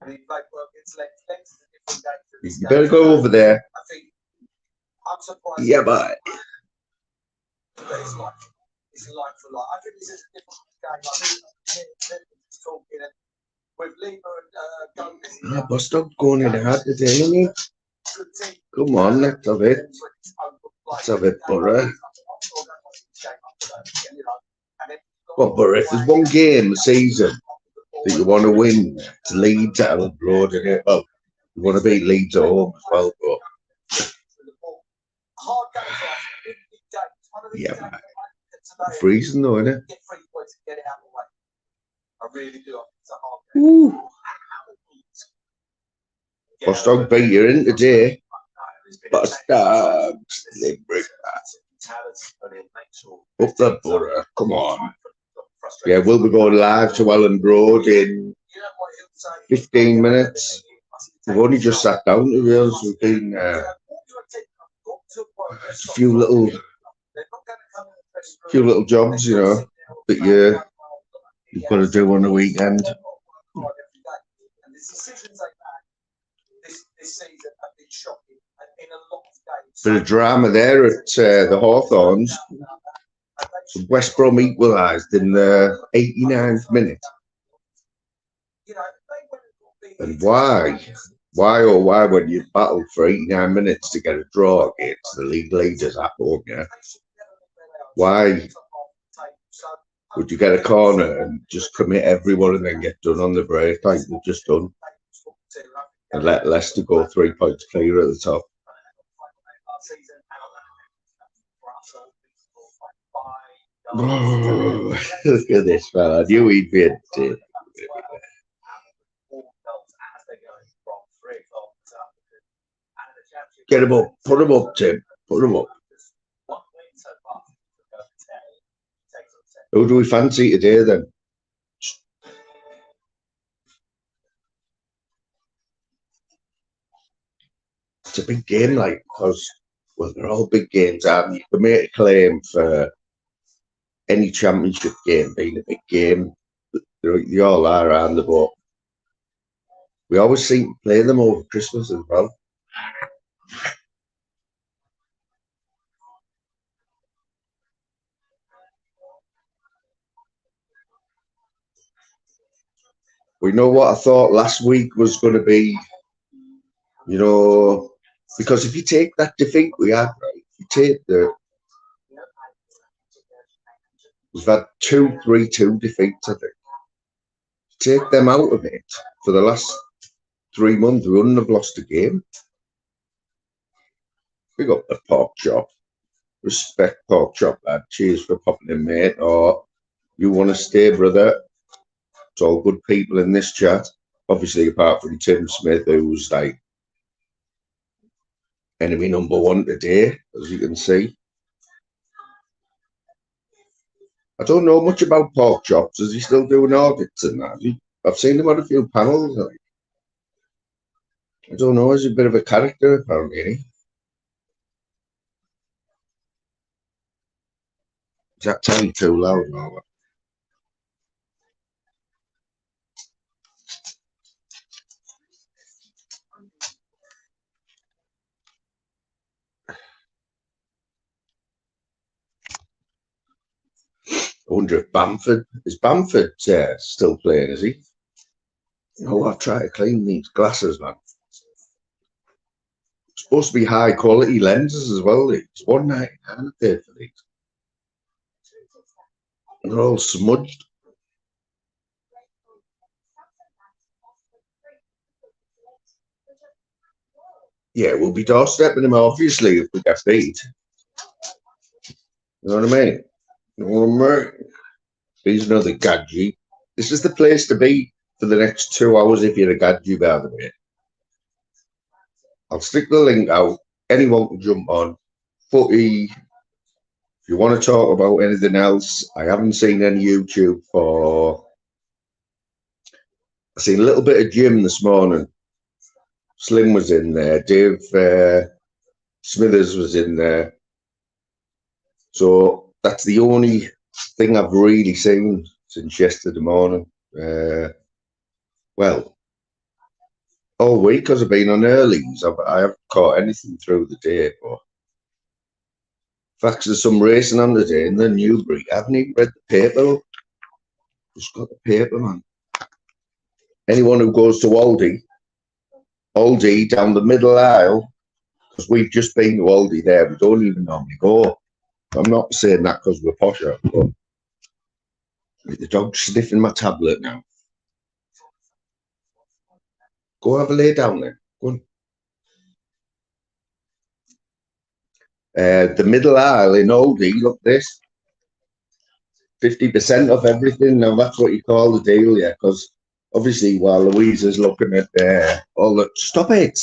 You better go over there. Yeah, but Bus stop going in hard today, isn't he? Come on, let's have it. Let's have it, Boro. Well, Boro, if there's one game a season that you want to win, it's Leeds at Ellen Road, isn't it? Well, you want to beat Leeds at home as well, but yeah, man. Freezing though, isn't it? Ooh. Bostog beat you in today. Bostog, Limerick. Up the Boro, come on. Yeah, we'll be going live to Ellen Road in 15 minutes. We've only just sat down, to be honest. We've been a few little jobs, you know, that you've got to do on the weekend. Bit of drama there at the Hawthorns. West Brom equalised in the 89th minute. And why? Why when you battled for 89 minutes to get a draw against the league leaders at home, yeah? Why would you get a corner and just commit everyone and then get done on the break like we've just done? And let Leicester go 3 points clear at the top. Oh, look at this fella. I knew he'd be a tip. Get him up. Put him up, Tim. Put him up. Who do we fancy today then? It's a big game, like, because, well, they're all big games, and you can make a claim for any championship game being a big game. They all are around the boat. We always seem to play them over Christmas as well. We know what I thought last week was going to be, you know, because if you take that defeat we had, right, if you take we've had 2 3-2 defeats, I think. Take them out of it for the last 3 months, we wouldn't have lost a game. We got the pork chop. Respect pork chop, lad. Cheers for popping in, mate. Or you want to stay, brother? It's all good people in this chat. Obviously, apart from Tim Smith, who's like enemy number 1 today, as you can see. I don't know much about pork chops. Is he still doing audits and that? I've seen him on a few panels. Like, I don't know. He's a bit of a character, apparently. Is that telly too loud now? I wonder if Bamford still playing, is he? Oh, I'll try to clean these glasses, man. It's supposed to be high quality lenses as well. It's £1.99 I paid for these. And they're all smudged. Yeah, we'll be doorstepping him, obviously, if we get beat. You know what I mean? You know what I mean? He's another gadget. This is the place to be for the next 2 hours if you're a gadget, by the way. I'll stick the link out. Anyone can jump on. Footy. If you want to talk about anything else, I haven't seen any YouTube for... I seen a little bit of gym this morning. Slim was in there. Dave Smithers was in there. So that's the only thing I've really seen since yesterday morning. Well, all week because I've been on earlys. I haven't caught anything through the day, but in fact, there's some racing on today in the Newbury. I haven't even read the paper. Just got the paper, man. Anyone who goes to Aldi down the middle aisle, because we've just been to Aldi there. We don't even normally go. I'm not saying that because we're posher, but the dog's sniffing my tablet now. Go have a lay down there. Go on. The middle aisle in Aldi, look this. 50% off everything. Now that's what you call the deal, yeah, because obviously while Louise is looking at all the... Stop it!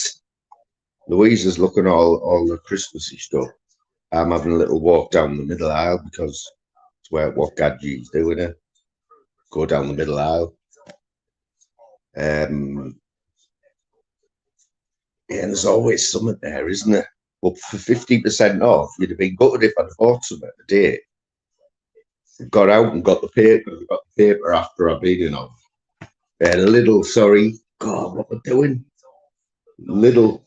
Louise is looking at all the Christmassy stuff. I'm having a little walk down the middle aisle because it's what Gadget's doing it. Go down the middle aisle. Yeah, there's always something there, isn't there? But for 50% off, you'd have been gutted if I'd bought something a day. Got out and got the paper after I've been off. Little, sorry. God, what we're doing? Little,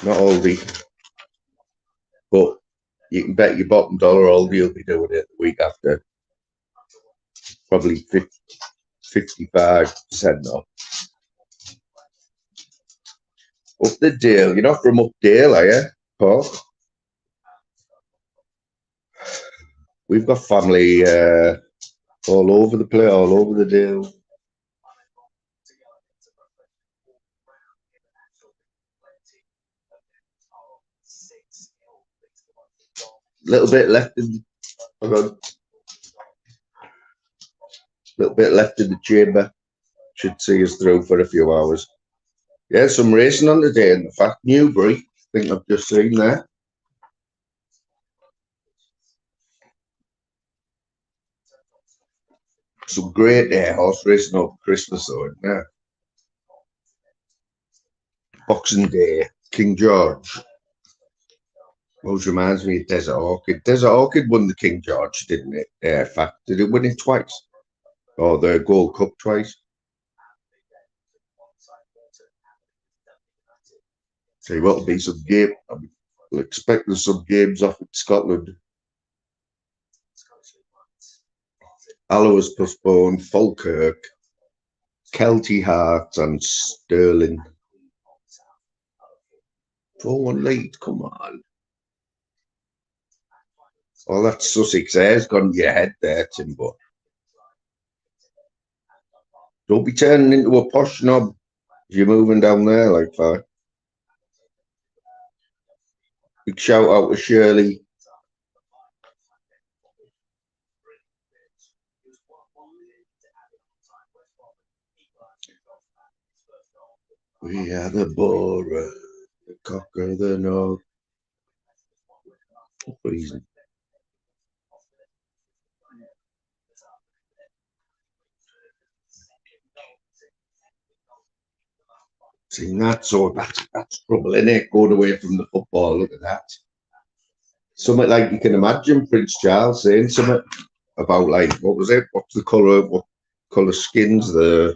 not Aldi. But you can bet your bottom dollar Aldi will be doing it the week after. Probably 55% off. Up the Dale. You're not from up Dale, are you, Paul? We've got family all over the place, all over the Dale. Little bit left in. Little bit left in the chamber. Should see us through for a few hours. Yeah, some racing on today. In fact, Newbury. I think I've just seen there. Some great horse racing over Christmas, though, isn't there? Boxing Day, King George. Always reminds me of Desert Orchid. Desert Orchid won the King George, didn't it? In fact, did it win it twice? Or the Gold Cup twice? See what'll be some game. I'm expecting some games off in Scotland. Alloa was postponed, Falkirk, Kelty Hearts and Stirling. 4-1 lead, come on. Oh, that Sussex air's gone to your head there, Timbo. Don't be turning into a posh knob if you're moving down there like that. Big shout out to Shirley. We are the Boro, the cock of the north. What reason? See, that's trouble, isn't it? Going away from the football, look at that. Something like you can imagine Prince Charles saying something about, like, what was it? What's the colour, what colour skins their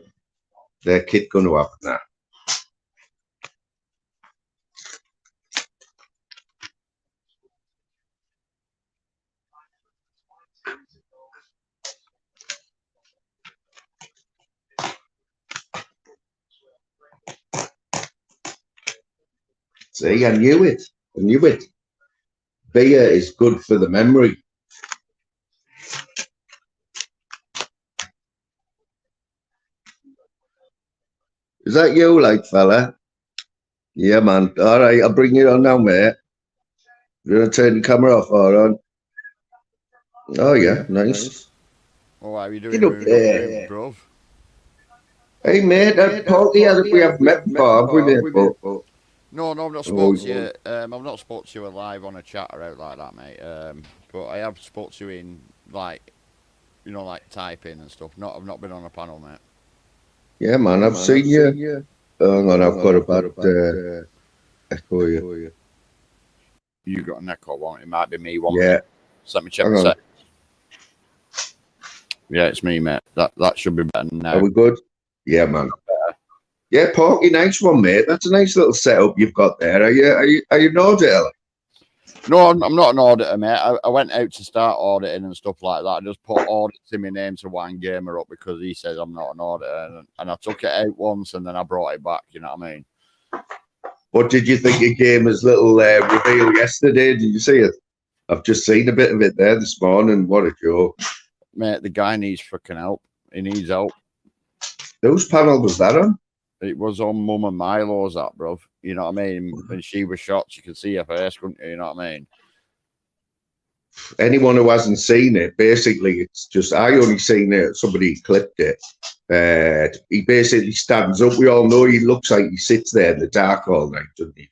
kid going to have now? See, I knew it. Beer is good for the memory. Is that you, like, fella? Yeah, man. All right, I'll bring you on now, mate. You're going to turn the camera off, all on? Oh, yeah, nice. Oh, how are you doing? Get up there, bro? Hey, mate, partly as if we have met before, have we, mate? No, I've not spoke to you. I've not spoke to you live on a chat or out like that, mate. But I have spoke to you in, like, you know, like typing and stuff. I've not been on a panel, mate. Yeah, man, I've seen you. Hang on, I've got a bad echo you. You got an echo, won't it? It might be me, won't Yeah. it? So let me check the set. Yeah, it's me, mate. That should be better now. Are we good? Yeah, man. Yeah, Porky, nice one, mate. That's a nice little setup you've got there. Are you an auditor? No, I'm not an auditor, mate. I went out to start auditing and stuff like that. I just put audits in my name to wind gamer up because he says I'm not an auditor, and I took it out once and then I brought it back. You know what I mean? What did you think of Gamer's little reveal yesterday? Did you see it? I've just seen a bit of it there this morning. What a joke. Mate, the guy needs fucking help. He needs help. Whose panel was that on? It was on Mum and Milo's, that, bruv. You know what I mean? When she was shot, you could see her face, couldn't you? You know what I mean? Anyone who hasn't seen it, basically, it's just, I only seen it, somebody clipped it. He basically stands up. We all know he looks like he sits there in the dark all night, doesn't he?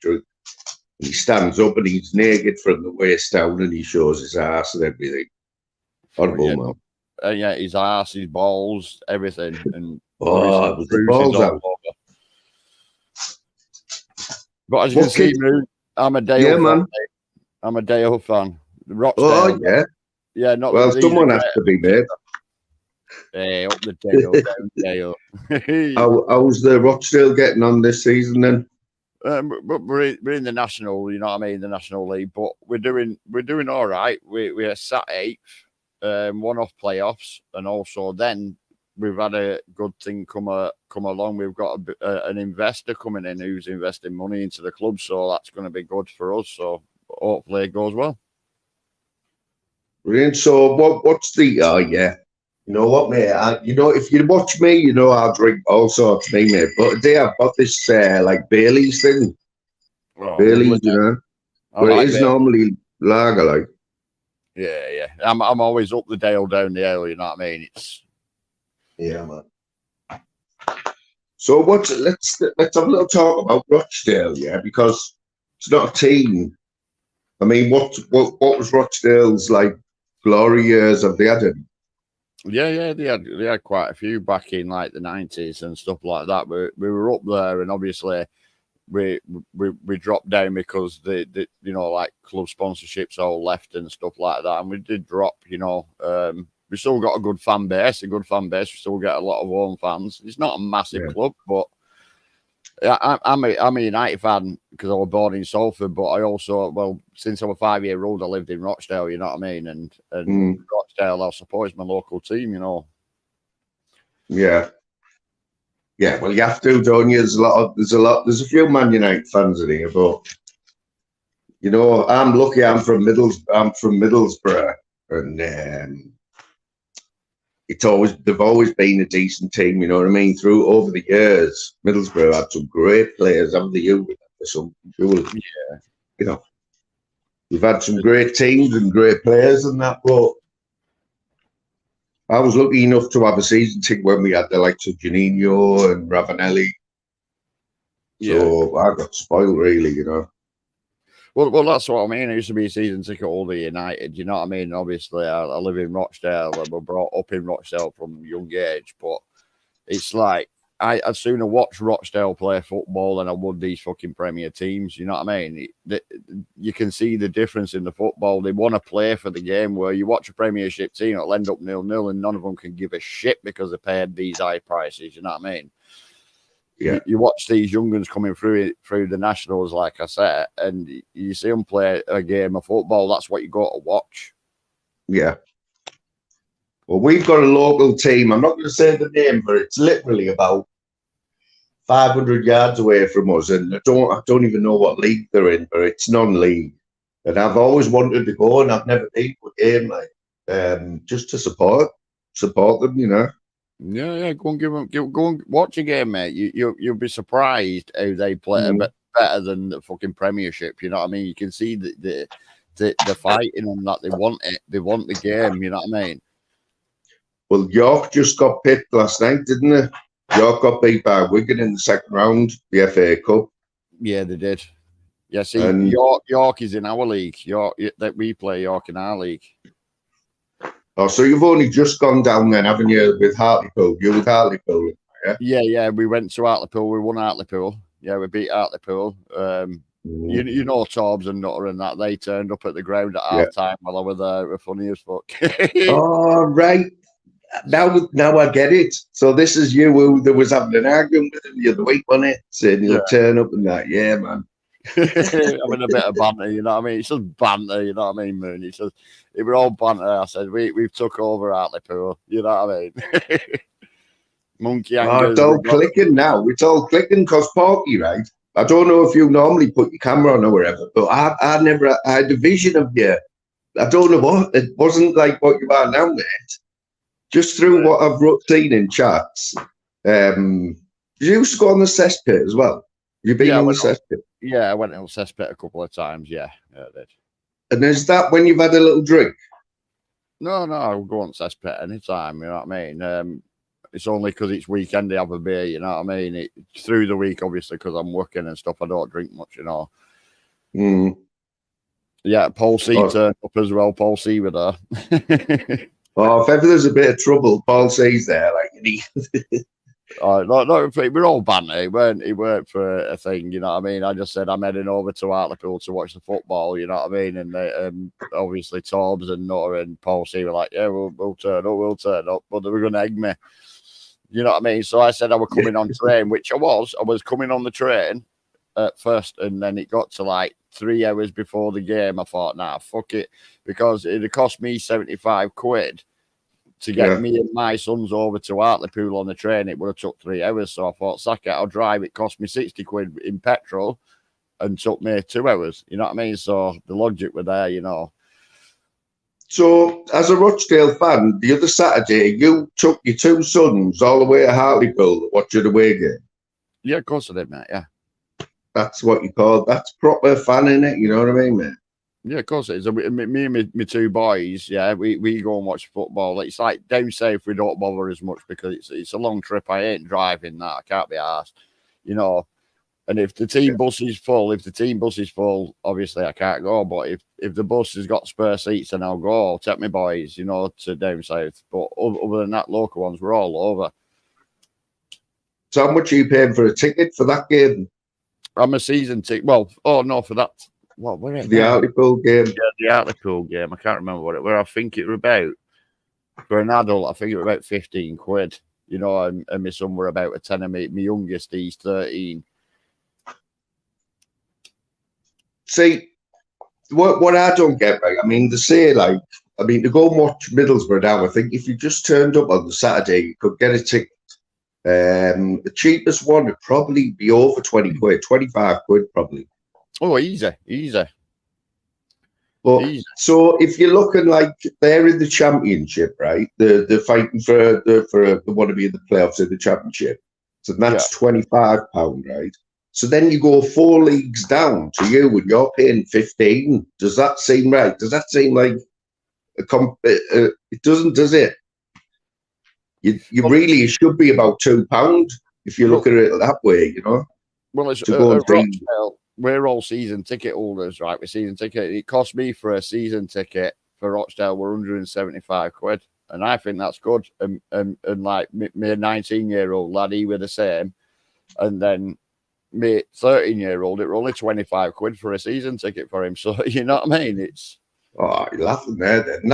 He stands up and he's naked from the waist down and he shows his ass and everything. Horrible, man. Yeah, his ass, his balls, everything. And oh, it was the balls out. But as you can see, I'm a Dale fan. Man. I'm a Dale fan. Rochdale. Oh, yeah. Yeah, not well, someone has to be, mate. Hey, up the Dale, down Dale. How's the Rochdale getting on this season then? But we're in the national, you know what I mean, the National League. But we're doing all right. We are sat 8th, one off playoffs, and also then we've had a good thing come along. We've got an investor coming in who's investing money into the club, so that's going to be good for us. So hopefully it goes well. Brilliant. So what's the yeah? You know what, mate? If you watch me, I'll drink all sorts, me, mate. But today I've got this like Bailey's thing. Oh, Bailey's, but it is normally lager, like. Yeah. I'm always up the Dale, down the Dale. You know what I mean? Yeah, man. So let's have a little talk about Rochdale, yeah, because it's not a team. I mean, what was Rochdale's like glory years? Have they had it? Yeah, they had quite a few back in like the 90s and stuff like that. We were up there, and obviously we dropped down because the like club sponsorships all left and stuff like that, and we did drop. We still got a good fan base. We still get a lot of home fans. It's not a massive club, but I'm a United fan because I was born in Salford, but I also, since I was 5-year-old, I lived in Rochdale, you know what I mean? And Rochdale, I suppose, is my local team, Yeah. Yeah, well, you have to, don't you? There's a few Man United fans in here, but I'm lucky. I'm from Middlesbrough, and they've always been a decent team. You know what I mean? Over the years, Middlesbrough had some great players, haven't they? Yeah. We've had some great teams and great players and that, but I was lucky enough to have a season ticket when we had the likes of Juninho and Ravanelli. So I got spoiled, really, Well, that's what I mean. I used to be a season ticket holder United, you know what I mean? Obviously, I live in Rochdale and we're brought up in Rochdale from a young age, but it's like I'd sooner watch Rochdale play football than I would these fucking Premier teams. You know what I mean? You can see the difference in the football. They want to play for the game, where you watch a Premiership team, it'll end up 0-0 and none of them can give a shit because they paid these high prices. You know what I mean? Yeah. You watch these young ones coming through the Nationals, like I said, and you see them play a game of football. That's what you go to watch. Yeah. Well, we've got a local team. I'm not going to say the name, but it's literally about 500 yards away from us, and I don't even know what league they're in, but it's non-league. And I've always wanted to go, and I've never been to a game, like just to support them, Yeah. Go and watch a game, mate. You'll be surprised how they play a bit better than the fucking Premiership. You know what I mean? You can see the fighting and that they want it. They want the game. You know what I mean? Well, York just got picked last night, didn't they? York got beat by Wigan in the second round, the FA Cup. Yeah, they did. Yeah, see, York is in our league. York, that we play York in our league. Oh, so you've only just gone down then, haven't you, with Hartlepool? You're with Hartlepool, yeah? Yeah, we went to Hartlepool. We won Hartlepool. Yeah, we beat Hartlepool. You know Torbs and Nutter and that. They turned up at the ground at half time while I was there. It was funny as fuck. Oh, right. Now I get it. So this is you who there was having an argument with him the other week, wasn't it? Saying Yeah. he'll turn up and that. Yeah, man. Having a bit of banter, you know what I mean? It's just banter, you know what I mean, Moon? It's just, it were all banter. I said, we've took over Hartlepool, you know what I mean? Monkey It's hangers, all we've got. clicking now. It's all clicking because Porky, right? I don't know if you normally put your camera on or whatever, but I never I had a vision of you. I don't know what. It wasn't like what you are now, mate. Just through what I've seen in chats. You used to go on the cesspit as well. You've been on the cesspit. Yeah, I went on the cesspit a couple of times. Yeah, I did. And is that when you've had a little drink? No, I'll go on cesspit anytime. You know what I mean? It's only because it's weekend I have a beer. You know what I mean? It's through the week, obviously, because I'm working and stuff. I don't drink much, you know. Yeah, Paul C turned up as well. Paul C with her. If ever there's a bit of trouble, Paul C's there. No, we're all banter. He weren't for a thing, you know what I mean? I just said I'm heading over to Hartlepool to watch the football, you know what I mean? And they, obviously Torbs and Noah and Paul C were like, yeah, we'll turn up, but they were going to egg me. You know what I mean? So I said I was coming on train, which I was. I was coming on the train at first, and then it got to like 3 hours before the game. I thought, nah, fuck it, because it'd cost me 75 quid to get me and my sons over to Hartlepool on the train. It would have took 3 hours. So I thought, sack it, I'll drive. It cost me 60 quid in petrol and took me 2 hours. You know what I mean? So the logic were there, you know. So, as a Rochdale fan, the other Saturday, you took your 2 sons all the way to Hartlepool to watch the away game. Yeah, of course I did, mate. Yeah. That's what you call, that's proper fan, innit? You know what I mean, mate? Yeah, of course it is. Me and my 2 boys, yeah, we go and watch football. It's like down south, we don't bother as much because it's a long trip. I ain't driving that. I can't be asked, you know. And if the team bus is full, obviously I can't go. But if the bus has got spare seats, then I'll go. I'll take my boys, you know, to down south. But other than that, local ones, we're all over. So how much are you paying for a ticket for that game? I'm a season ticket. Well, no, for that. What were it? The Hartlepool game. Yeah, the Hartlepool game. I can't remember what it were. I think it were about, for an adult, I think it were about 15 quid. You know, and my son were about a tenner. My youngest, he's 13. See, what I don't get, right? I mean, they say, like, to go and watch Middlesbrough now, I think if you just turned up on the Saturday, you could get a ticket. The cheapest one would probably be over 20 quid, 25 quid probably. Oh, easy. But so if you're looking like they're in the championship, right? They're fighting for they want to be in the playoffs in the championship. So that's £25, right? So then you go 4 leagues down to you and you're paying 15. Does that seem right? Does that seem like it doesn't, does it? You really, it should be about £2 if you look at it that way, you know. Well, it's Rochdale, we're all season ticket holders, right? We're season ticket. It cost me for a season ticket for Rochdale were 175 quid, and I think that's good. And like me 19-year-old lad, he were the same, and then me 13-year-old, it were only 25 quid for a season ticket for him. So you know what I mean? It's you're laughing there. Then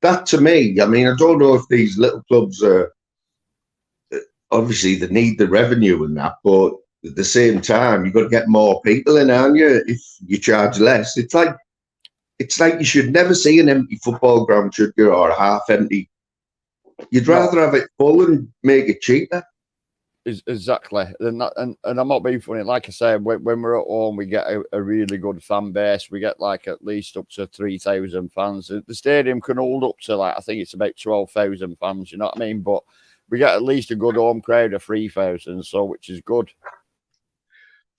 that to me, I mean, I don't know if these little clubs are obviously they need the revenue and that, but at the same time, you've got to get more people in, aren't you? If you charge less, it's like you should never see an empty football ground, should you, or half empty. You'd rather have it full and make it cheaper. Exactly, and I'm not being funny. Like I said, when we're at home, we get a really good fan base. We get like at least up to 3,000 fans. The stadium can hold up to like I think it's about 12,000 fans. You know what I mean? But we get at least a good home crowd of 3,000, so which is good.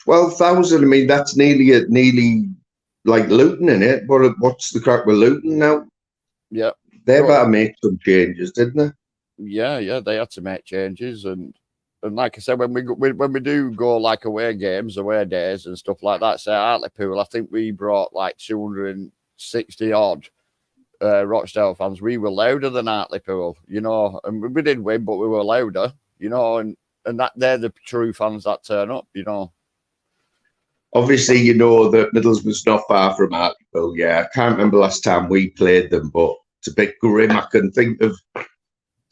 12,000. I mean, that's nearly like Luton, in it. What's the crack with Luton now? Yeah, they better make some changes, didn't they? Yeah, they had to make changes, and like I said, when we do go like away games, away days, and stuff like that, say Hartlepool, I think we brought like 260 odd Rochdale fans. We were louder than Hartlepool, you know, and we did win, but we were louder, you know, and that they're the true fans that turn up, you know. Obviously, you know that Middlesbrough's not far from Hartlepool. Yeah, I can't remember last time we played them, but it's a bit grim. I can think of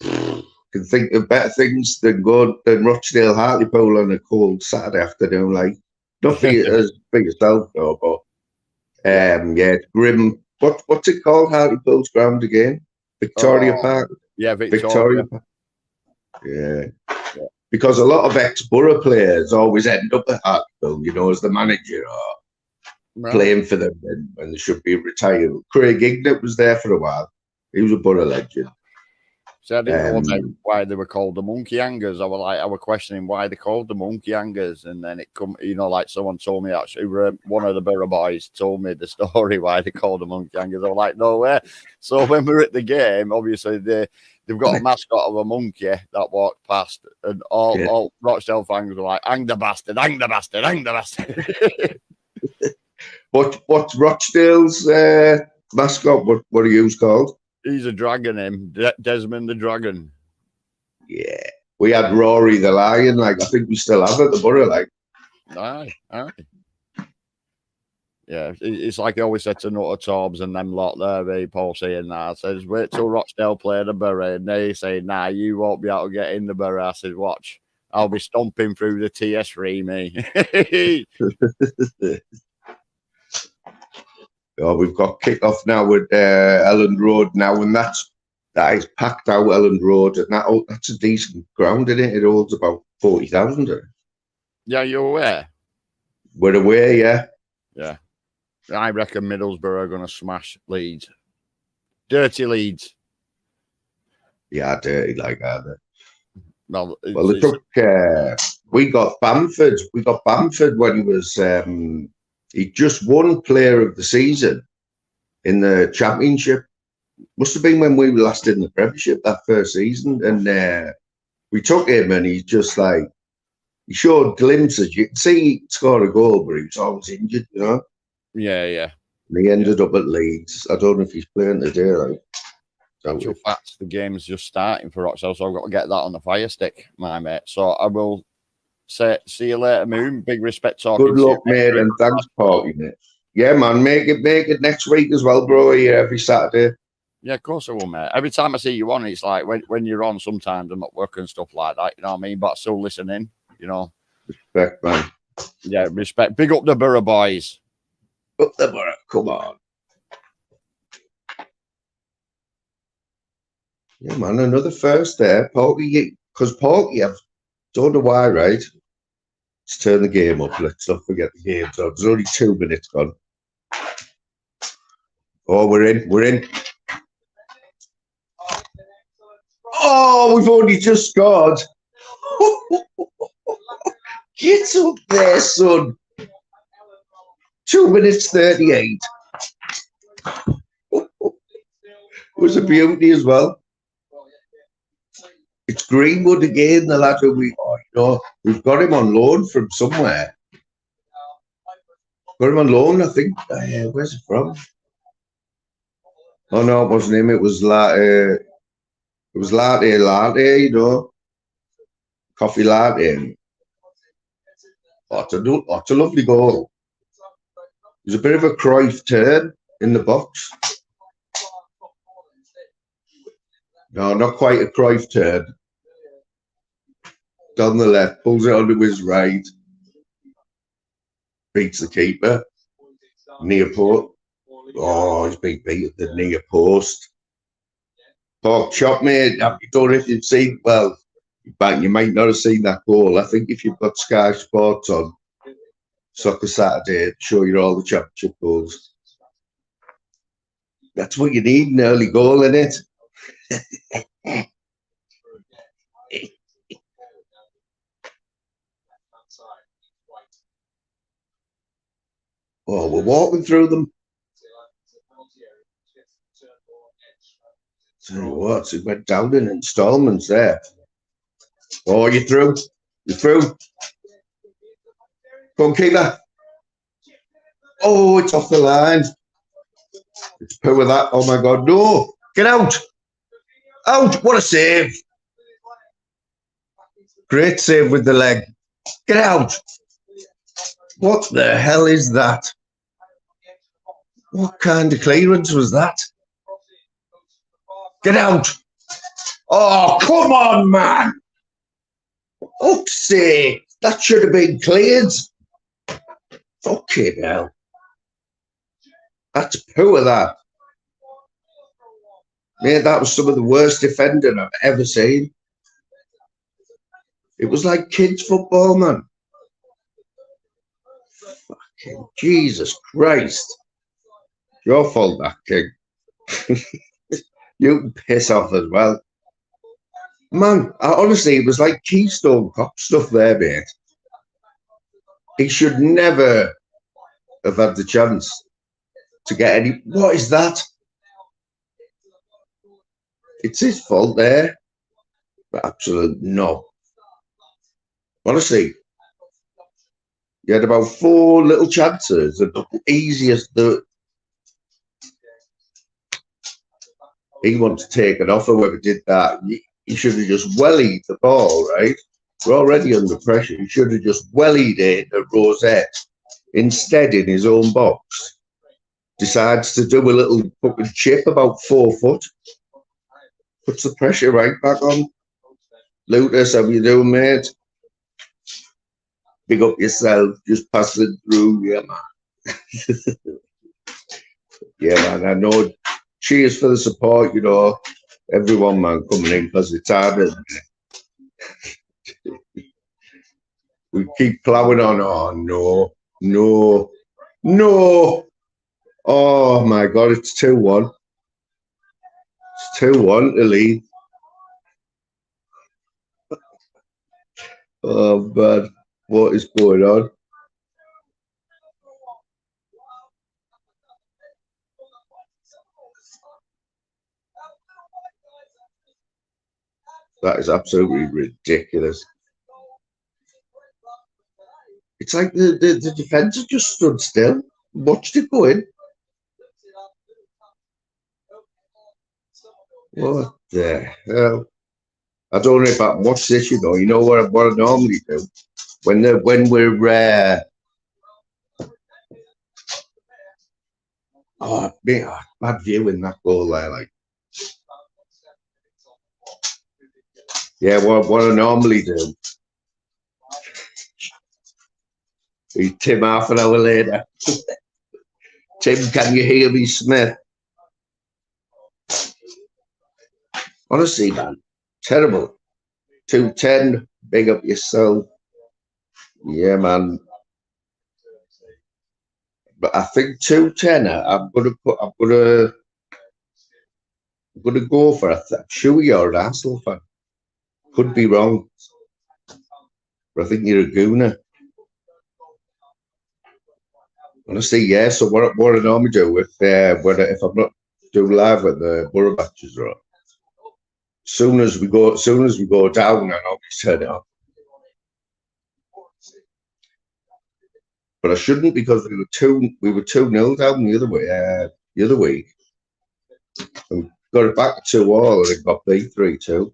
Can think of better things than Rochdale Hartlepool on a cold Saturday afternoon. Like, not for you, as for yourself though, but Yeah. yeah, it's grim. What's it called? Hartlepool's ground again? Victoria Oh, Park. yeah, Victoria Victoria. Park. Yeah, Yeah. because a lot of ex-Borough players always end up at Hartlepool, you know, as the manager or Right. playing for them when they should be retired. Craig Ignat was there for a while. He was a Borough legend. So I didn't know Um, why they were called the monkey hangers. I was questioning why they called the monkey hangers, and then it come, like someone told me actually, one of the Borough boys told me the story why they called the monkey hangers. I was like, no way. So when we were at the game, obviously they've got a mascot of a monkey that walked past, and yeah. all Rochdale fans were like, hang the bastard, hang the bastard, hang the bastard. What's Rochdale's mascot? What are you called? He's a dragon, him, Desmond the Dragon. Yeah. We had Rory the Lion, like I think we still have at the Borough, like. Aye. Yeah, it's like I always said to Nutter Torbs and them lot there, Paul saying that. I says, wait till Rochdale play the Borough. And they say, nah, you won't be able to get in the Borough. I said, watch. I'll be stomping through the TS3, me. Oh, we've got kick-off now with Elland Road now, and that is packed out Elland Road, and that's a decent ground, isn't it? It holds about 40,000. Yeah, you're aware? We're away, yeah. Yeah. I reckon Middlesbrough are going to smash Leeds. Dirty Leeds. Yeah, dirty like that. Well, They took, we got Bamford. We got Bamford when he was, he just won Player of the Season in the Championship. Must have been when we were last in the Premiership that first season. And we took him and he's just like, he showed glimpses. You can see he scored a goal, but he was always injured, you know? Yeah. And he ended up at Leeds. I don't know if he's playing today. Like, Actual facts, the game's just starting for Rochdale, so I've got to get that on the fire stick, my mate. So I will say, see you later, Moon. Big respect talking good to luck, you, mate, and thanks, Party, mate. Yeah, man, make it next week as well, bro. Here every Saturday. Yeah, of course I will, mate. Every time I see you on, it's like when you're on, sometimes I'm not working and stuff like that, you know what I mean? But still listening, you know. Respect, man. Yeah, respect. Big up the Borough boys. Up the Borough, come on. Yeah, man, another first there. Porky, because Porky, I don't know why, right? Let's turn the game up. Let's not forget the game. So there's only 2 minutes gone. Oh, we're in. Oh, we've only just scored. Get up there, son. 2 minutes 38. It was a beauty as well. It's Greenwood again, the lad who we've got him on loan from somewhere. Got him on loan, I think. Where's it from? Oh no, it wasn't him. It was latte, you know, coffee latte. Oh, it's a lovely goal. There's a bit of a Cruyff turn in the box. No, not quite a Cruyff turn. Down the left, pulls it onto his right. Beats the keeper. Near post. Oh, he's been beat at the near post. Pork chop, mate. I don't know if you've seen, well, but you might not have seen that goal. I think if you've got Sky Sports on Soccer Saturday, show you all the championship goals. That's what you need, an early goal, innit? Oh, we're walking through them. Tell you what, it went down in installments there. Oh, you're through. You're through. Go on, keeper. Oh, it's off the line. It's poor that. Oh my God, no. Get out. Out. What a save. Great save with the leg. Get out. What the hell is that? What kind of clearance was that? Get out. Oh, come on, man. Fuck's sake. That should have been cleared. Fucking hell. That's poor, that. Mate, that was some of the worst defending I've ever seen. It was like kids' football, man. Fucking Jesus Christ. Your fault, that, King. You can piss off as well. Man, honestly, it was like Keystone Cop stuff there, mate. He should never have had the chance to get any. What is that? It's his fault there. But absolute no. Honestly, you had about 4 little chances. The easiest that he wanted to take it off, whoever did that. He should have just wellied the ball, right? We're already under pressure. He should have just wellied it at Rosette. Instead, in his own box, decides to do a little fucking chip about 4 foot. Puts the pressure right back on. Lucas, how you doing, mate? Big up yourself. Just pass it through. Yeah, man. Yeah, man. I know. Cheers for the support, you know. Everyone, man, coming in because it's hard. We keep ploughing on. Oh, no. No. No. Oh, my God. It's 2-1. It's 2-1 to Leeds. Oh, man. What is going on? That is absolutely ridiculous. It's like the defence just stood still, watched it go in. What the hell? I don't know if I watch this, you know. You know what I normally do? When we're bad view in that goal there, like. Yeah, what I normally do. Tim half an hour later. Tim, can you hear me, Smith? Honestly, man, terrible. 210, big up yourself. Yeah, man. But I think 210. I'm gonna go for a sure you're an Arsenal fan. Could be wrong, but I think you're a gooner. Honestly, yeah. So what I normally do if I'm not doing live when the Boro matches are on, soon as we go down, I normally turn it off. But I shouldn't because we were 2-0 down the other week. And got it back to 2-2 and it got beat 3-2.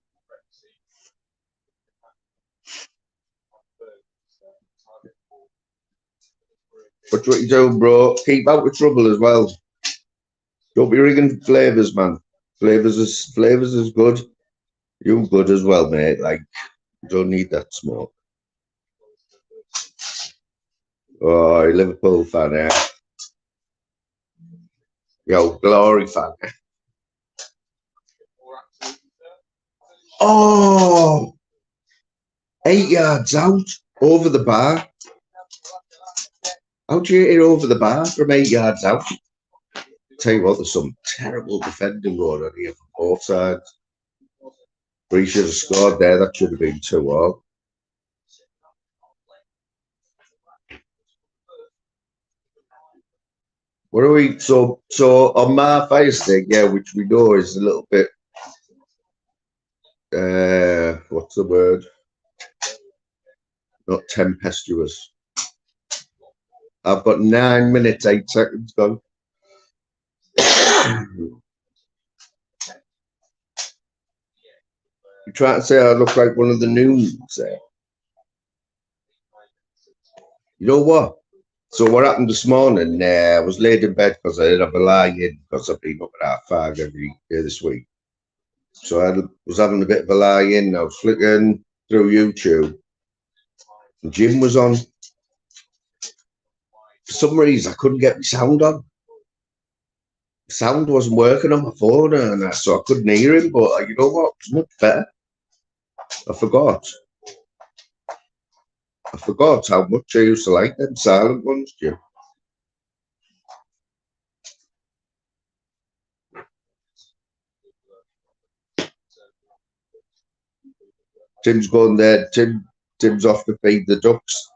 But what you doing, bro? Keep out of trouble as well. Don't be ringing Flavors, man. Flavors is good. You good as well, mate. Like, you don't need that smoke. Oh, Liverpool fan, yeah. Yo, Glory fan. Oh, 8 yards out over the bar. How'd you hit it over the bar from 8 yards out? Tell you what, there's some terrible defending going on here from both sides. But he should have scored there. That should have been 2-2. What are we? So on my fire stick, yeah, which we know is a little bit. What's the word? Not tempestuous. I've got 9 minutes, 8 seconds gone. You trying to say I look like one of the news there? You know what? So what happened this morning? I was laid in bed because I didn't have a lie in because I've been up at 5 every day this week. So I was having a bit of a lie in. I was flicking through YouTube, and Jim was on. For some reason, I couldn't get my sound on. The sound wasn't working on my phone, and so I couldn't hear him. But you know what? It's much better. I forgot. I forgot how much I used to like them silent ones, Jim. Tim's going there. Tim's off to feed the ducks.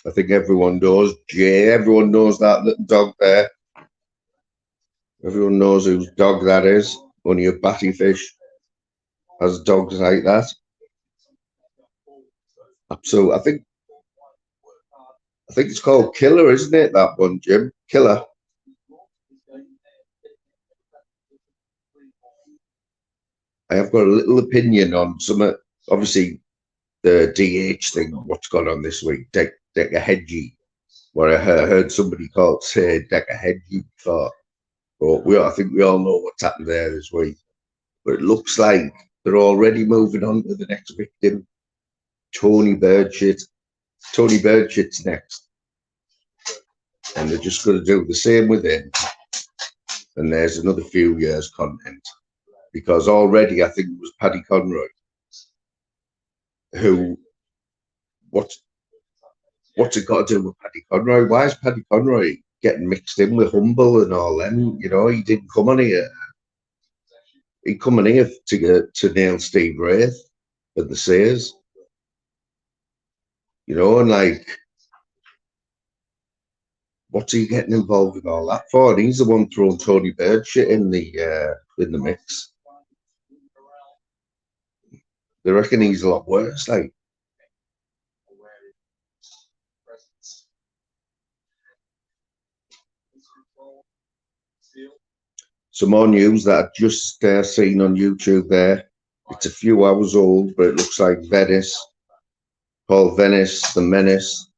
I think everyone knows Jay. Everyone knows that little dog there. Everyone knows whose dog that is. Only a batty fish has dogs like that. Absolutely. I think it's called Killer, isn't it? That one, Jim. Killer. I have got a little opinion on some. Obviously, the DH thing. What's gone on this week? Decahedgy. Where I heard somebody say Decahedgy before. But I think we all know what's happened there this week. But it looks like they're already moving on to the next victim, Tony Birdshit. Tony Birdshit's next. And they're just going to do the same with him. And there's another few years content. Because already I think it was Paddy Conroy who, what's it got to do with Paddy Conroy? Why is Paddy Conroy getting mixed in with Humble and all them? You know, he didn't come on here. He come on here to nail Steve Wraith at the Sears. You know, and like, what's he getting involved with all that for? And he's the one throwing Tony Bird shit in the mix. They reckon he's a lot worse, like. Some more news that I've just seen on YouTube there. It's a few hours old, but it looks like Paul Venice, the Menace,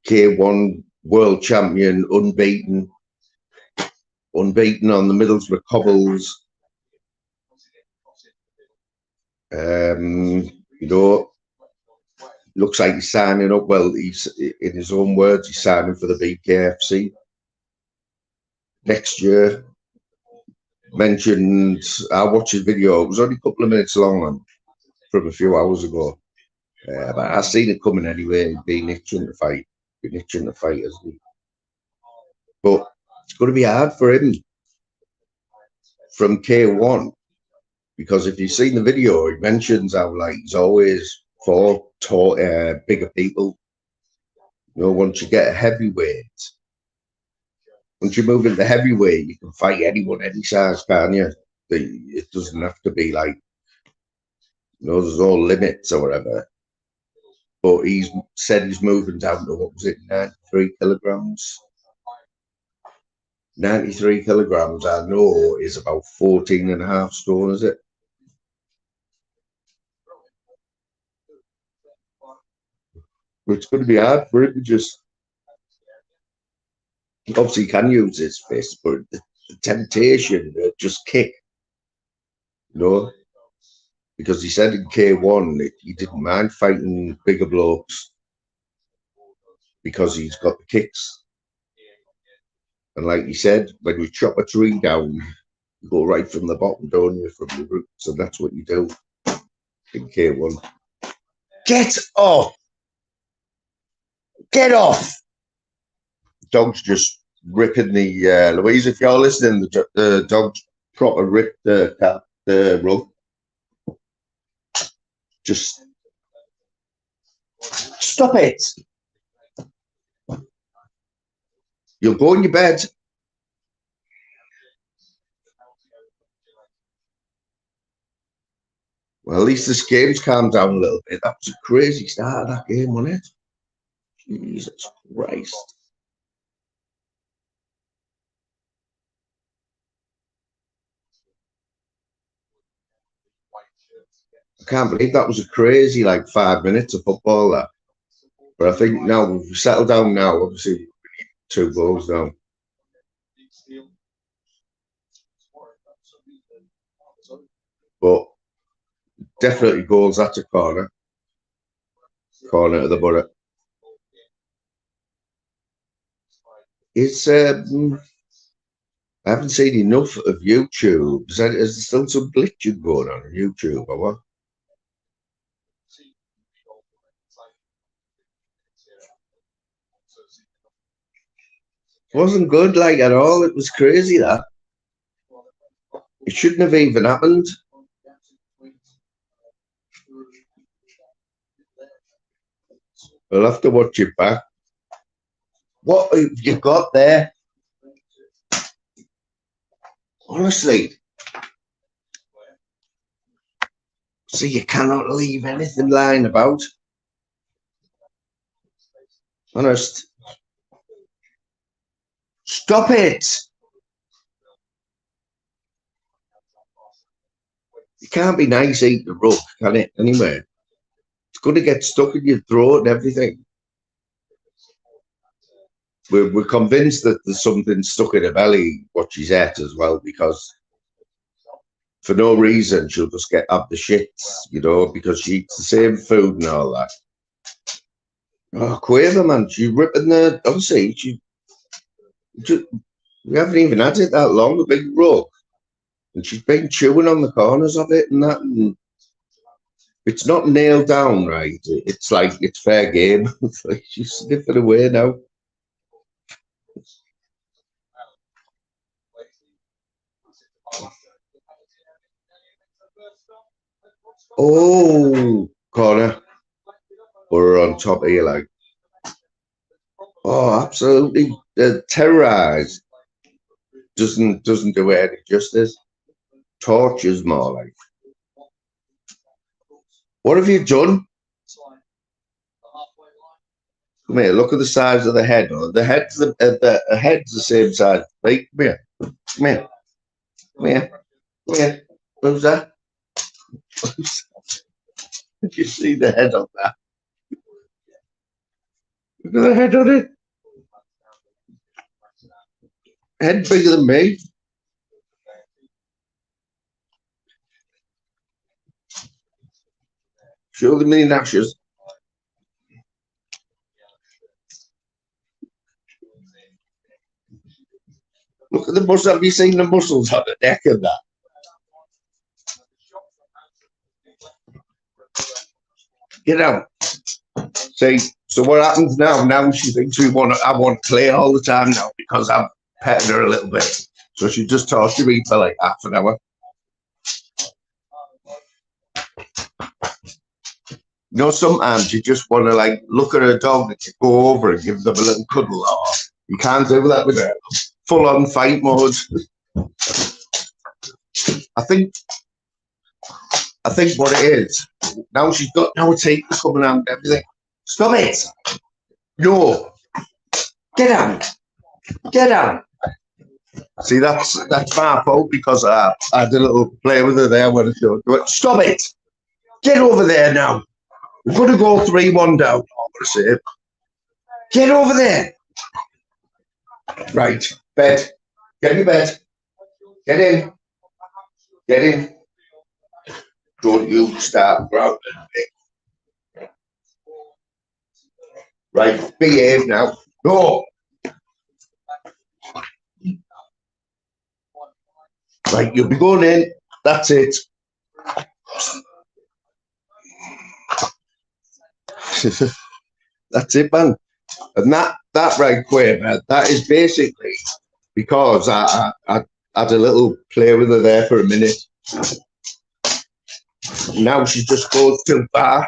K1 world champion, unbeaten on the Middlesbrough Cobbles. You know, looks like he's signing up. Well, he's in his own words, he's signing for the BKFC next year. Mentioned, I watched his video. It was only a couple of minutes long from a few hours ago. But I seen it coming anyway. Been itching to fight, isn't he? But it's going to be hard for him from K1 because if you've seen the video, he mentions how like he's always fought bigger people. You know, once you get a heavyweight, once you move into heavyweight, you can fight anyone any size, can't you? It doesn't have to be like, you know, there's no limits or whatever. But he's said he's moving down to, what was it, 93 kilograms? 93 kilograms, I know, is about 14 and a half stone, is it? It's going to be hard for him to just. Obviously, he can use his fist, but the temptation to just kick, you know, because he said in K1 he didn't mind fighting bigger blokes because he's got the kicks. And like he said, when you chop a tree down, you go right from the bottom, don't you, from the roots, and that's what you do in K1. Get off! Get off! Dog's just ripping the Louise. If you're listening, the dog's proper ripped the rug. Just stop it. You'll go in your bed. Well, at least this game's calmed down a little bit. That was a crazy start of that game, wasn't it? Jesus Christ. I can't believe that was a crazy, like, 5 minutes of football, that. But I think now we've settled down now. Obviously, we need 2 goals now. but definitely goals at a corner to the Boro. It's I haven't seen enough of YouTube. Is there still some glitching going on YouTube or what? It wasn't good like at all. It was crazy that. It shouldn't have even happened. We'll have to watch it back. What have you got there? Honestly. So you cannot leave anything lying about. Honest. Stop it. It can't be nice eating the rug, can it? Anyway, it's going to get stuck in your throat and everything. We're convinced that there's something stuck in her belly, what she's ate as well, because for no reason she'll just have the shits, because she eats the same food and all that. Oh, Quaver, man, she's ripping the. Obviously, we haven't even had it that long, a big rug. And she's been chewing on the corners of it and that. And it's not nailed down, right? It's like it's fair game. It's like she's sniffing away now. Oh, corner. We're on top here, like. Oh, absolutely terrorized. Doesn't do it any justice. Tortures more like. What have you done? Come here, look at the size of the head. The head's the same size. Right, come here. Come here. Come here. Come here. Who's that? Did you see the head on that? Look at the head on it. Head bigger than me. Show the million ashes. Look at the muscle. Have you seen the muscles on the neck of that? Get out. See, so what happens now? Now she thinks I want to play all the time now because I'm petting her a little bit. So she just tortured me for like half an hour. Sometimes you just want to like look at a dog and go over and give them a little cuddle. Oh, you can't do that with her. Full on fight mode. I think what it is, now she's got no teeth coming out and everything. Stop it. No. Get out. Get out. See, that's my fault because I had a little play with her there when I showed it. Stop it. Get over there now. We're going to go 3-1 down. Get over there. Right. Bed. Get in your bed. Get in. Get in. Don't you start growling. Right. Behave now. Go. Right. You'll be going in. That's it. That's it, man. And that right Quaver, that is basically because I had a little play with her there for a minute. Now she just goes too far.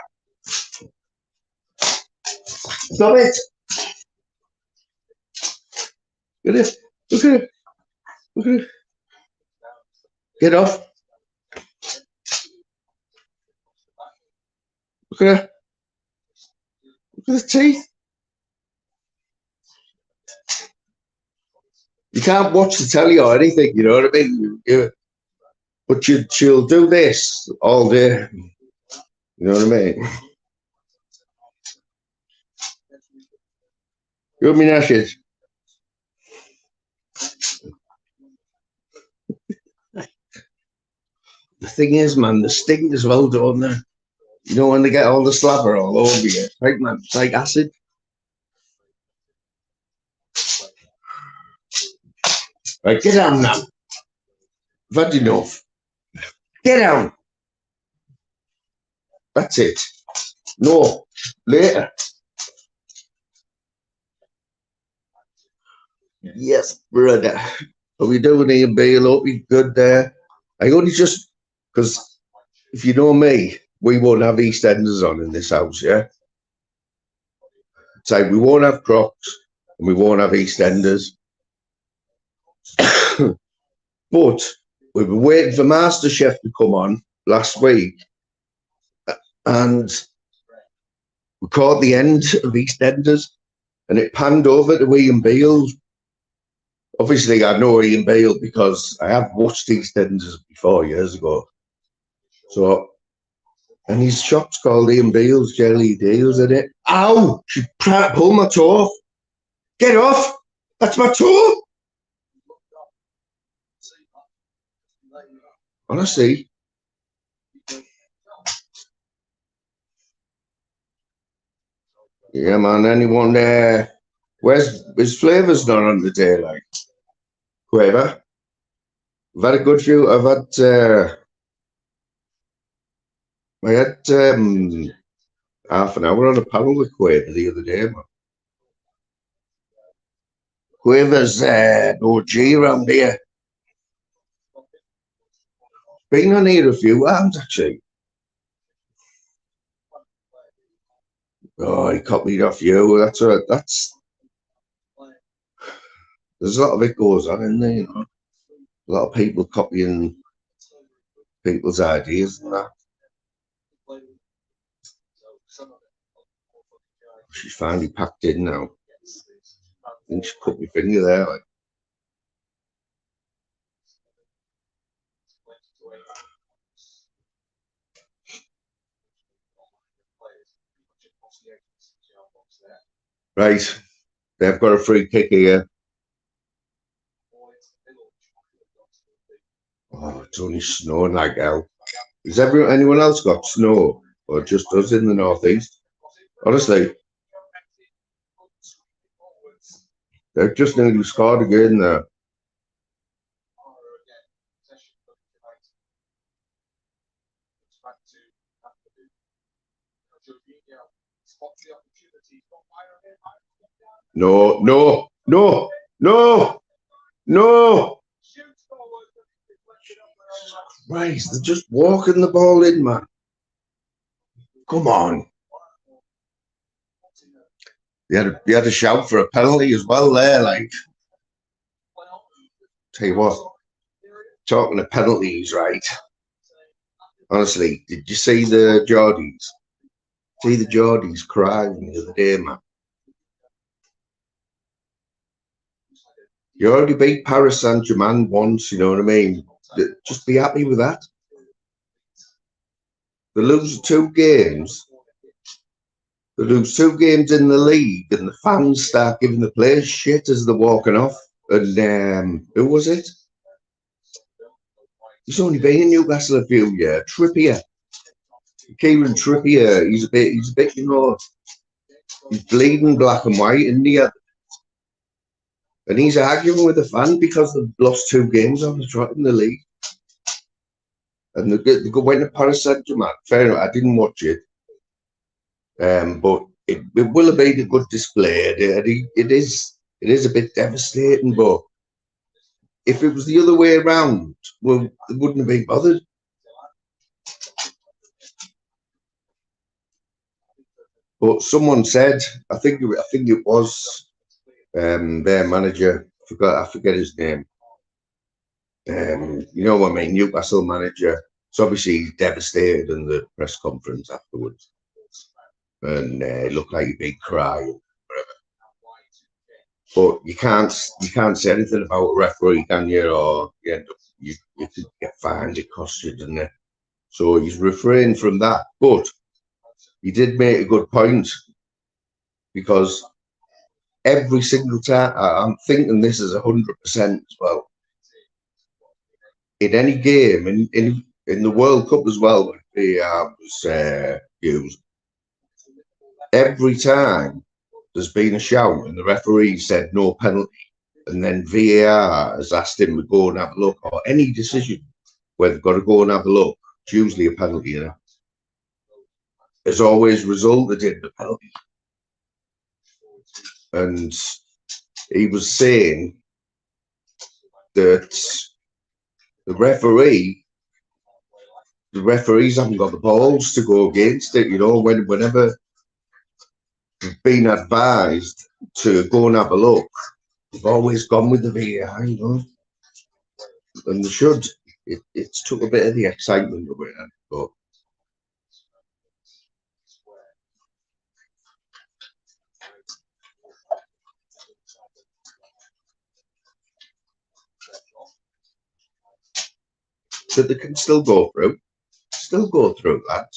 Stop it. Look at it. Look at it. Look at it. Get off. Look at it. Look at the teeth. You can't watch the telly or anything, you know what I mean? But she'll do this all day. You know what I mean? You mean ashes? the thing is, man, the sting as well, don't they? You know, when they get all the slabber all over you, right, man, it's like acid. Right, get down now. I've had enough. Get down. That's it. No, later. Yes, brother. Are we doing Ian Beale? Hope you're good there. I only just, because if you know me, we won't have EastEnders on in this house, yeah? So we won't have Crocs and we won't have EastEnders. But we were waiting for MasterChef to come on last week and we caught the end of EastEnders and it panned over to Ian Beale. Obviously, I know Ian Beale because I have watched EastEnders before years ago. So, and his shop's called Ian Beale's Jelly Deals, isn't it? Ow! She pulled my toe off. Get off! That's my toe! Honestly. Yeah, man, anyone there? Where's Flavour's not on the day, like? Quaver? I've had a good few. I had half an hour on a panel with Quaver the other day, man. Quaver's OG around here. Been on here a few times, actually. Oh, he copied off you. That's right. There's a lot of it goes on in there, you know. A lot of people copying people's ideas and that. She's finally packed in now. I think she cut my finger there, like. Right, they've got a free kick here. Oh, it's only snowing like hell. Has anyone else got snow, or just us in the northeast? Honestly, they've just nearly scored again there. No, no, no, no, no. Christ, they're just walking the ball in, man. Come on. You had a shout for a penalty as well there, like. Tell you what, talking of penalties, right? Honestly, did you see the Geordies? See the Geordies crying the other day, man. You already beat Paris Saint-Germain once, you know what I mean? Just be happy with that. They lose 2 games. They lose 2 games in the league, and the fans start giving the players shit as they're walking off. And who was it? He's only been in Newcastle a few years. Trippier. Kieran Trippier. He's a bit, you know, he's bleeding black and white, isn't he? And he's arguing with the fan because they've lost 2 games on the trot in the league. And they went to Paris Saint-Germain. Fair enough, I didn't watch it. But it will have been a good display. It is a bit devastating, but if it was the other way around, well, they wouldn't have been bothered. But someone said, I think it was their manager. I forget his name. You know what I mean? Newcastle manager. So obviously he's devastated in the press conference afterwards, and it looked like a big cry. But you can't say anything about a referee, can you? Or you could get fined. It costs you, doesn't it? So he's refrained from that. But he did make a good point, because every single time, I'm thinking this is 100% as well. In any game, in the World Cup as well, when VAR was used, every time there's been a shout and the referee said no penalty, and then VAR has asked him to go and have a look, or any decision where they've got to go and have a look, it's usually a penalty, you know, has always resulted in the penalty. And he was saying that the referees haven't got the balls to go against it, you know, whenever they've been advised to go and have a look, they've always gone with the VAR, you know, and they should. It's took a bit of the excitement away, but they can still go through. Still go through that.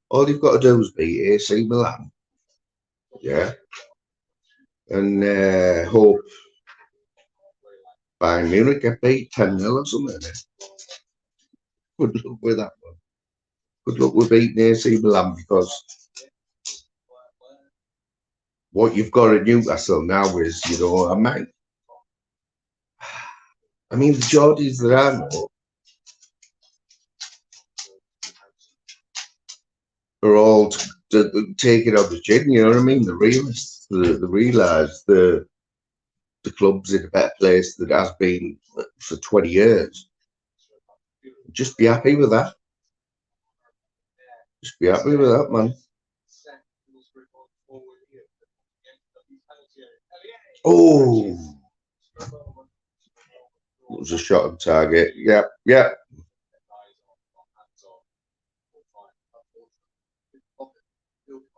All you've got to do is beat AC Milan, yeah, and hope Bayern Munich get beat 10-0 or something. Good luck with that one. Good luck with beating AC Milan, because what you've got at Newcastle now is, you know, I mean, the Geordies that I know are all taking on the chin, you know what I mean? The realists, they realise the club's in a better place than it has been for 20 years. Just be happy with that. Just be happy with that, man. Oh, it was a shot on target. Yep, yep.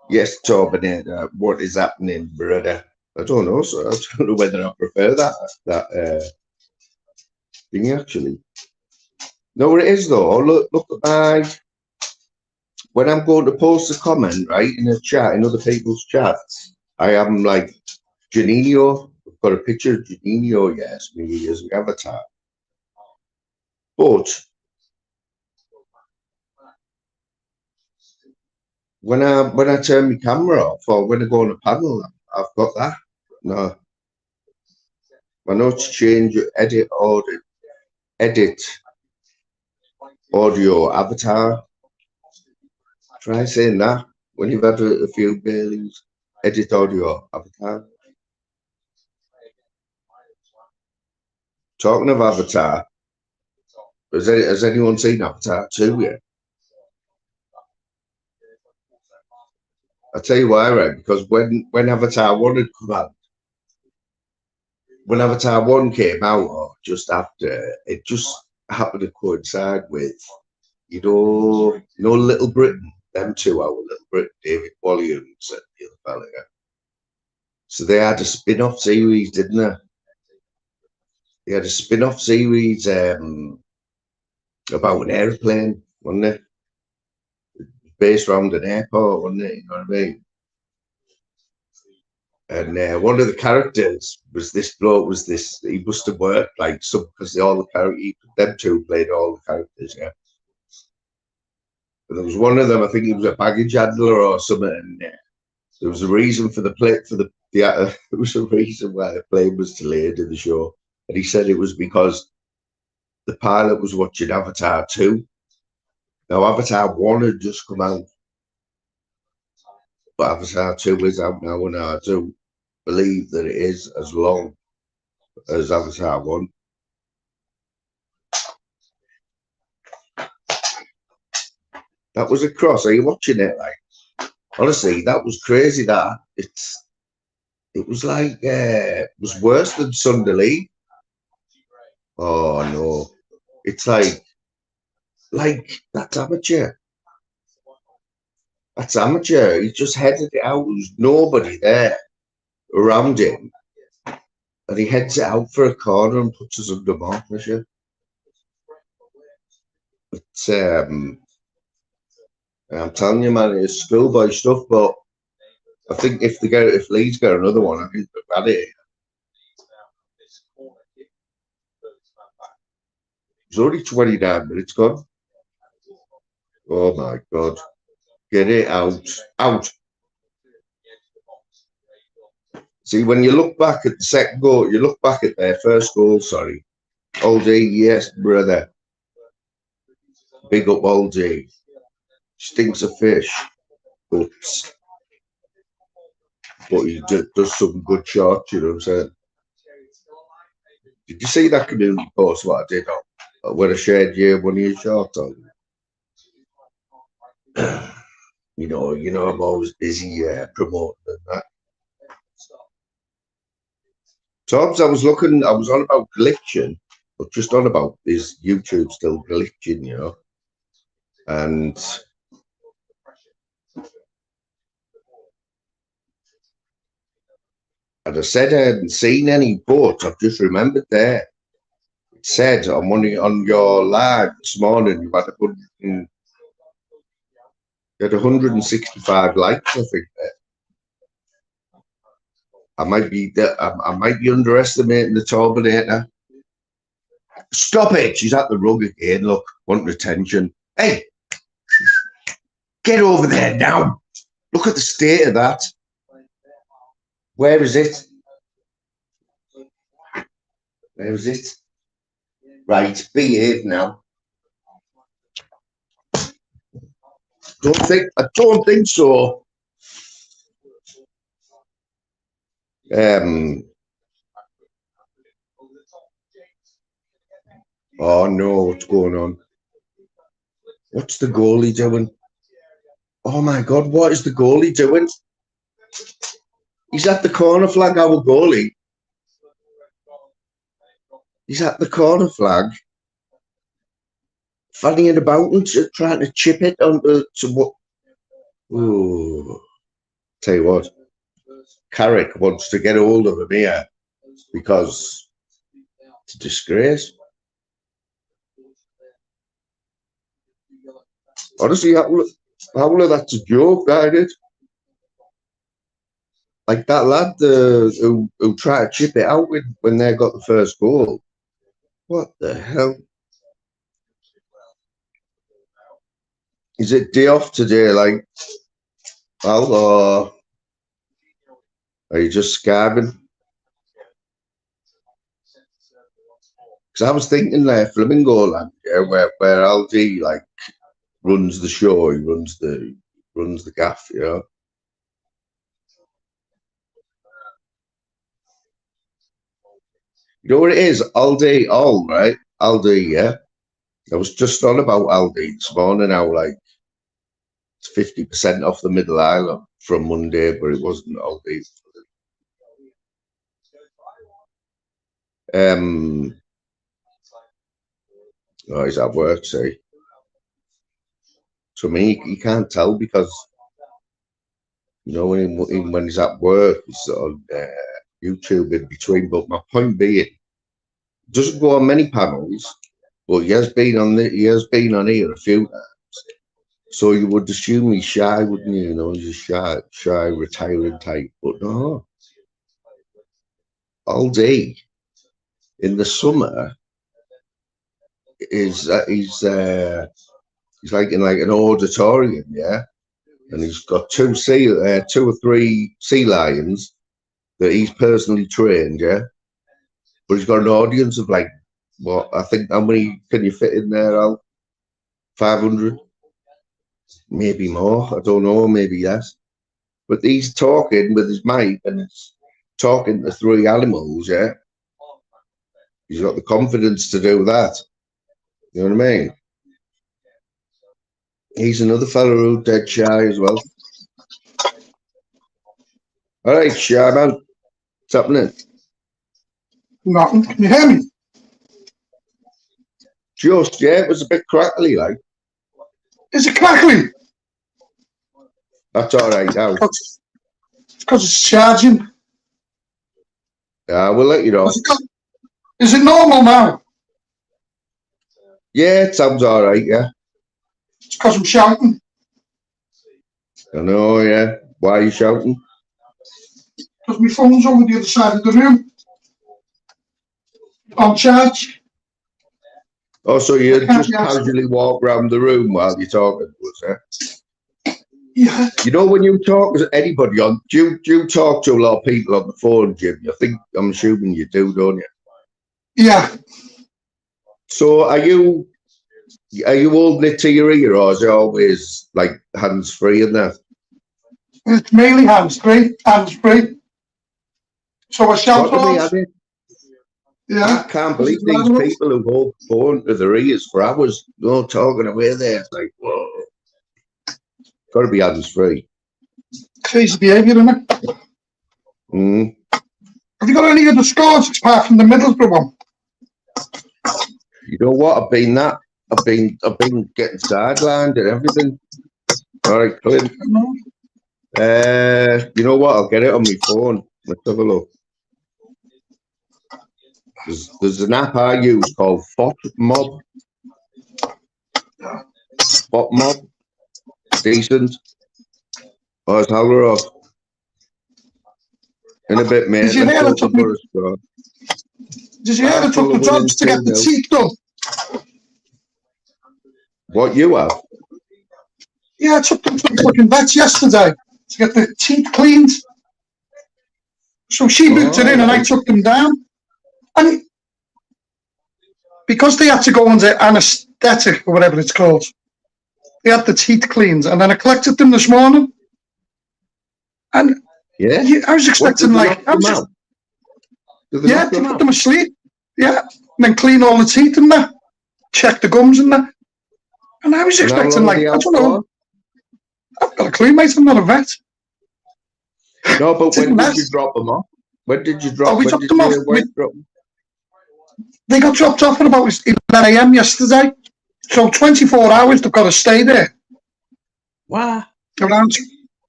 Yes, Torbinator, what is happening, brother? I don't know. So I don't know whether I prefer that thing actually. No, it is though. Look at my, when I'm going to post a comment, right, in a chat, in other people's chats, I am like Janino. I've got a picture of Janino, yes, me as an avatar. But when I turn my camera off, or when I go on a panel, I've got that. No, I know to change edit audio avatar. Try saying that when you've had a few Baileys. Edit audio avatar. Talking of Avatar, has anyone seen Avatar 2 yet? I'll tell you why, right? Because when Avatar 1 had come out, when Avatar 1 came out, or just after, it just happened to coincide with, you know, Little Britain, them two, our Little Britain, David Walliams and the other fella. Yeah. So they had a spin-off series, didn't they? They had a spin-off series about an airplane, wasn't it? Based around an airport, wasn't it? You know what I mean? And one of the characters was this bloke. He must have worked like some, because all the characters, them two played all the characters, yeah. But there was one of them. I think he was a baggage handler or something. And there was a reason for the play for the there was a reason why the plane was delayed in the show, and he said it was because the pilot was watching Avatar 2. Now Avatar 1 had just come out, but Avatar 2 is out now, and I do believe that it is as long as Avatar 1. That was a cross. Are you watching it? Like, honestly, that was crazy. It was like it was worse than Sunderland. Oh no, it's like that's amateur. That's amateur. He just headed it out. There's nobody there around him, and he heads it out for a corner and puts us under more pressure. But I'm telling you, man, it's schoolboy stuff. But I think if Leeds get another one, I think they've had it. It's only 29 minutes gone. Oh my God. Get it out. Out. See, when you look back at the second goal, you look back at their first goal, sorry. Old D, yes, brother. Big up Old D. Stinks of fish. But he does some good shots, you know what I'm saying? Did you see that community post what I did on? When I shared one of your shorts on? You know, I'm always busy promoting and that. Toms, I was on about glitching, but just on about is YouTube still glitching, you know? And I said I hadn't seen any, but I've just remembered there. It said on your live this morning you had 165 likes, I think. I might be underestimating the Terminator. Stop it! She's at the rug again. Look, wanting attention. Hey, get over there now! Look at the state of that. Where is it? Where is it? Right, behave now. I don't think so. Oh no, what's going on? What's the goalie doing? Oh my God, what is the goalie doing? He's at the corner flag, our goalie. He's at the corner flag, fanning about and trying to chip it onto what? Oh, tell you what, Carrick wants to get hold of him here because it's a disgrace. Honestly, Howler, that's a joke, that is. Like that lad who tried to chip it out when they got the first goal. What the hell? Is it day off today, like, Al, or are you just scarving? Because I was thinking there, Flamingo Land, yeah, where Aldi like runs the show, he runs the gaff, you know. You know what it is? Aldi, right? Aldi, yeah. I was just on about Aldi this morning, how like it's 50% off the Middle Island from Monday, but it wasn't Aldi. Oh, he's at work, see. So me, you can't tell because you know when he's at work, he's on YouTube in between. But my point being, doesn't go on many panels, but he has been on here a few times. So you would assume he's shy, wouldn't you? You know, he's a shy retiring type. But no, all day in the summer he's like in like an auditorium, yeah, and he's got two or three sea lions that he's personally trained, yeah. But he's got an audience of like, what, I think, how many can you fit in there, Al? 500? Maybe more, I don't know, maybe less. But he's talking with his mic and it's talking to three animals, yeah. He's got the confidence to do that. You know what I mean? He's another fellow who's dead shy as well. All right, shy man. What's happening? Nothing. Can you hear me? Just, yeah, it was a bit crackly, like. Is it crackly? That's all right now. It's because it's charging. Yeah, we'll let you know. Is it normal now? Yeah, it sounds all right, yeah. It's because I'm shouting. I know, yeah. Why are you shouting? Because my phone's over the other side of the room. On charge. Oh, so you I can't just be asked. casually walk around the room while you're talking to us, eh? Yeah. You know, when you talk to anybody on, do you talk to a lot of people on the phone, Jim? I'm assuming you do, don't you? Yeah. So are you holding it to your ear, or is it always like hands free and that? It's mainly hands free. So I shout Got to be, off. have it? Yeah. I can't believe these people who hold the phone to their ears for hours, no talking away there. It's like, whoa. Got to be hands free. Crazy behaviour, isn't it? Mm. Have you got any other scores apart from the Middlesbrough one? You know what? I've been getting sidelined and everything. All right, Clint. You know what? I'll get it on my phone. Let's have a look. There's an app I use called FOTMob. FOTMob. Decent. Oh, it's Howler off. In a bit, mate. Did you hear it took the dogs to get the teeth done? What, you have? Yeah, I took them to the fucking vet yesterday to get the teeth cleaned. So she moved it in and I took them down. And because they had to go under anaesthetic or whatever it's called, they had the teeth cleaned. And then I collected them this morning. And yeah, I was expecting to put them asleep. Yeah, and then clean all the teeth and that, check the gums and that. And I was expecting I don't know. I've got a clue, mate. I'm not a vet. No, but when did you drop them off? When did you drop? We dropped them off. They got dropped off at about 11 a.m. yesterday. So 24 hours they've got to stay there. Wow. Around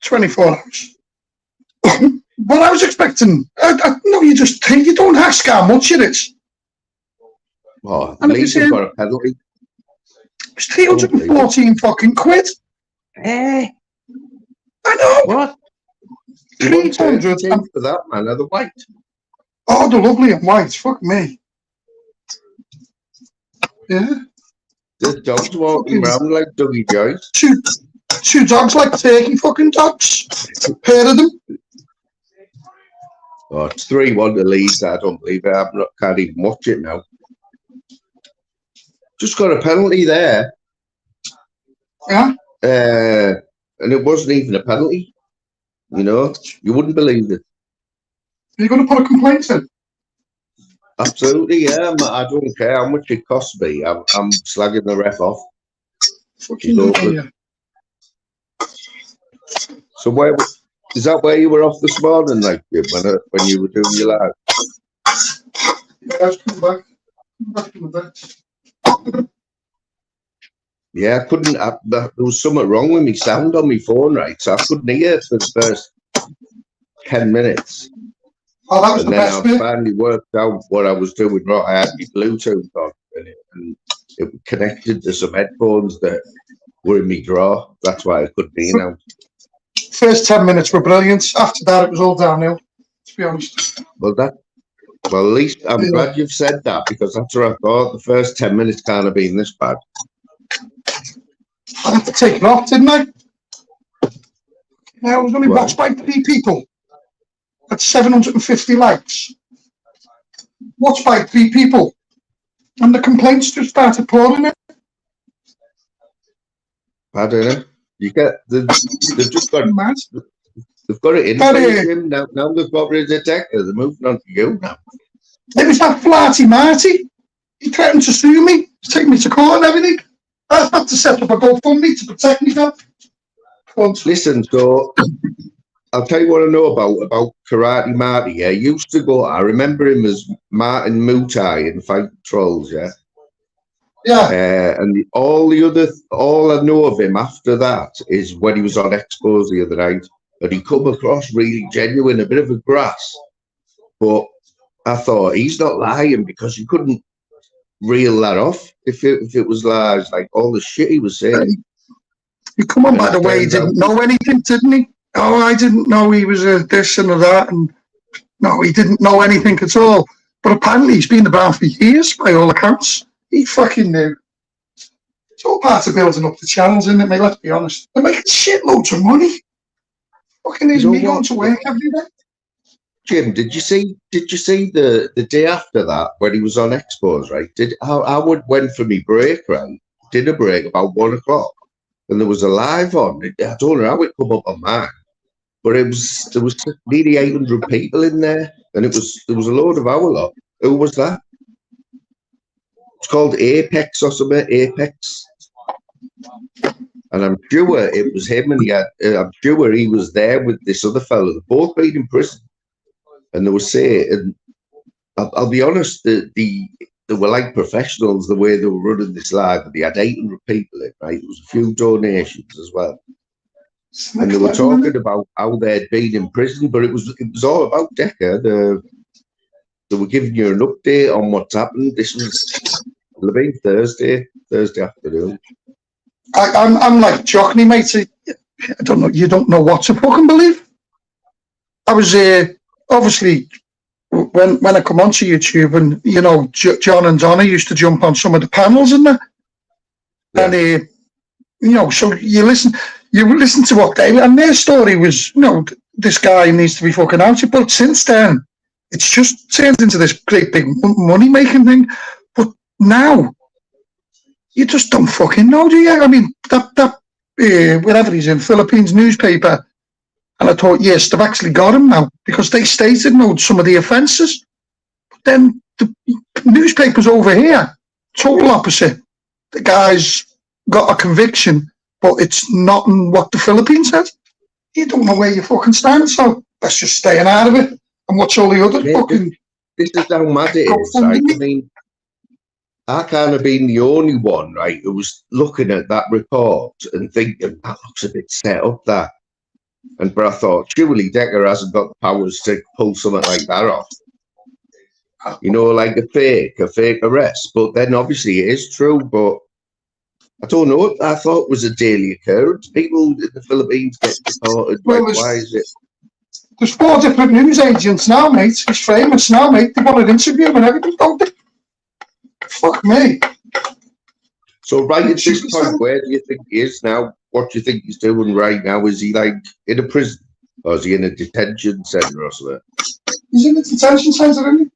24 hours. But I was expecting. No, you don't ask how much it is. Oh, at least you've got a penalty. It's 314 fucking quid. Eh? I know. What? 300 for that, man. Are the white? Oh, they're lovely and white. Fuck me. Yeah. The dogs walking around like Dougie Joyce. Two dogs like turkey fucking dogs. A pair of them. Oh, it's 3-1 to Leeds. I don't believe it. Can't even watch it now. Just got a penalty there. Yeah. And it wasn't even a penalty. You know, you wouldn't believe it. Are you going to put a complaint in? Absolutely, yeah. I don't care how much it costs me. I'm slagging the ref off. Yeah. So is that where you were off this morning, like when you were doing your live? Yeah, I was coming back. Back from the vet. Yeah, I couldn't. There was something wrong with my sound on my phone, right? So I couldn't hear it for the first 10 minutes. Oh, that was the best bit. And then I finally worked out what I was doing wrong. I had my Bluetooth on and it connected to some headphones that were in my drawer. That's why I couldn't hear now. First 10 minutes were brilliant. After that, it was all downhill, to be honest. Well, at least I'm glad you've said that, because that's what I thought. The first 10 minutes can't have been this bad. I had to take it off, didn't I? Yeah, I was only watched by 3 people. At 750 likes. Watched by 3 people. And the complaints just started pouring in. I don't know. You get they've just got they've got it in him now. Now they've got rid of the detector. They're moving on to you now. It was that flarty Marty. He threatened to sue me, take me to court and everything. I had to set up a GoFundMe to protect myself. Listen, so I'll tell you what I know about Karate Marty. Yeah, he used to go. I remember him as Martin Mutai in Fight Trolls. Yeah. Yeah. And all I know of him after that is when he was on Expos the other night, and he come across really genuine, a bit of a grass. But I thought he's not lying, because he couldn't reel that off if it was lies, like all the shit he was saying. You come on, by the way, he didn't know anything, didn't he? Oh, I didn't know he was a this and a that, and no, he didn't know anything at all. But apparently he's been around for years, by all accounts. He fucking knew. It's all part of building up the channels, isn't it, mate? Let's be honest. They're making shitloads of money. Fucking is me going to work every day. Jim, did you see the day after that when he was on Expos, right? I went for me break, right? Dinner break about 1 o'clock, and there was a live on. I don't know how it come up on mine, but there was nearly 800 people in there, and there was a load of our lot. Who was that? It's called Apex or something. Apex. And I'm sure it was him, and I'm sure he was there with this other fellow. They've both been in prison. And they were saying, and I'll be honest, they were like professionals the way they were running this live. They had 800 people in, right? There was a few donations as well. And they were talking about how they'd been in prison, but it was all about Decker. They were giving you an update on what's happened. This was Thursday afternoon. I'm like Jockney, mate. I don't know. You don't know what to fucking believe. I was obviously when I come onto YouTube, and you know, John and Donna used to jump on some of the panels and that, and you know, so you listen to what they, and their story was, you know, this guy needs to be fucking out. But since then, it's just turned into this great big money making thing. But now, you just don't fucking know, do you? I mean, that wherever he's in, Philippines newspaper, and I thought, yes, they've actually got him now, because they stated some of the offences. But then the newspapers over here, total opposite. The guy's got a conviction, but it's not what the Philippines said. You don't know where you fucking stand, so let's just stay out of it and watch all the other fucking... This is how mad it is, right? I mean, I kind of been the only one, right, who was looking at that report and thinking, that looks a bit set up, that. But I thought, surely Decker hasn't got the powers to pull something like that off. You know, like a fake arrest. But then obviously it is true, but I don't know. I thought it was a daily occurrence. People in the Philippines get deported. Well, why is it? There's 4 different news agents now, mate. He's famous now, mate. They want an interview and everything, don't they? Fuck me. So right at this point, where do you think he is now? What do you think he's doing right now? Is he like in a prison, or is he in a detention centre or something? He's in a detention centre, isn't he?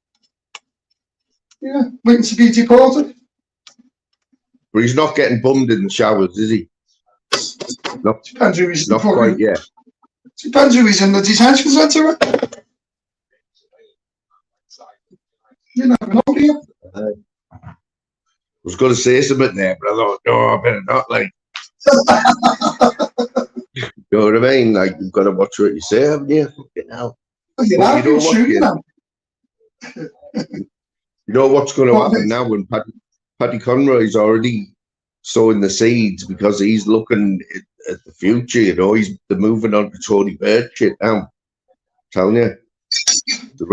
Yeah, waiting to be deported. But he's not getting bummed in the showers, is he? Depends who he's not quite yet. Depends who he's in the detention centre. You never know, do you? I was going to say something there, but I thought, no, I better not. Like, you know what I mean? Like, you've got to watch what you say, haven't you? You know. You know what's going to happen now when Paddy Conroy's already sowing the seeds, because he's looking at the future. You know, they're moving on to Tony Bird shit now. I'm telling you.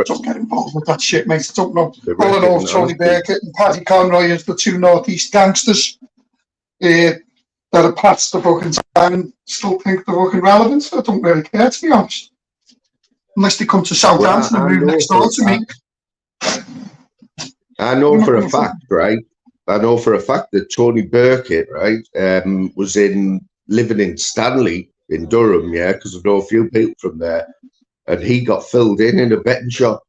Don't get involved with that shit, mate. I don't know. All I know is Tony Burkett and Paddy Conroy as the 2 Northeast gangsters that are past the fucking time and still think they're fucking relevant. I don't really care, to be honest. Unless they come to Southampton and move next door to me. I know for a fact, right? I know for a fact that Tony Burkett, right, was living in Stanley in Durham, yeah, because I know a few people from there. And he got filled in a betting shop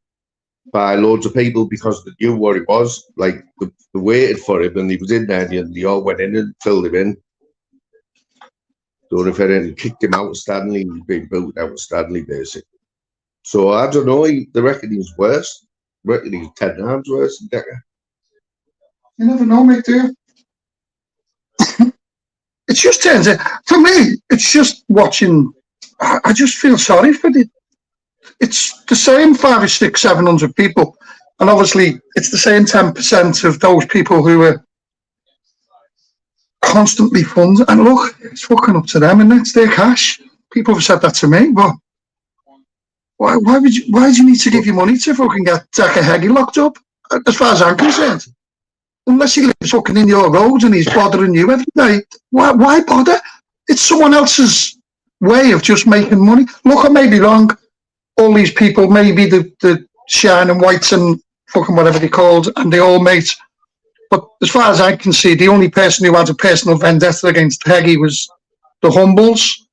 by loads of people because they knew what he was. Like, they waited for him, and he was in there, and they all went in and filled him in. Don't know if anyone kicked him out of Stanley. He's been built out of Stanley, basically. So, I don't know. They reckon he's worse. I reckon he's 10 times worse than Decker. You never know, mate, do you? It just turns out, for me, it's just watching. I just feel sorry for the. It's the same 500, 600, 700 people, and obviously it's the same 10% of those people who are constantly funded. And look, it's fucking up to them, and it's their cash. People have said that to me, but why do you need to give your money to fucking get Decker Heggie locked up? As far as I'm concerned, unless he lives fucking in your roads and he's bothering you every day, why bother? It's someone else's way of just making money. Look, I may be wrong. All these people, maybe the shining whites and fucking whatever they're called, and they all mate But as far as I can see, the only person who had a personal vendetta against Heggie was the Humbles,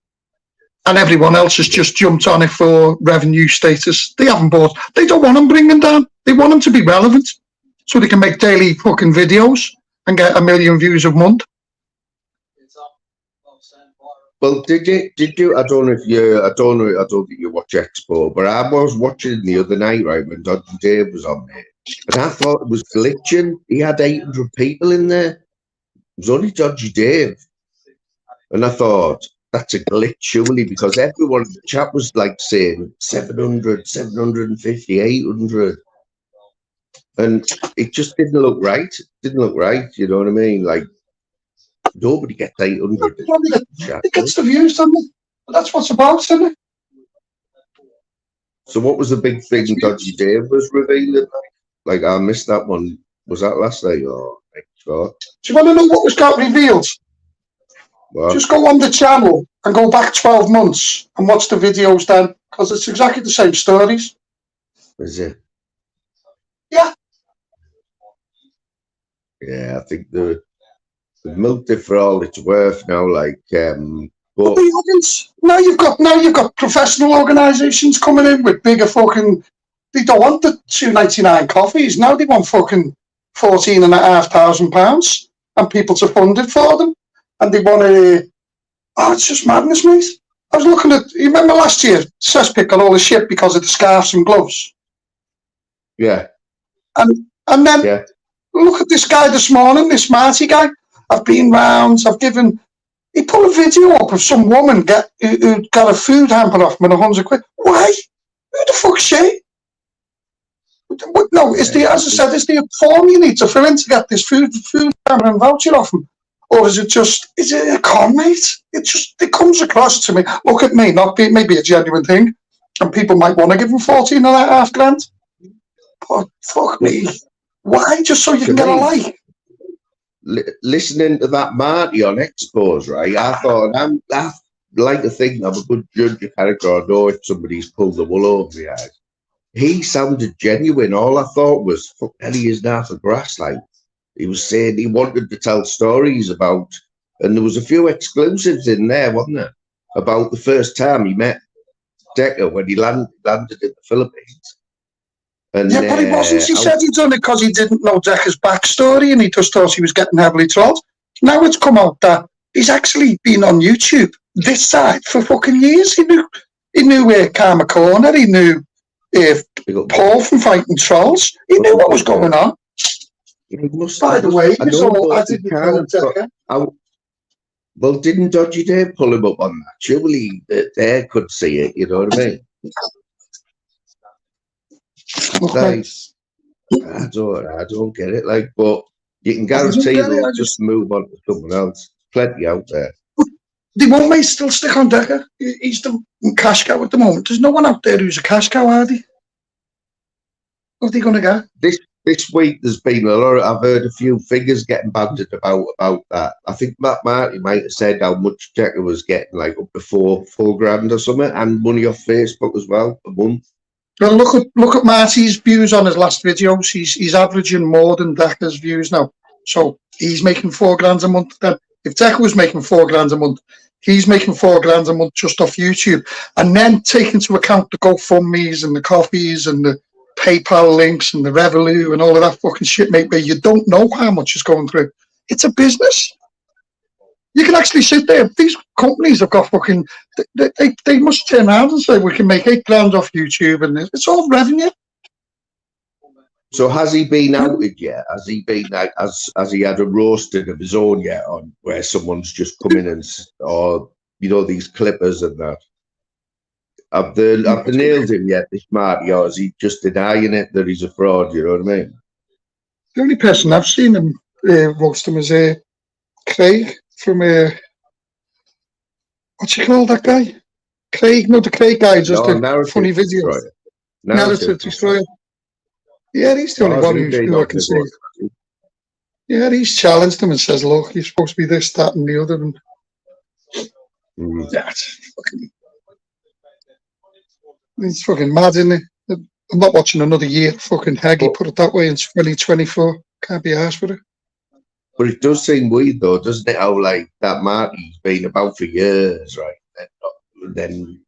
and everyone else has just jumped on it for revenue status. They haven't bought. They don't want him bringing down. They want him to be relevant, so they can make daily fucking videos and get 1 million views a month. Well, did you? I don't know if you. I don't think you watch Expo, but I was watching the other night, right, when Dodgy Dave was on there, and I thought it was glitching. He had 800 people in there. It was only Dodgy Dave, and I thought that's a glitch, surely, because everyone in the chat was like saying 700, 750, 800, and it just didn't look right. It didn't look right. You know what I mean? Like. Nobody gets 800. It gets the views, doesn't it? That's what's about, isn't it? So what was the big thing Dodgy Dave was revealing? Like, I missed that one. Was that last night or next door? Do you want to know what was got revealed? What? Just go on the channel and go back 12 months and watch the videos then, because it's exactly the same stories. Is it? Yeah. Yeah, I think they've milked it for all it's worth now. Like, but now you've got professional organisations coming in with bigger fucking. They don't want the £2.99 coffees now. They want fucking £14,500, and people to fund it for them. And they want to. Oh, it's just madness, mate. I was looking at. You remember last year, Cesspic got all the shit because of the scarves and gloves. Yeah. And then look at this guy this morning, this Marty guy. I've been round, he put a video up of some woman who got a food hamper off him with £100. Why? Who the fuck's she? No, as I said, is there a form you need to fill in to get this food hamper and voucher off him? Or is it a con, mate? It comes across to me, look at me, maybe a genuine thing, and people might want to give him 14.5 grand. But fuck me. Why? Just so you can get a like? Listening to that Marty on Expos, right? I thought I like to think I'm a good judge of character. I know if somebody's pulled the wool over the eyes. He sounded genuine. All I thought was, "Fuck, Eddie is now for grass." Like he was saying, he wanted to tell stories about, and there was a few exclusives in there, wasn't there? About the first time he met Decker when he landed in the Philippines. And, yeah, but he wasn't. He said he'd done it because he didn't know Decker's backstory and he just thought he was getting heavily trolled. Now it's come out that he's actually been on YouTube this side for fucking years. He knew Karma Corner. He knew Paul from Fighting Trolls. He knew what was going on. By the way, I didn't know Decker. Well, didn't Dodgy Dave pull him up on that? Surely they could see it, you know what I mean? Like, I don't get it. Like, but you can guarantee they'll just move on to someone else. Plenty out there. They won't still stick on Decker. He's the cash cow at the moment. There's no one out there who's a cash cow, are they? What are they going to get? This week there's been a lot. I've heard a few figures getting bandied about that. I think Matt Marty might have said how much Decker was getting, like up to four grand or something, and money off Facebook as well a month. Well, look at Marty's views on his last videos. He's averaging more than Decker's views now. So he's making £4 grand a month. Then, if Decker was making £4 grand a month, he's making £4 grand a month just off YouTube. And then take into account the GoFundMe's and the coffees and the PayPal links and the Revolut and all of that fucking shit, mate, where you don't know how much is going through. It's a business. You can actually sit there. These companies have got fucking. They must turn around and say we can make £8 grand off YouTube, and it's all revenue. So has he been outed yet? Has he been like, has he had a roasting of his own yet on where someone's just come in and, or these clippers and that? Have they nailed him yet, this Marty, or is he just denying it that he's a fraud? You know what I mean? The only person I've seen him roast him is Craig from what's he called, that guy? Craig, no, the Craig guy, just a funny video. Narrative Destroyer. Yeah, he's the only one who I can see. Yeah, he's challenged him and says, look, you're supposed to be this, that, and the other. And it's fucking mad, isn't it? I'm not watching another year. Fucking Heggie, put it that way, in 2024. Can't be arsed with it. But it does seem weird though, doesn't it? How like that Marty's been about for years, right? And then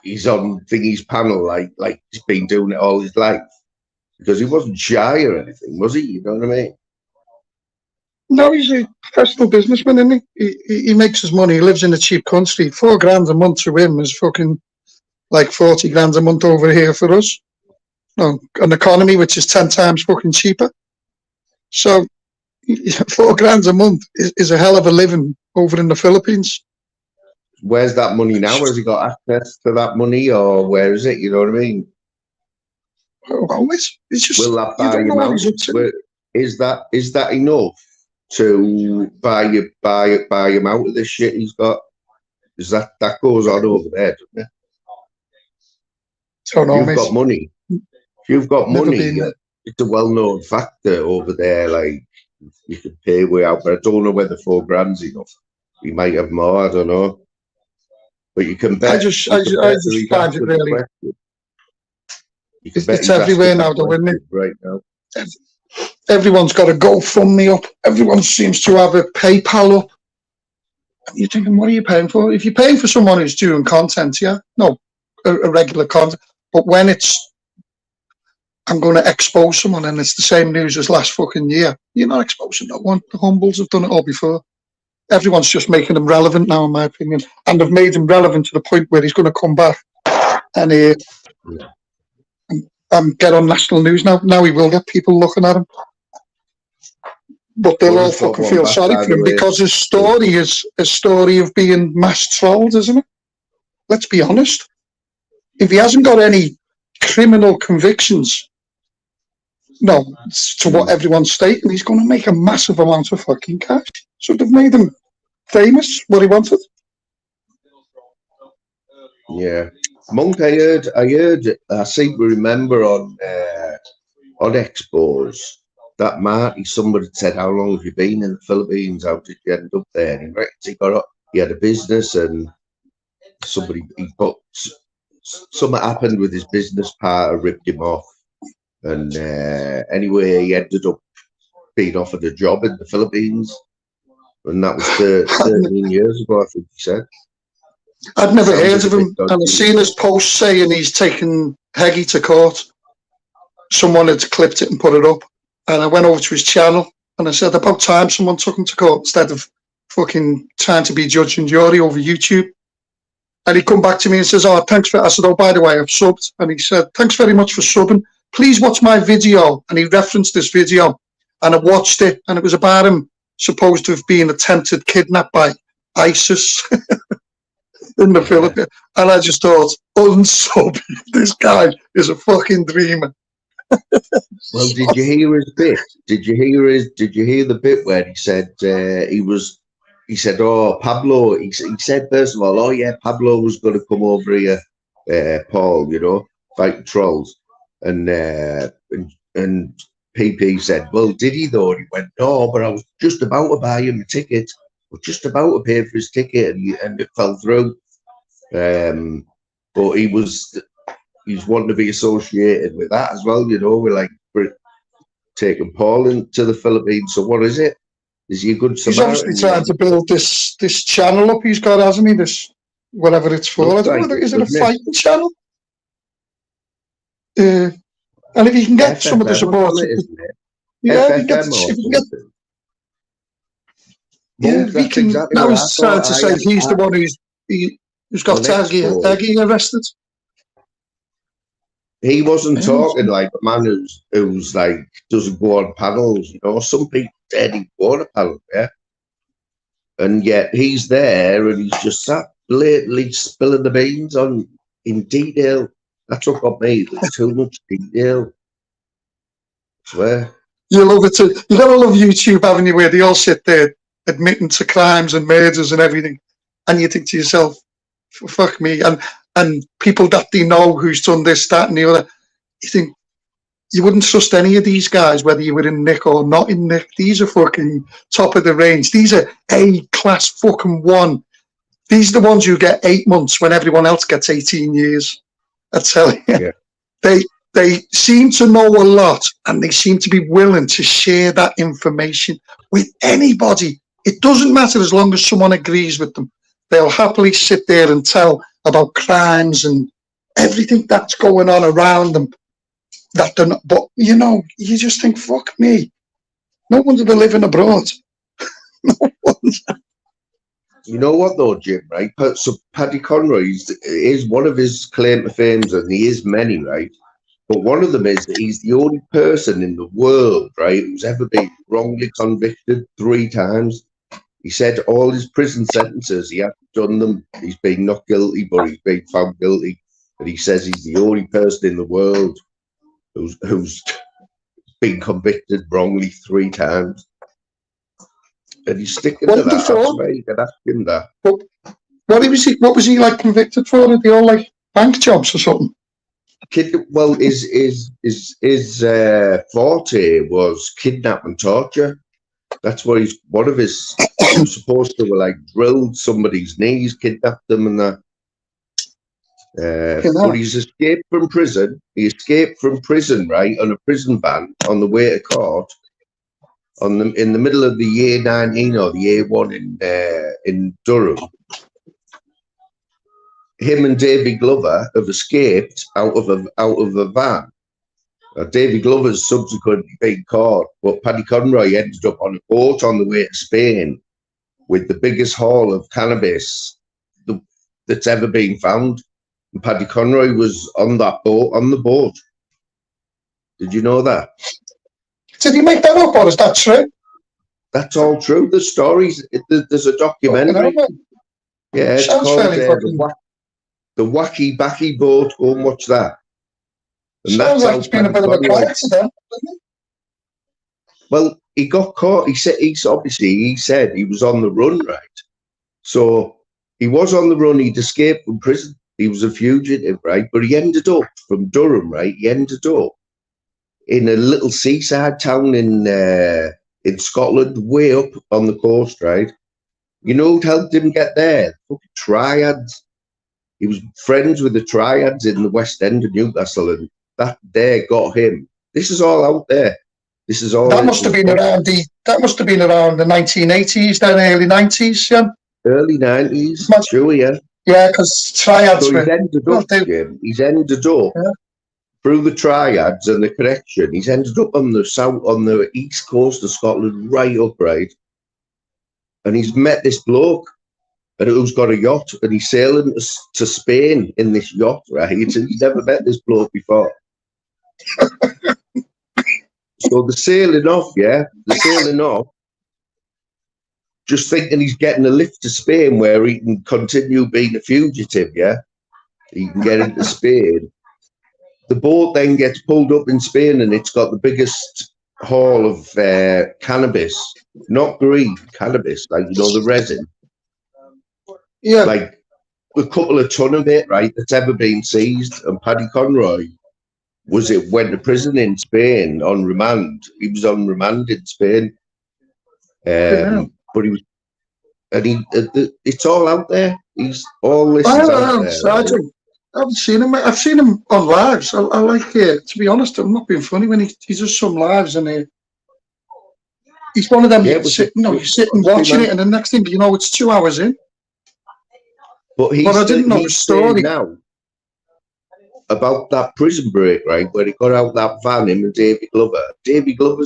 he's on thingy's panel like he's been doing it all his life because he wasn't shy or anything, was he? You know what I mean? No, he's a professional businessman, isn't he makes his money. He lives in a cheap country. £4 a month to him is fucking like 40 grand a month over here for us. No, an economy which is 10 times fucking cheaper. So £4 a month is a hell of a living over in the Philippines. Where's that money now? Has he got access to that money, or where is it? You know what I mean? Well, it's just Will that you buy don't know him what out? he's up to. Is that enough to buy him out of this shit he's got? Is that goes on over there, doesn't it? Don't know, You've mate. got money. If you've got Never money, been there. it's a well-known factor over there. Like you could pay way out, but I don't know whether £4 enough. He might have more. I don't know. But you can bet. I just you can bet that find he's it asking the really. question. You can bet It's he's everywhere asking now, that though, isn't it? question right now. Everyone's got a GoFundMe up. Everyone seems to have a PayPal up. And you're thinking, what are you paying for? If you're paying for someone who's doing content, yeah, no, a regular content. But when it's, I'm going to expose someone and it's the same news as last fucking year, you're not exposing no one. The Humbles have done it all before. Everyone's just making them relevant now, in my opinion. And they've made him relevant to the point where he's going to come back and get on national news now. Now he will get people looking at him. But they'll Well, all just got fucking one feel back, sorry by for the him way. because his story is a story of being mass trolled, isn't it? Let's be honest. If he hasn't got any criminal convictions, no, to what everyone's stating, he's going to make a massive amount of fucking cash. So they've made him famous, what he wanted. Yeah, Monk. I seem to remember on Expos that Marty. Somebody said, "How long have you been in the Philippines? How did you end up there?" And he reckons he had a business, and something happened with his business partner, ripped him off, and anyway, he ended up being offered a job in the Philippines, and that was 13 years ago, I think he said. I'd never Sounds heard like of a him, bit dodgy. and I've seen his post saying he's taken Heggie to court. Someone had clipped it and put it up, and I went over to his channel, and I said, about time someone took him to court instead of fucking trying to be judge and jury over YouTube. And he come back to me and says, oh, thanks for, I said, oh, by the way, I've subbed. And he said, thanks very much for subbing. Please watch my video. And he referenced this video, and I watched it, and it was about him supposed to have been attempted kidnapped by ISIS in the Philippines. And I just thought, unsub, this guy is a fucking dreamer. Well, did you hear his bit? Did you hear the bit where he said he said, oh, Pablo, he said, first of all, oh yeah, Pablo was going to come over here, Paul, fighting trolls. And PP said, well, did he though? And he went, no, but I was just about to buy him a ticket. I was just about to pay for his ticket, and it fell through. But he's wanting to be associated with that as well, we're like taking Paul into the Philippines. So what is it? Is he a good Samaritan? He's obviously trying to build this channel up he's got, hasn't he? This, whatever it's for. I don't know, is it a fighting channel? And if you can get FFM, some of the support, yeah, if he can, exactly now what he's trying to say he's the one who's got Heggie arrested. He wasn't talking like a man who's like doesn't go on panels, Some people said he'd go on a panel, yeah. And yet he's there and he's just sat blatantly spilling the beans in detail. That's what got me. There's too much detail. I swear. You love it too. You gotta love YouTube, haven't you, where they all sit there admitting to crimes and murders and everything. And you think to yourself, fuck me. And people that they know who's done this, that, and the other. You think you wouldn't trust any of these guys, whether you were in Nick or not in Nick. These are fucking top of the range. These are A-class fucking one. These are the ones who get 8 months when everyone else gets 18 years. I tell you. Yeah. they seem to know a lot, and they seem to be willing to share that information with anybody. It doesn't matter as long as someone agrees with them. They'll happily sit there and tell about crimes and everything that's going on around them. That they're not, but you know, you just think, fuck me. No wonder they're living abroad. No wonder. You know what though, Jim, right? So Paddy Conroy is one of his claim to fame, and he is many, right? But one of them is that he's the only person in the world, right, who's ever been wrongly convicted 3 times. He said all his prison sentences, he hasn't done them. He's been not guilty, but he's been found guilty. And he says he's the only person in the world who's been convicted wrongly 3 times. And he's sticking to that. That's right. You can ask him that. What was he like convicted for? Did they all like bank jobs or something? Well, his forte was kidnap and torture. That's what one of his he was supposed to like drilled somebody's knees, kidnapped them, and that. But he's escaped from prison. He escaped from prison, right, on a prison van on the way to court. In the middle of the year 19 or the year 1 in Durham. Him and Davy Glover have escaped out of a van. Davy Glover's subsequently been caught, but Paddy Conroy ended up on a boat on the way to Spain with the biggest haul of cannabis that's ever been found. And Paddy Conroy was on that boat, on the boat. Did you know that? Did he make that up, or is that true? That's all true. The stories. There's a documentary. Yeah, it's called the Wacky Backy Boat. Go and watch that. And sounds like it's been a bit of a coincidence, doesn't it? Well, he got caught. He said he was on the run, right? So he was on the run. He'd escaped from prison. He was a fugitive, right? But he ended up from Durham, right? He ended up in a little seaside town in Scotland, way up on the coast, right? You know who helped him get there? Fucking triads. He was friends with the triads in the West End of Newcastle, and that there got him. This is all out there. This is all. That must have been around the 1980s, then early 90s, yeah. Early 90s, sure, yeah. Yeah, because triads. So he's ended up through the triads and the connection. He's ended up on the east coast of Scotland, right up, right. And he's met this bloke, and who's got a yacht, and he's sailing to Spain in this yacht, right? He's never met this bloke before. So they're sailing off, just thinking he's getting a lift to Spain where he can continue being a fugitive, yeah? He can get into Spain. The boat then gets pulled up in Spain, and it's got the biggest haul of cannabis, not green, cannabis, like, you know, the resin. Yeah. Like a couple of ton of it, right, that's ever been seized. And Paddy Conroy went to prison in Spain on remand. He was on remand in Spain. But he was, and it's all out there. All this is out there. I've seen him. I've seen him on lives. I like it. To be honest, I'm not being funny when he does some lives, and he's one of them. Yeah, you sit and watching it, and the next thing you know, it's 2 hours in. But I didn't know the story now about that prison break, right? Where he got out that van, him and Davy Glover. Davy Glover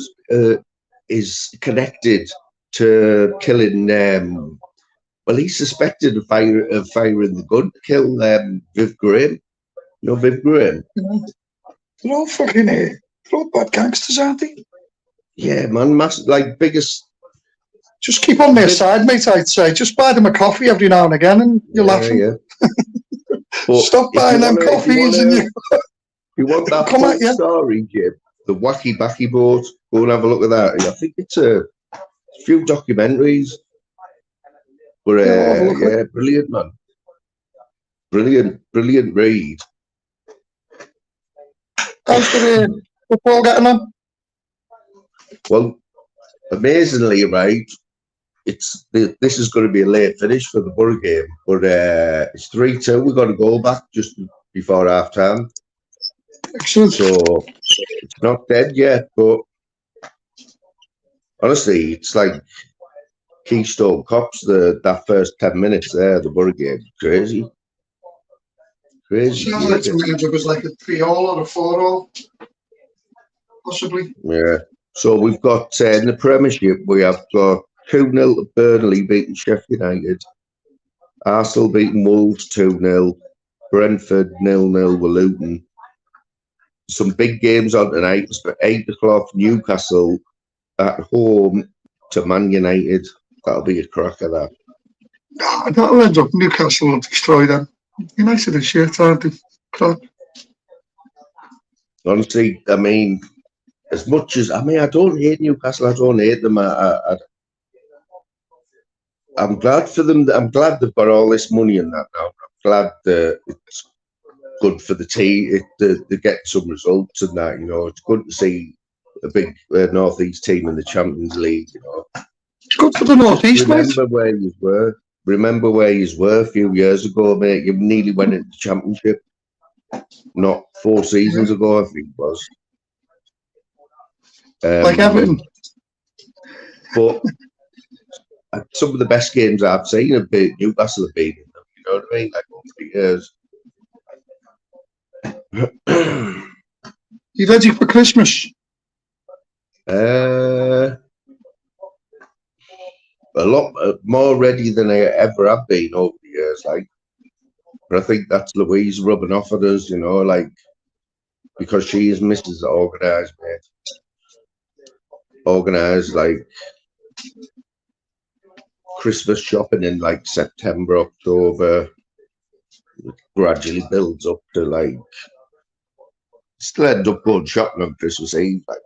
is connected to killing. Well, he's suspected of firing the gun to kill Viv Graham. You know Viv Graham? They're all fucking they're all bad gangsters, aren't they? Yeah, man, like biggest. Just keep on their side, mate, I'd say. Just buy them a coffee every now and again, and you'll laugh. Yeah. Stop buying them coffees. If you want that full story, Jim, the Wacky Backy Boat, go and have a look at that. I think it's a few documentaries. But yeah, brilliant, man. Brilliant read. How's the football getting on? Well, amazingly, right, this is going to be a late finish for the Boro game, but it's 3-2. We've got to go back just before half time. Excellent. So it's not dead yet, but honestly, it's like Keystone Cops. That first 10 minutes there, the Boro game, crazy. Sounds like to me it was like a 3-all or a 4-all, possibly. Yeah. So we've got in the Premiership, we have got 2-0 to Burnley beating Sheffield United, Arsenal beating Wolves 2-0, Brentford 0-0 with Luton. Some big games on tonight. It's for 8 o'clock. Newcastle at home to Man United. That'll be a cracker. That'll end up Newcastle will destroy them. United are shit, aren't they? Crap. Honestly, I mean, as much as I don't hate Newcastle. I don't hate them. I'm glad for them. I'm glad they've got all this money in that now. I'm glad it's good for the team. They get some results and that. You know, it's good to see a big North East team in the Champions League. You know, it's good for the North East, mate. Remember where you were. Remember where you were a few years ago, mate. You nearly went into the Championship. Not 4 seasons ago, I think it was. Like Everton. But some of the best games I've seen have been Newcastle have been in them. You know what I mean? Like over 3 years. You ready for Christmas? A lot more ready than I ever have been over the years. Like, but I think that's Louise rubbing off at us. You know, like because she is Mrs. Organised, mate. Organised like Christmas shopping in like September, October. It gradually builds up to like still end up going shopping on Christmas Eve. Like,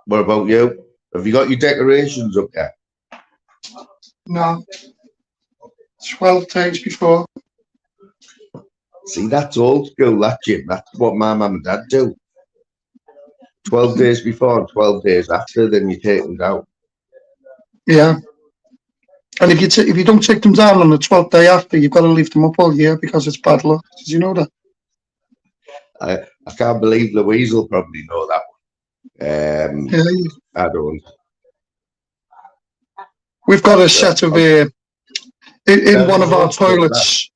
what about you? Have you got your decorations up yet? No. 12 days before. See, that's old school, that, Jim. That's what my mum and dad do. 12 days before and 12 days after, then you take them down. Yeah. And if you don't take them down on the 12th day after, you've got to leave them up all year because it's bad luck. Did you know that? I can't believe Louise will probably know that one. Yeah. I don't. We've got a set of in one of our toilets,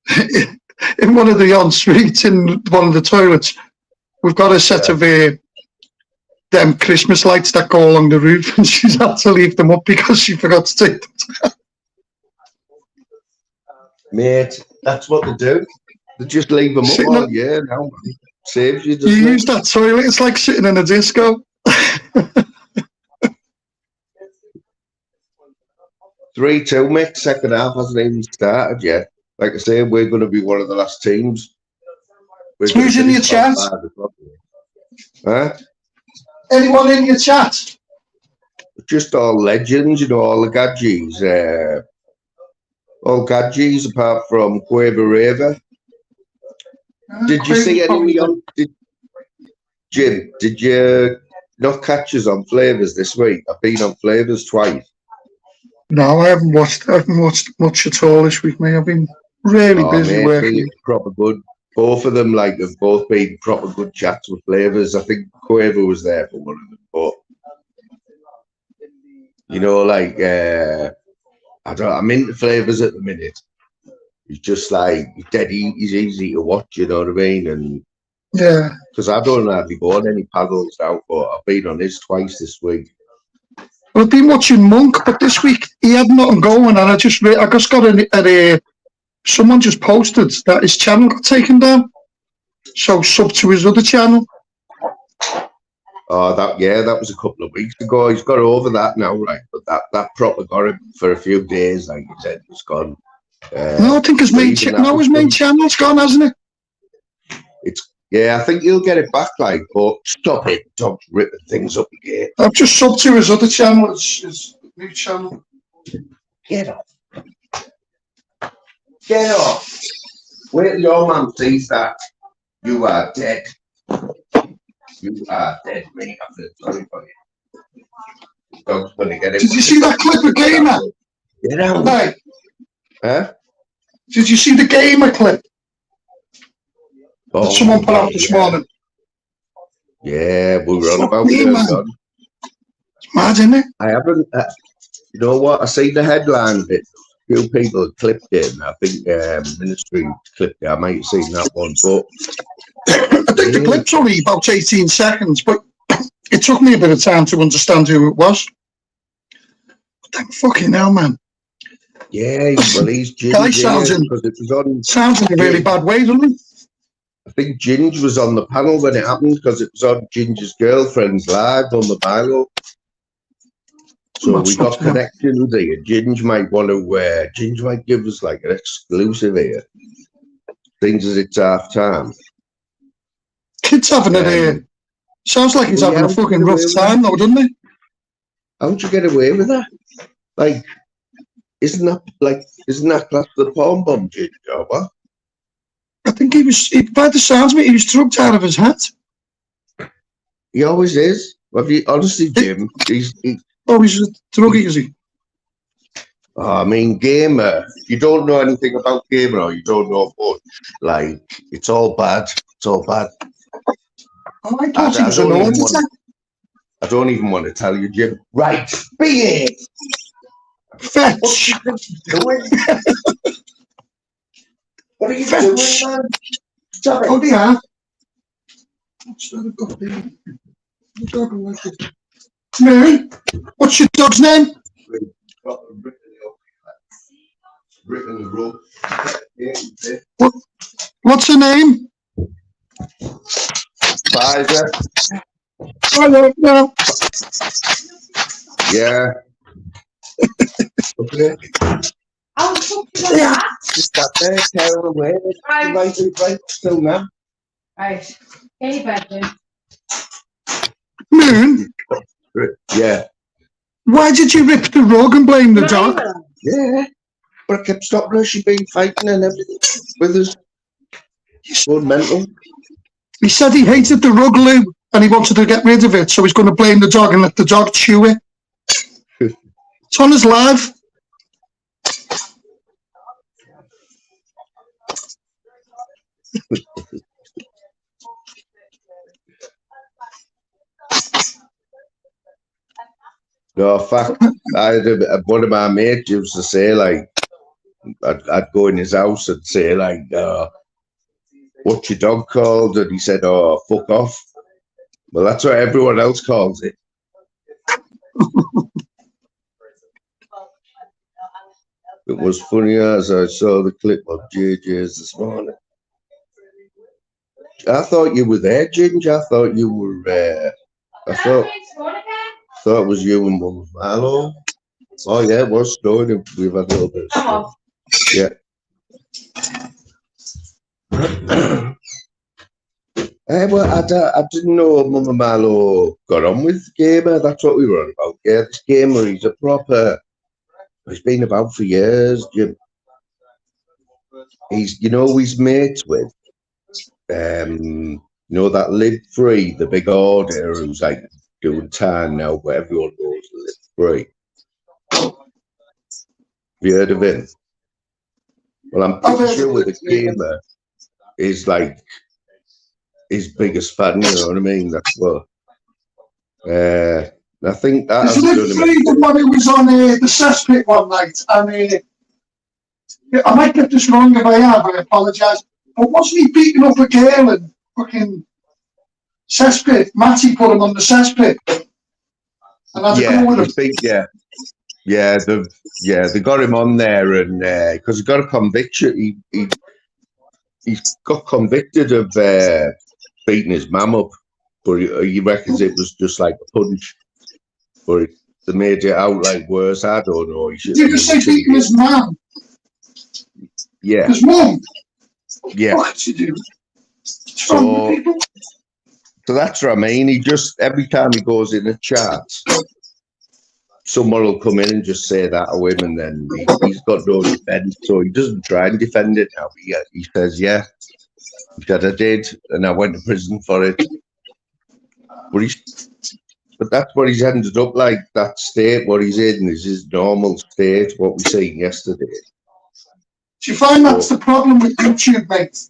in one of the en-suites, in one of the toilets, we've got a set of them Christmas lights that go along the roof, and she's had to leave them up because she forgot to take them down. Mate, that's what they do. They just leave them up all year now. Saves you, doesn't it? You use that toilet, it's like sitting in a disco. 3-2, mate. Second half hasn't even started yet. Like I say, we're going to be one of the last teams. Who's in your chat? Huh? Anyone in your chat? Just all legends, you know, all the gadgets. All gadgets apart from Quaver Raver. Did you see any on Jim? Did you not catch us on Flavours this week? I've been on Flavours twice. No, I haven't watched much at all this week, mate. I've been really busy working. Proper good. Both of them have both been proper good chats with Flavours. I think Quaver was there for one of them, but you know, I'm into Flavours at the minute. He's just like he's easy to watch, you know what I mean? And yeah, because I don't hardly go on any paddles now, but I've been on his twice this week. Well, I've been watching Monk, but this week he had nothing going, and I just got someone just posted that his channel got taken down, so sub to his other channel. Oh, that was a couple of weeks ago. He's got over that now, right? But that proper got him for a few days, like you said, it's gone. No, I think his main channel's gone, hasn't it? Yeah, I think he'll get it back, but stop it. Don't ripping things up again. I've just subbed to his other channel, his new channel. Get off. Get off. Wait till your man sees that. You are dead. You are dead, mate. I feel sorry for you. Dog's gonna get it. Did you see that clip of Gamer? Get out. Hey. Huh? Did you see the Gamer clip? that someone put out this morning. Yeah, we were on Fuck about me, it. man. It's mad, isn't it? I haven't. You know what? I seen the headline that few people had clipped it, and I think Ministry clipped it. I might have seen that one, but I think the clip's only about 18 seconds, but it took me a bit of time to understand who it was. Thank fucking hell, man. yeah, well, he's Guy Ginge sounds in, because it was on. sounds in a really bad way, doesn't he? I think Ginge was on the panel when it happened because it was on Ginge's girlfriend's live on the Milo. So we got connections here. Ginge might want to Ginge might give us like an exclusive here. Things as it's half time. Kid's having it here. Sounds like he's having a fucking rough time though, doesn't he? How'd you get away with that? Like, isn't that class the porn bomb, Ginge, or what? I think by the sounds of it, he was drugged out of his hat. He always is. Have you, honestly, Jim, he's a druggie, is he? Oh, I mean, Gamer, you don't know anything about Gamer or you don't know much. Like, it's all bad. It's all bad. Oh, I thought he was an auditor. I don't even want to tell you, Jim. Right, be it. Fetch. What are you doing, man? Stop it. Oh, yeah. Mary, what's your dog's name? What's her name? Pfizer. I don't know. Yeah. Okay. Yeah. Just got there, carry away. Right, still now. Right. Hey, bedroom. Moon, Yeah. why did you rip the rug and blame the dog? Yeah. But I kept stopping her. She'd been fighting and everything with us. Going mental. He said he hated the rug, Lou, and he wanted to get rid of it, so he's going to blame the dog and let the dog chew it. It's on his live. No, fact, I had one of my mates used to say, like, I'd go in his house and say, like, what's your dog called? And he said, oh, fuck off. Well, that's what everyone else calls it. It was funny as I saw the clip of JJ's this morning. I thought you were there, Ginger. I thought you were, I thought it was you and Mum Marlo. Oh, yeah, it was snowing. We've had a little bit of snow. Yeah. Well, I didn't know Mum and Marlo got on with Gamer. That's what we were on about. Yeah, this Gamer, he's a proper... He's been about for years, Jim. He's, he's mates with, that Live Free, the big order who's like doing time now, but everyone knows Live Free. Have you heard of him? Well, I'm pretty sure with the Gamer is like his biggest fan, you know what I mean? That's what. I think that Is Live Free the one who was on the cesspit one night? And I might get this wrong if I have, I apologise. But wasn't he beating up a girl and fucking cesspit? Matty put him on the cesspit. And I yeah, they got him on there, and because he got a conviction, he got convicted of beating his mum up, but he reckons it was just like a punch. But they made it out like worse. I don't know. Did you say beating his mum? Yeah. His mum? Yeah. What did you do? So that's what I mean. He just, every time he goes in a chat, someone will come in and just say that to him, and then he's got no defense. So he doesn't try and defend it now. He says, yeah. He said, I did, and I went to prison for it. But that's what he's ended up like. That state, what he's in, is his normal state, what we seen yesterday. Do you find that's the problem with YouTube, mate?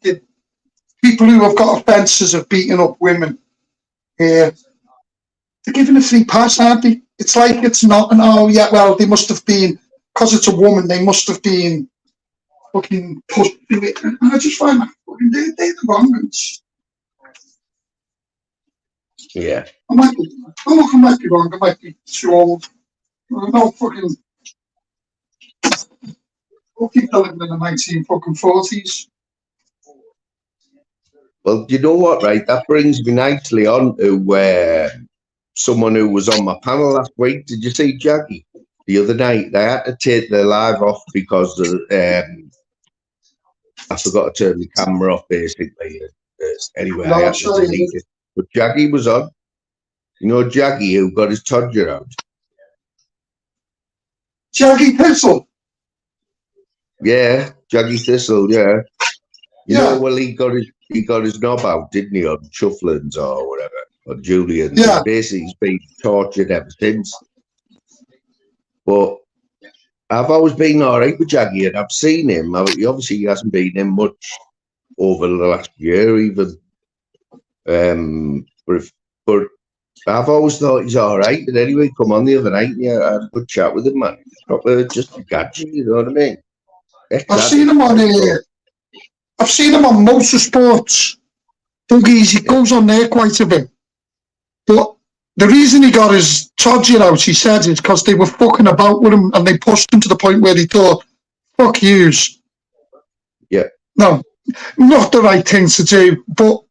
people who have got offences of beating up women, they're given a free pass, aren't they? It's like it's not an, oh yeah, well, they must have been, because it's a woman, they must have been fucking pushed through it. And I just find that fucking, they're the wrong ones. Yeah. I might be wrong, I might be too old. No fucking people living in the 1940s. Well, you know what, right? That brings me nicely on to someone who was on my panel last week. Did you see Jackie? The other night, they had to take their live off because I forgot to turn the camera off, basically. Anyway, No, I I'm had to sure delete it. But Jackie was on. You know Jackie, who got his todger out? Jackie Thistle. Yeah, Jackie Thistle, yeah. You Yeah. know, well, he got his knob out, didn't he, on Chufflin's or whatever, or Julian's. Yeah. And basically, he's been tortured ever since. But I've always been all right with Jackie, and I've seen him. Obviously, he hasn't been in much over the last year, even. But I've always thought he's all right. And anyway, come on the other night, yeah, I had a good chat with him, man. Proper, just a gadget, you know what I mean? I've seen him on Motorsports. Buggies, he goes on there quite a bit. But the reason he got his todger out, he said, is because they were fucking about with him and they pushed him to the point where they thought, fuck yous. Yeah. No, not the right thing to do. But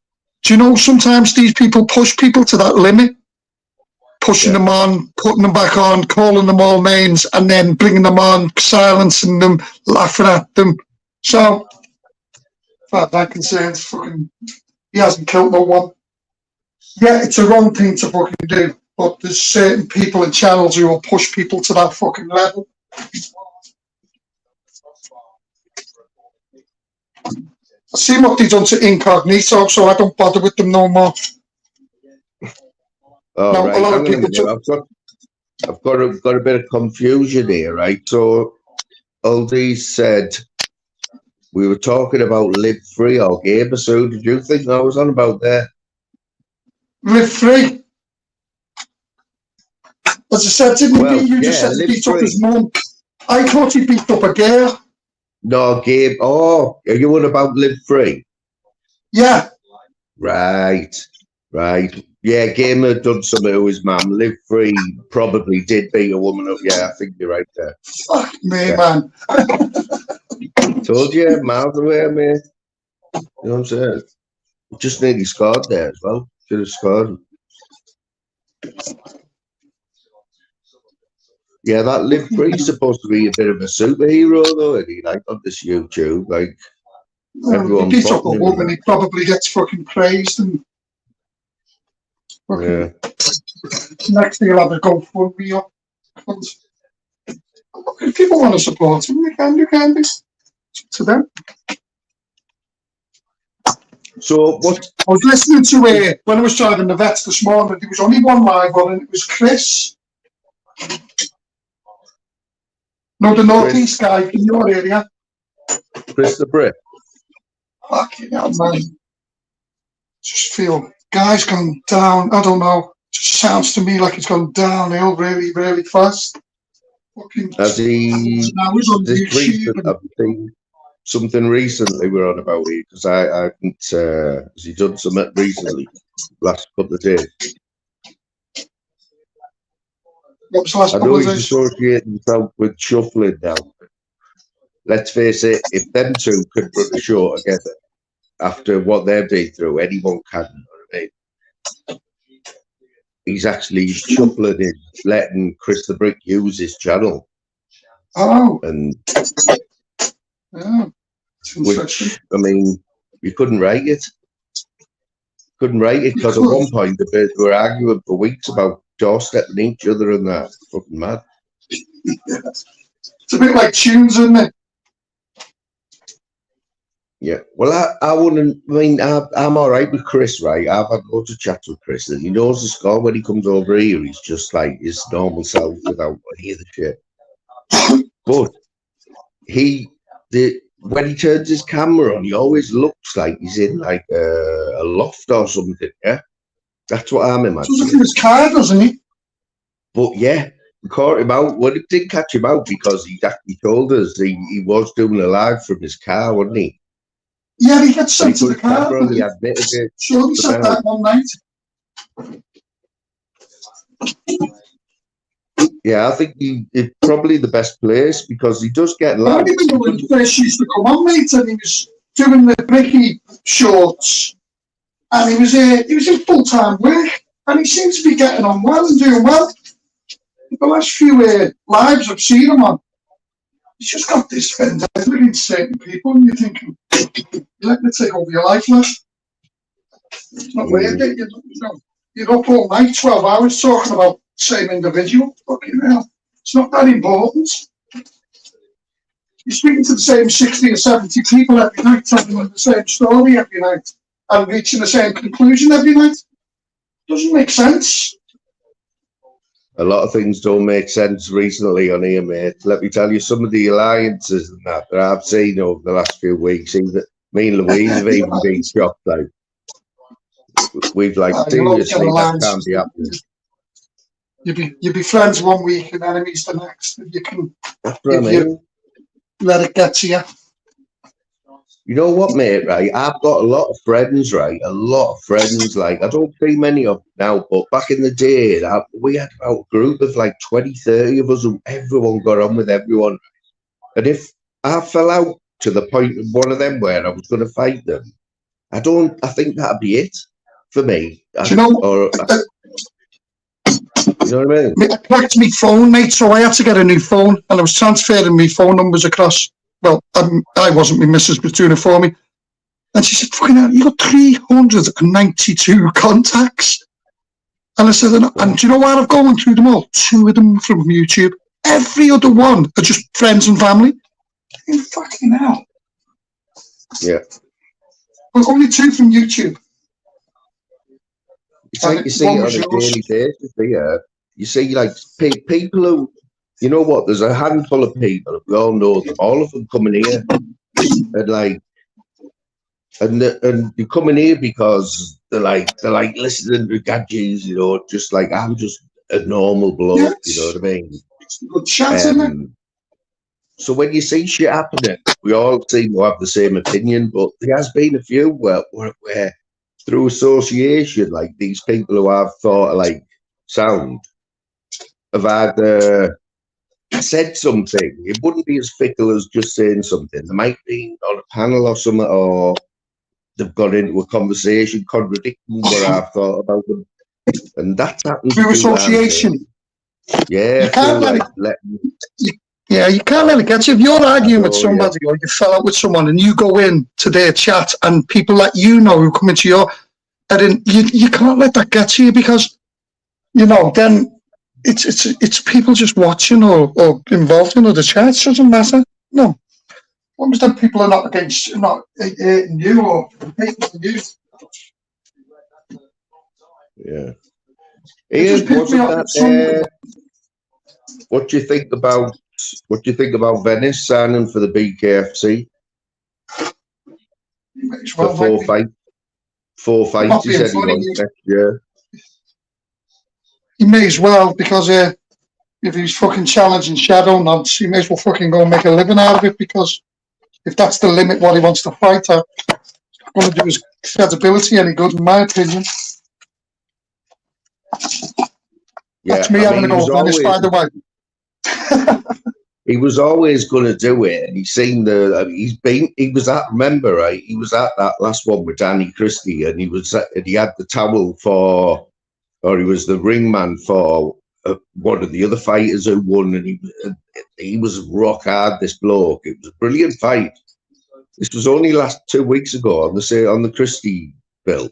do you know, sometimes these people push people to that limit, pushing them on, putting them back on, calling them all names, and then bringing them on, silencing them, laughing at them. So, as far as I'm concerned, fucking, he hasn't killed no one. Yeah, it's a wrong thing to fucking do, but there's certain people and channels who will push people to that fucking level. I seen what they done to Incognito, so I don't bother with them no more. Oh, No, right. a lot of Hang on a people minute. I've got a bit of confusion here, right? So, Aldi said we were talking about Live Free or Gamer, so did you think I was on about there? Live free. As I said, didn't he? You just said he beat up his mum. I thought he beat up a girl. No, Gabe. Oh, are you on about Live Free? Yeah. Right. Yeah, Gamer done something to his mum. Live Free probably did beat a woman up. Yeah, I think you're right there. Fuck me, man. Told you, miles away, mate. You know what I'm saying? Just nearly scored there as well. Should have scored. Yeah, that Live Free's supposed to be a bit of a superhero, though, isn't he? Like on this YouTube, like everyone. He beat up a woman, he probably gets fucking praised and fucking next thing he'll have a GoFundMe up. If people want to support him, they can be. It's up to them. So what? I was listening to when I was driving the vets this morning, there was only one live on, and it was Chris. No, the northeast guy in your area. Chris the Brit. Fucking hell, man. Just feel guy's gone down. I don't know. Just sounds to me like it's gone downhill really, really fast. Fucking. Has he? This recent, I've seen something recently we're on about it because I haven't. Has he done something recently? Last couple of days. What was the last I know he's associating himself with Shuffling now. Let's face it, if them two could run a show together after what they've been through, anyone can. You know what I mean? He's actually Shuffling in, letting Chris the Brick use his channel. Oh. And yeah. Which, I mean, you couldn't write it. Couldn't write it because at one point they were arguing for weeks about doorstepping each other and that. Fucking mad. Yeah. It's a bit like tunes, isn't it? Yeah. Well, I wouldn't. I mean, I'm all right with Chris, right? I've had loads of chats with Chris, and he knows the score when he comes over here. He's just like his normal self without any of the shit. But when he turns his camera on, he always looks like he's in like a loft or something. Yeah, that's what I'm So imagining. look at his car, doesn't he? But yeah, we caught him out. Well, it did catch him out because he actually told us he was doing a live from his car, wasn't he? Yeah, he gets But he sent to put the his car. camera on, he admitted it. Sure, he said that one night. Yeah, I think it's probably the best place because he does get I lads. remember when he first used to come on, mate, and he was doing the Bricky shorts, and he was in full-time work, and he seems to be getting on well and doing well. The last few lives I've seen him on, he's just got this vendetta against certain people, and you're thinking, you're letting it take over your life, lad. It's not worth it. You're up all night, 12 hours, talking about the same individual. Fucking hell. It's not that important. You're speaking to the same 60 or 70 people every night, telling them the same story every night, and reaching the same conclusion every night. Doesn't make sense. A lot of things don't make sense recently on here, mate. Let me tell you, some of the alliances and that I've seen over the last few weeks, even me and Louise have even been shocked. Like, we've like seriously, that can't be happening. You'd be friends one week and enemies the next. If you can, That's what I mean. Let it get to you. You know what, mate, right? I've got a lot of friends, right? A lot of friends. Like, I don't see many of them now, but back in the day, we had about a group of like 20, 30 of us, and everyone got on with everyone. And if I fell out to the point of one of them where I was going to fight them, I think that'd be it for me. Do you know? You know what I mean? I cracked my phone, mate, so I had to get a new phone, and I was transferring my phone numbers across. Well, I wasn't, my missus was doing it for me. And she said, fucking hell, you got 392 contacts. And I said, and do you know why I've gone through them all? 2 of them from YouTube. Every other one are just friends and family. Fucking hell. Yeah. Well, only 2 from YouTube. It's like you see it on a daily basis here. You see, like, people who, you know what, there's a handful of people, we all know them, all of them coming here, and like, and they're coming here because they're like listening to gadgets, you know, just like, I'm just a normal bloke, you know what I mean? Good chat, isn't it? So when you see shit happening, we all seem to have the same opinion, but there has been a few where through association, like these people who I've thought like sound have either said something. It wouldn't be as fickle as just saying something. They might be on a panel or something, or they've got into a conversation contradicting what I've thought about them. And that's happened through association. Yeah, you can't let you can't let it get you. If you're arguing with somebody or you fell out with someone and you go in to their chat and people that you know who come into your, and then you can't let that get to you, because, you know, then it's people just watching or involved in other chats. Doesn't matter. No. As long as them people are not hating you or hating you. Yeah. Ian, what do you think about Venice signing for the BKFC? For 4 fights. 4 fights, he said he wants next year. He may as well, because if he's fucking challenging shadow nods, he may as well fucking go and make a living out of it, because if that's the limit what he wants to fight at, it's not going to do his credibility any good, in my opinion. Yeah, that's me having a go at Venice, by the way. He was always going to do it, and he's seen he was at, remember, right? He was at that last one with Danny Christie, and he had the towel for, or he was the ring man for one of the other fighters who won, and he was rock hard, this bloke. It was a brilliant fight. This was only last 2 weeks ago on the Christie bill.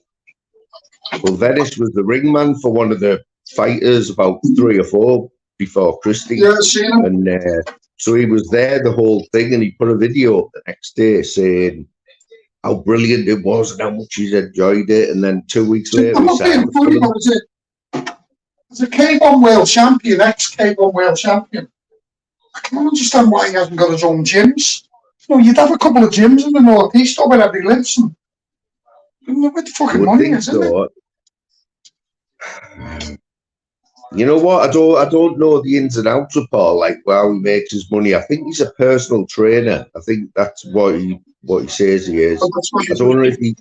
Well, Venice was the ring man for one of the fighters, about 3 or 4 before Christie. Yeah, I've seen him. And so he was there the whole thing, and he put a video up the next day saying how brilliant it was and how much he's enjoyed it. And then 2 weeks later, I'm not being funny, but as a K1 world champion, ex-K1 world champion, I can't understand why he hasn't got his own gyms. No, you'd have a couple of gyms in the northeast or wherever he lives. And, where the fucking would money think is, isn't it? so. You know what? I don't know the ins and outs of Paul, like how he makes his money. I think he's a personal trainer. I think that's what he says he is. I don't know if he.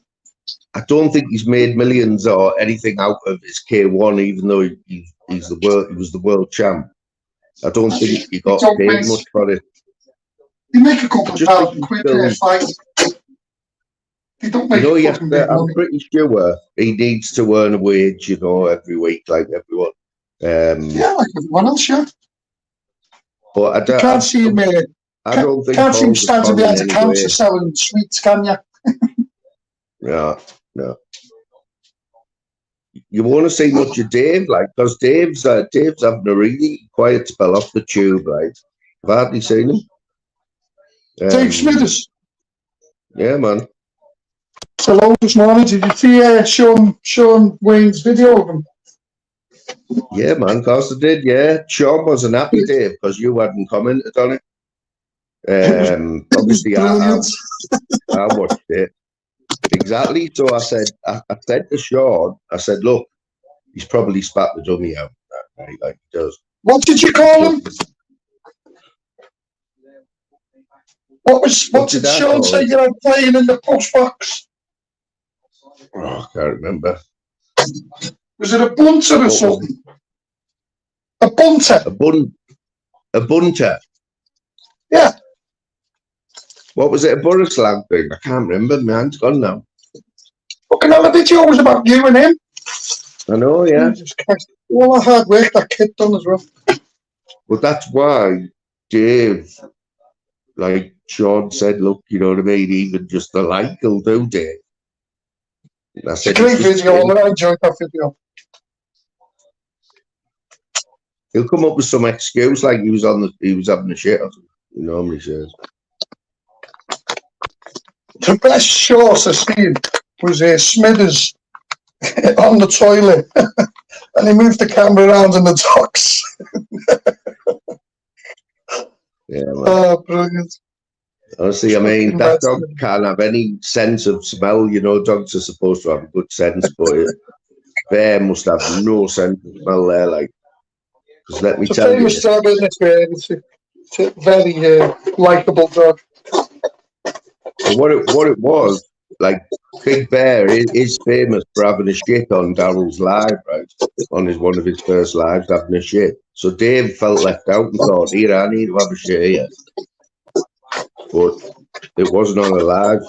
I don't think he's made millions or anything out of his K1, even though he was the world champ. I don't think he got paid much for it. You make a couple of £1,000 per fight. You don't make fucking big money. I'm pretty sure he needs to earn a wage, every week, like everyone. Yeah, like everyone else, yeah. But You can't see him. I don't think can't see him standing behind the counter anyway. selling sweets, can you? No. You want to see much of Dave, like, because Dave's having a really quiet spell off the tube, right? I've hardly seen him. Dave Smithers. Yeah, man. Hello this morning. Did you see Sean Wayne's video of him? Yeah, man, of course I did, yeah. Sean wasn't happy, Dave, because you hadn't commented on it. Obviously, I watched it. Exactly. So I said to Sean, I said, look, he's probably spat the dummy out, right? Like he does. What did you call him? What did Sean say you had playing in the post box? Oh, I can't remember. Was it a bunter or something? A bunter? A bunter? Yeah. What was it, a Boro slang thing? I can't remember, man. It's gone now. Fucking hell, the video was about you and him. I know, yeah. All the hard work that kid done as well. But that's why Dave, like Sean said, look, you know what I mean? Even just the like will do, Dave. It's a great video. I enjoyed that video. He'll come up with some excuse like he was having a shit or something. He normally says. The best short I've seen was Smithers on the toilet, and he moved the camera around in the docks. Yeah, man. Oh, brilliant. Honestly, I mean, that dog can't have any sense of smell. Dogs are supposed to have good sense, but Bear must have no sense of smell there. Like, because let me tell you, it's a famous dog, isn't it? It's a very likable dog. But what it was, like, Big Bear is famous for having a shit on Daryl's live, right? On one of his first lives, having a shit. So Dave felt left out and thought, here, I need to have a shit here. But it wasn't on a live.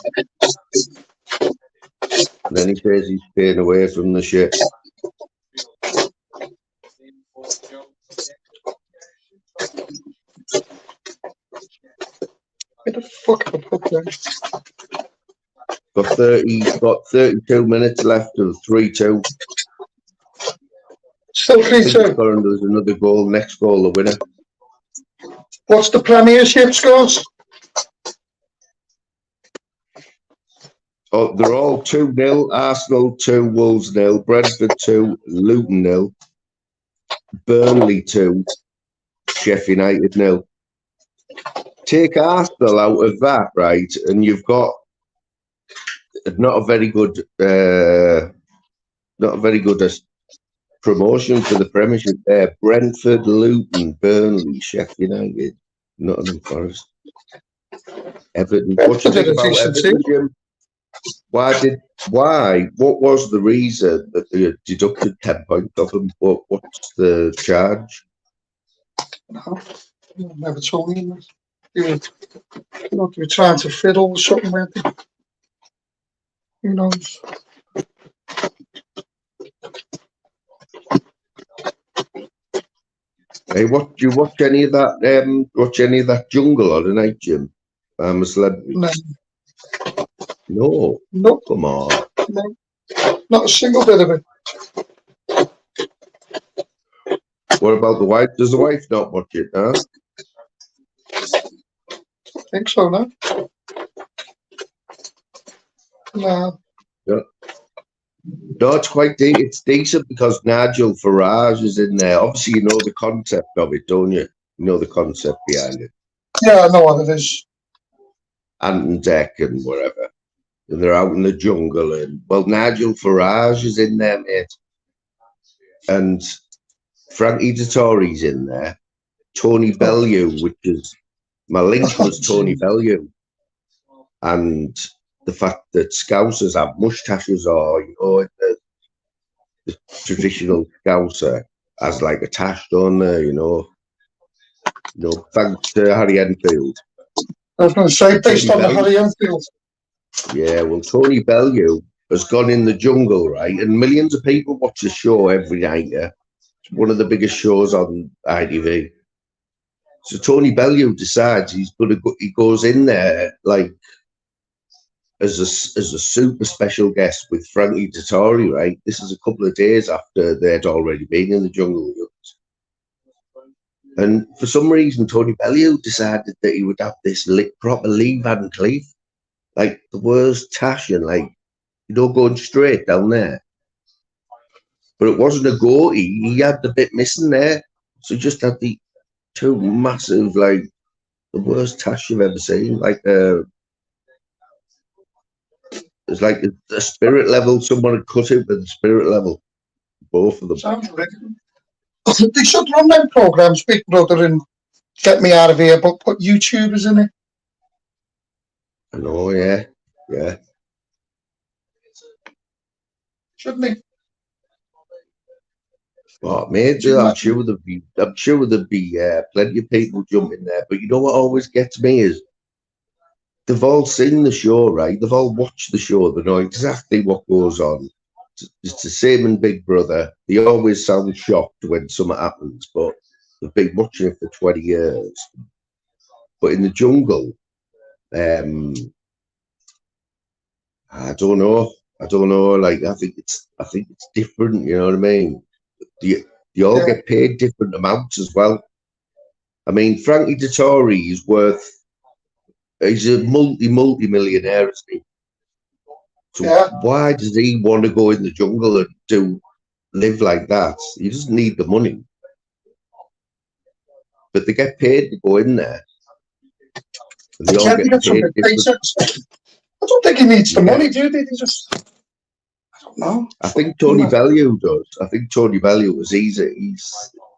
And then he says he's staying away from the shit. Where the fuck am I put there? Got 32 minutes left of 3-2. Still 3-2. There's another goal. Next goal, the winner. What's the Premiership scores? Oh, they're all 2-0. Arsenal 2, Wolves 0, Brentford 2, Luton 0, Burnley 2, Sheffield United 0. Take Arsenal out of that, right, and you've got not a very good promotion for the Premiership there. Brentford, Luton, Burnley, Sheffield United, Nottingham Forest, Everton. What do you think about Everton, Jim? What was the reason that they deducted 10 points off them? What's the charge? No, never told me. They were trying to fiddle with something, weren't they? Who knows? Hey, do you watch any of that? Watch any of that Jungle on the night, Jim? I'm a celebrity. No. Nope. Come on. No. Not a single bit of it. What about the wife? Does the wife not watch it, huh? I think so, no? No. Yeah. No, it's decent because Nigel Farage is in there. Obviously, you know the concept of it, don't you? You know the concept behind it. Yeah, I know what it is. Ant Deck and whatever. And they're out in the jungle. And, well, Nigel Farage is in there, mate. And Frankie Dettori's in there. Tony Bellew, which is, my link was Tony Bellew. And the fact that Scousers have moustaches, or, you know, the traditional Scouser has like a tash on there, you know. Thanks to Harry Enfield. I was going to say, based on the Harry Enfield. Yeah, well, Tony Bellew has gone in the jungle, right? And millions of people watch the show every night. Yeah? It's one of the biggest shows on ITV. So Tony Bellew decides he's going to go, he goes in there like as a super special guest with Frankie Dettori, right? This is a couple of days after they'd already been in the jungle. And for some reason, Tony Bellew decided that he would have this proper Lee Van Cleef, like the worst tash, and like, you know, going straight down there. But it wasn't a goatee, he had the bit missing there. So he just had the two massive, like, the worst tash you've ever seen. Like, it's like a spirit level, someone had cut it with the spirit level, both of them. Sounds ridiculous. They should run them programs, Big Brother and Get Me Out of Here, but put YouTubers in it. I know, yeah. Shouldn't they? Oh, mate, I'm sure there'd be plenty of people jumping there. But you know what always gets me is they've all seen the show, right? They've all watched the show. They know exactly what goes on. It's the same in Big Brother. They always sound shocked when something happens, but they've been watching it for 20 years. But in the jungle, I don't know. Like, I think it's different. You know what I mean? They all get paid different amounts as well. I mean, Frankie Dettori is he's a multi-millionaire, isn't he? So why does he want to go in the jungle and live like that? He doesn't need the money. But they get paid to go in there. And they all get paid different. I don't think he needs the money, do they? They just, I don't know. I think Tony Bellew does. I think Tony Bellew was easy.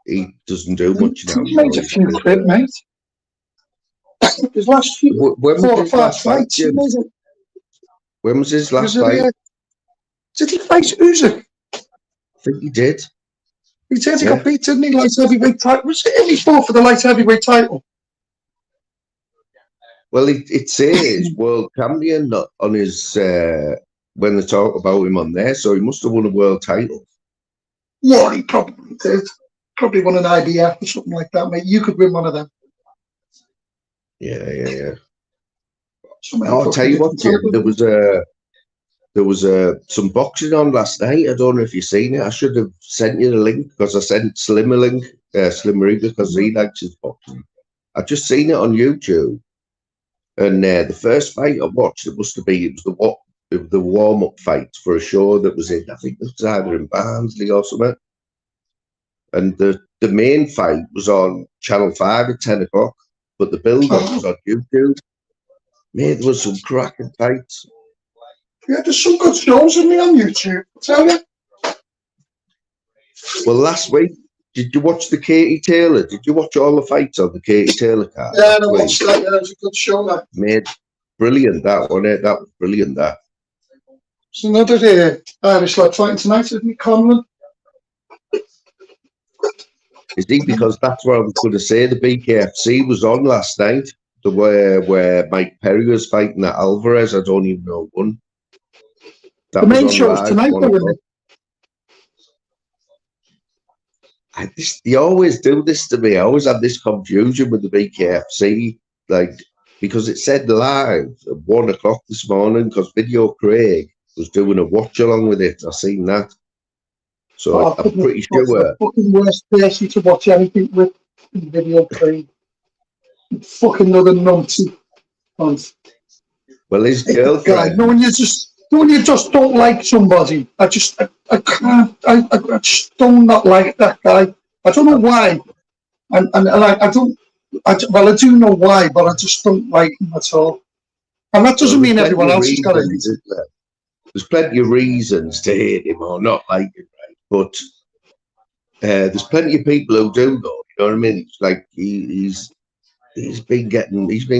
He doesn't do much now. He made a few quid, mate. His last few, when was his last fight, Jim? When was his last fight? Did he fight Usyk? I think he did. He did. He got beat, didn't he? Light heavyweight title. Was it he fought for the light heavyweight title? Well, it says world champion on his when they talk about him on there, so he must have won a world title. Yeah, he probably did. Probably won an IBF or something like that, mate. You could win one of them. Yeah. I'll tell you what, Jim, there was some boxing on last night. I don't know if you've seen it. I should have sent you the link because I sent Slim a link, Slimmer, because he likes his boxing. I've just seen it on YouTube. And the first fight I watched, it was the warm-up fight for a show that was in, I think it was either in Barnsley or something. And the main fight was on Channel 5 at 10 o'clock, but the build-up was on YouTube. Mate, there was some cracking fights. Yeah, there's some good shows in there on YouTube, I tell you. Well, last week, did you watch the Katie Taylor? Did you watch all the fights on the Katie Taylor card? Yeah, I watched that. Yeah, it was a good show, man. Mate, brilliant that one. That was brilliant, that. There's another Irish lad fighting tonight, isn't he, Conlon? Is he? Because that's what I was going to say. The BKFC was on last night. The where Mike Perry was fighting that Alvarez. I don't even know one. The main show's tonight, though, isn't it? They always do this to me. I always have this confusion with the BKFC, like, because it said live at 1 o'clock this morning because Video Craig was doing a watch along with it. I've seen that. So I'm pretty sure. It's the fucking worst person to watch anything with Video Craig. Fucking another numpty. Well, his girlfriend. When you just don't like somebody, I can't. I just don't not like that guy. I don't know why, and I do know why, but I just don't like him at all. And that doesn't there's mean everyone plenty of else has got to hate reasons, him. isn't there? There's plenty of reasons to hate him or not like him, right? But there's plenty of people who do, though. You know what I mean? It's like he's been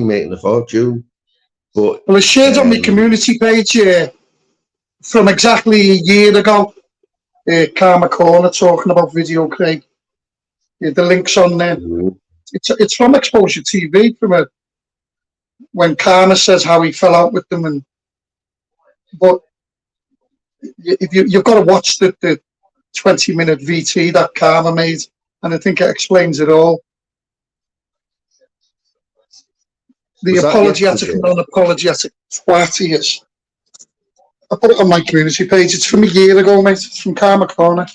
making a fortune. But Well, I shared on my community page from exactly a year ago, Karma Corner talking about video Craig. The link's on there. It's from Exposure TV, from when Karma says how he fell out with them, but you've got to watch the 20-minute VT that Karma made, and I think it explains it all. The apologetic and unapologetic twat he is. I put it on my community page. It's from a year ago, mate. It's from Karma Corner.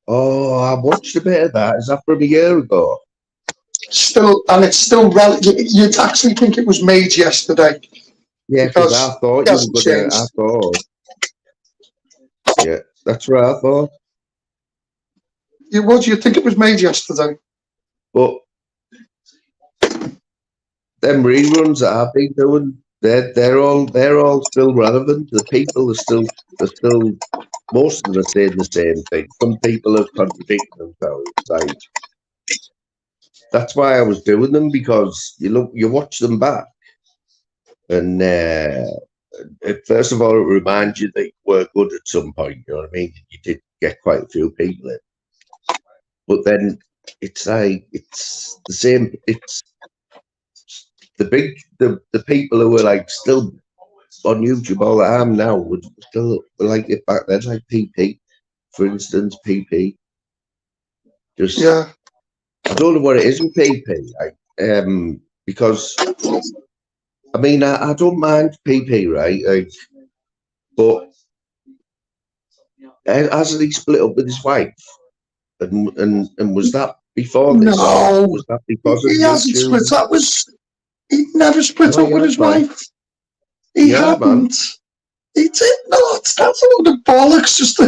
Oh, I watched a bit of that. Is that from a year ago? Still, and it's still you'd actually think it was made yesterday. Yeah, because I thought you were gonna. I thought. Yeah, that's what I thought. What do you think it was made yesterday? But them reruns that I've been doing, they're all still relevant. The people are still most of them are saying the same thing. Some people have contradicted themselves. Like that's why I was doing them, because you watch them back, and first of all, it reminds you that you were good at some point. You know what I mean? You did get quite a few people in, but then it's like it's the same. It's the people who were like still on YouTube all the time now would still like it back then, like PP, for instance. PP, just yeah. I don't know what it is with PP, because I mean I don't mind PP, right? Like, but hasn't he split up with his wife? And was that before this? No, or was that because of he hasn't YouTube? split. He never split up with his wife. He hadn't. He did not. That's a load of bollocks. Just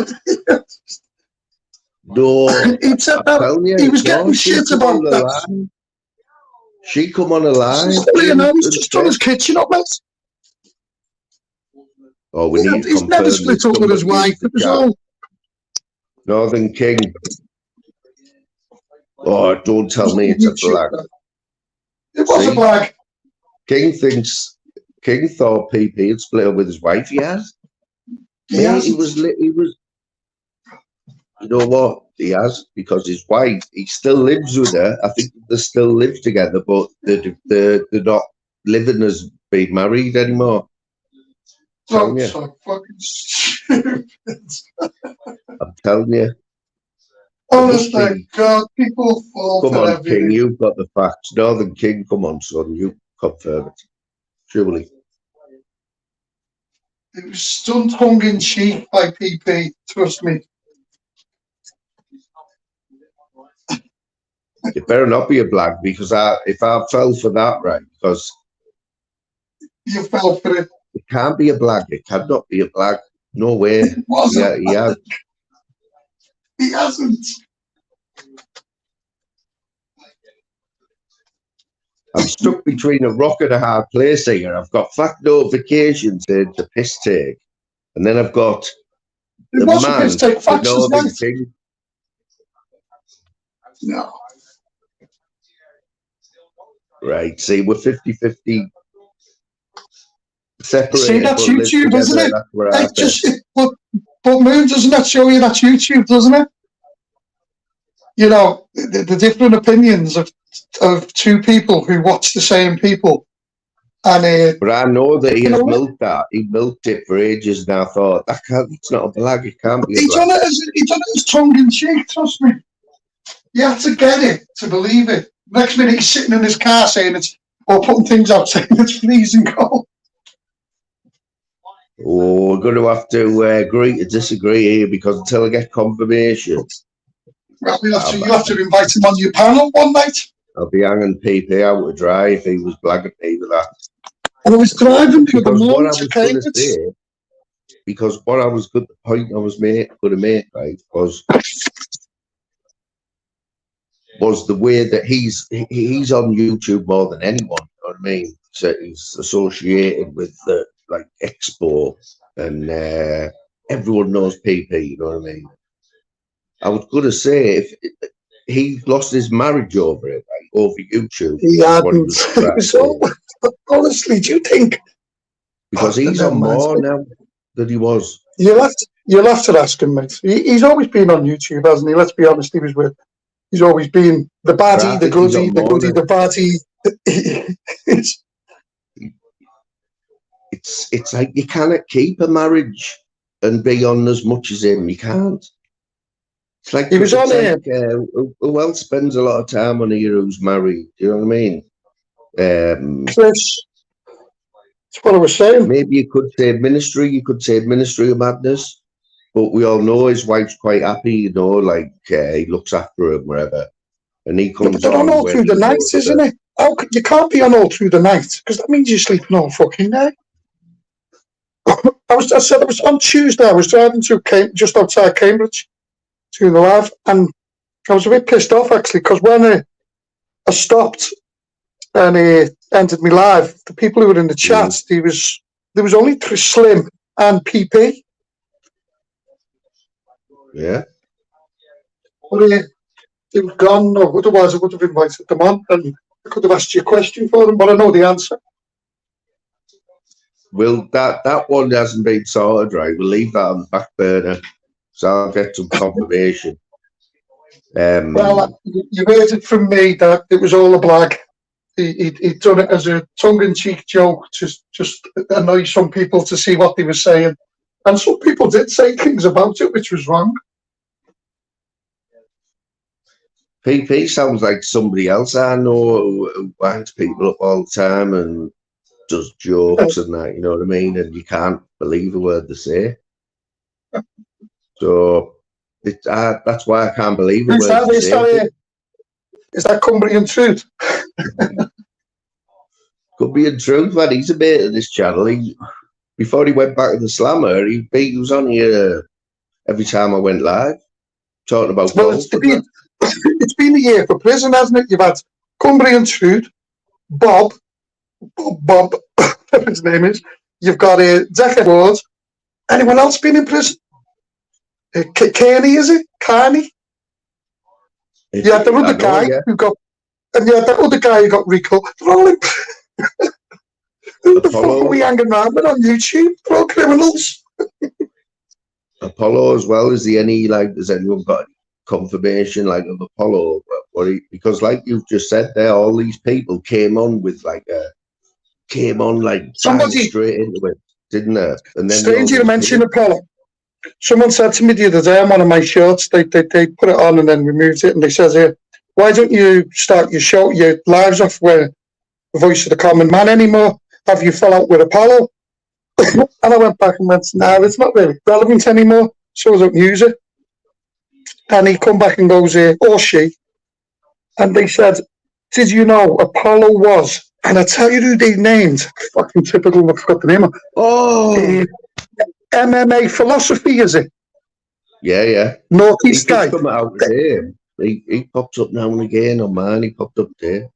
no, he said that he was getting shit about that. She come on a line. He's just done his kitchen up, mate. Oh, we need to he's never split up with his wife. It was all Northern King. Oh, don't tell me it's a black. It was a black. King thought PP had split up with his wife. He has. He was. You know what? He has, because his wife. He still lives with her. I think they still live together, but they're not living as being married anymore. Oh, so fucking stupid. I'm telling you. Honestly, God, people fall Come for on, everything. King, you've got the facts. Northern King, come on, son, you confirm it. Surely. It was done tongue in cheek by PP, trust me. It better not be a black, because if I fell for that, right, because you fell for it. It can't be a black. It cannot be a black. No way. He has. He hasn't. I'm stuck between a rock and a hard place here. I've got fact notifications saying the piss take, and then I've got the man, the Northern King. No. Right. See, we're 50-50 separated. See, that's YouTube, together, isn't it? That's where I but Moon, doesn't that show you that's YouTube, doesn't it? You know, the different opinions of two people who watch the same people. And but I know that he has milked that. He milked it for ages, and I thought it's not a black. It can't be. He done it as tongue in cheek. Trust me. You have to get it to believe it. Next minute he's sitting in his car saying or putting things out saying it's freezing cold. Oh, we're going to have to agree to disagree here, because until I get confirmation. Well, you have to invite him on your panel one night. I'll be hanging PP out to dry if he was blagging me with that. And I was driving the other morning to Cambridge. Because what I was good, the point I was going to make, right, was the way that he's on YouTube more than anyone. You know what I mean? he's associated with the like Expo, and everyone knows PP. You know what I mean? I was going to say if he lost his marriage over it, like over YouTube, He is what he hadn't. was It trying to was say. all, honestly, do you think? Because he's Never on mind. more now than he was. You'll have to ask him, mate. He's always been on YouTube, hasn't he? Let's be honest, he's always been the But I baddie, the think he's goodie, on the more goodie, now. the baddie. It's like you cannot keep a marriage and be on as much as him. You can't. It's like He was on here. who else spends a lot of time on here who's married? You know what I mean? Chris, that's what I was saying. Maybe you could say ministry. You could say ministry of madness. But we all know his wife's quite happy. You know, like he looks after him wherever, and he Yeah, but comes they're on on all when through the he night, knows isn't that. it? You can't be on all through the night because that means you're sleeping all fucking day. I said I was on Tuesday. I was driving to just outside Cambridge to the live, and I was a bit pissed off actually because when I stopped and he entered me live, the people who were in the chat, there was only Slim and PP. Yeah. Well, they were gone, or otherwise I would have invited them on and I could have asked you a question for them, but I know the answer. Well, that one hasn't been sorted, right? We'll leave that on the back burner, so I'll get some confirmation. Well, you heard it from me that it was all a blag. He'd done it as a tongue-in-cheek joke to just annoy some people to see what they were saying. And some people did say things about it, which was wrong. PP sounds like somebody else I know who winds people up all the time and does jokes and that, you know what I mean? And you can't believe a word they say. So that's why I can't believe a word they say. Is that Cumbrian truth? Could be in truth, man. He's a bit of this channel. Before he went back to the Slammer, he was on here every time I went live, talking about golf. It's been a year for prison, hasn't it? You've had Cumbrian truth, Bob, whatever his name is. You've got Decker Ward. Anyone else been in prison? Kearney, is it? Carney? You had the other guy who got, and you had that other guy who got recalled. They're all in. Who the fuck are we hanging around with on YouTube? They're all criminals. Apollo as well. Is there any has anyone got confirmation of Apollo? Because like you've just said there, all these people came on somebody straight into it, didn't they? And then strange you mention Apollo. Someone said to me the other day on one of my shorts, they put it on and then removed it, and they says here, why don't you start your lives off with the voice of the common man anymore? Have you fell out with Apollo? And I went back and went, no, it's not really relevant anymore, so I don't use it. And he come back and goes, or she, and they said, did you know Apollo was, and I tell you who they named, fucking typical, I forgot the name of. MMA philosophy, is it? Yeah. Northeast guy. Come out there. He pops up now and again on mine. He popped up there.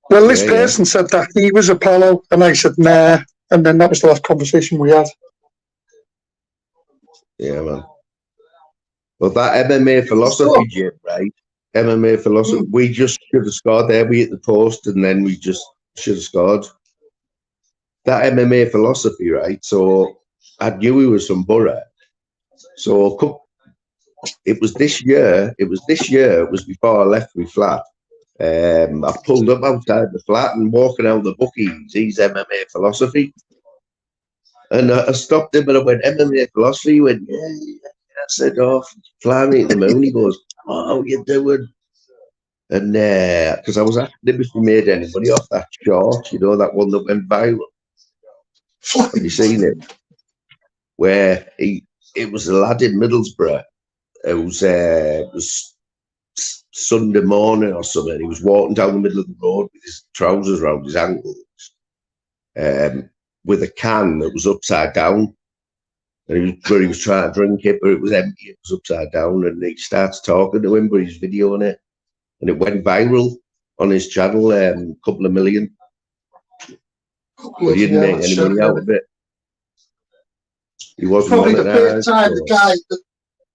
Well, this person said that he was Apollo, and I said nah, and then that was the last conversation we had. Yeah, man. Well, that MMA philosophy, Jim, right? MMA philosophy. We just should have scored there. We hit the post, and then we just should have scored. That MMA philosophy, right? So I knew he was from Boro. So it was this year. It was before I left my flat. I pulled up outside the flat and walking out the bookies. He's MMA philosophy. And I stopped him and I went, MMA philosophy? He went, yeah. I said, oh, fly me to the moon. He goes, oh, how you doing? And because I was asking him if he made any money off that short, that one that went viral. Have you seen it? Where it was a lad in Middlesbrough who was Sunday morning or something. He was walking down the middle of the road with his trousers around his ankles, with a can that was upside down. And he was trying to drink it, but it was empty. It was upside down. And he starts talking to him, but he's videoing it. And it went viral on his channel, a couple of million. But he didn't make any money out of it. He wasn't Probably the first monetized. time the guy.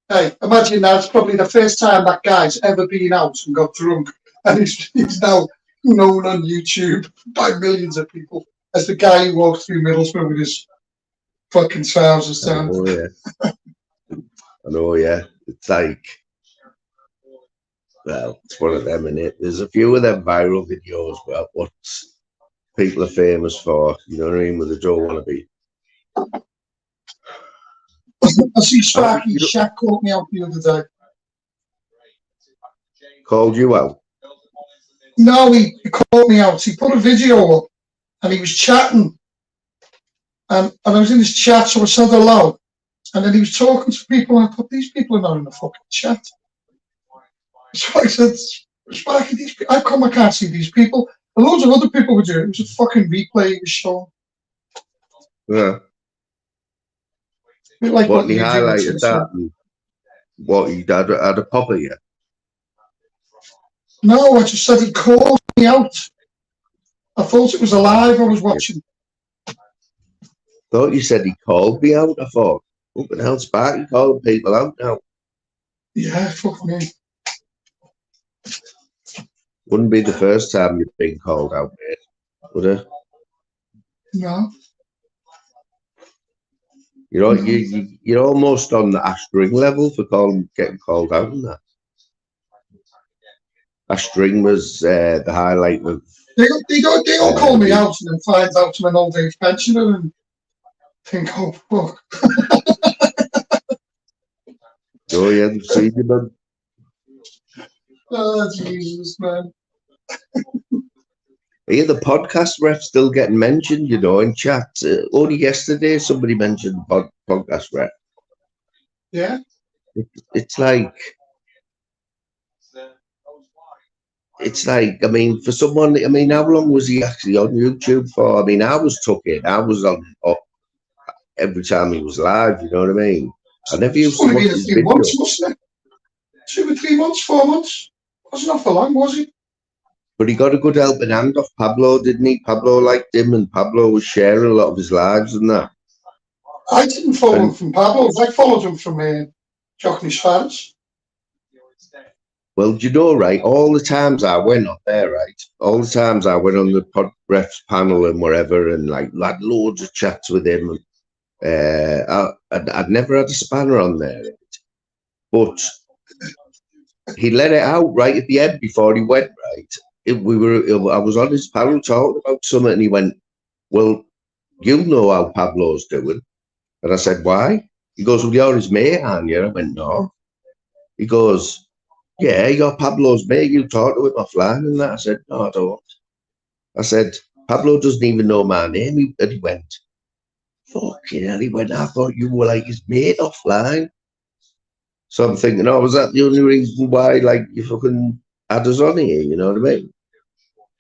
Hey, imagine that. It's probably the first time that guy's ever been out and got drunk, and he's now known on YouTube by millions of people as the guy who walked through Middlesbrough with his fucking trousers down. Oh yeah, I know. Yeah, it's like, well, it's one of them, innit? There's a few of them viral videos where what people are famous for. You know what I mean? Where they don't want to be. I see Sparky Shaq called me out the other day. Called you out? No, he called me out. He put a video up and he was chatting. And I was in this chat, so I said hello. And then he was talking to people, and I thought, these people are not in the fucking chat. So I said, Sparky, I can't see these people. And loads of other people were doing it. It was a fucking replay he was showing. Yeah. Like what he highlighted that, and what he had a pop at you? No, I just said he called me out. I thought it was a live I was watching. Thought you said he called me out. I thought, open hell, Sparky calling people out now. Yeah, fuck me. Wouldn't be the first time you've been called out, mate, would it? No. You're almost on the Ash String level for getting called out on that. Ash String was the highlight of. They don't call me out and then find out I'm an old age pensioner and think, oh fuck. Oh yeah, I've seen you, man. Oh Jesus, man. Here, the podcast ref still getting mentioned, in chat. Only yesterday, somebody mentioned podcast ref. Yeah. It's like, I mean, for someone, I mean, how long was he actually on YouTube for? I mean, I was took in. I was on every time he was live, you know what I mean? I never used to watch his videos. Months, wasn't it? 2 or 3 months, 4 months. Wasn't off for long, was he? But he got a good helping hand off Pablo, didn't he? Pablo liked him, and Pablo was sharing a lot of his lives and that. I didn't follow him from Pablo. I followed him from Jockney's fans. Well, do you know, right? All the times I went up there, right? All the times I went on the pod refs panel and wherever, and like had loads of chats with him. I'd never had a spanner on there, but he let it out right at the end before he went. Right, I was on his panel talking about something, and he went, "Well, you know how Pablo's doing," and I said, "Why?" He goes, "Well, you're his mate, aren't you?" I went, "No." He goes, "Yeah, you're Pablo's mate. You talk to him offline and that." I said, "No, I don't." I said, "Pablo doesn't even know my name." And he went, "Fucking hell," he went, "I thought you were like his mate offline." So I'm thinking, oh, was that the only reason why, like, you fucking had us on here? You know what I mean?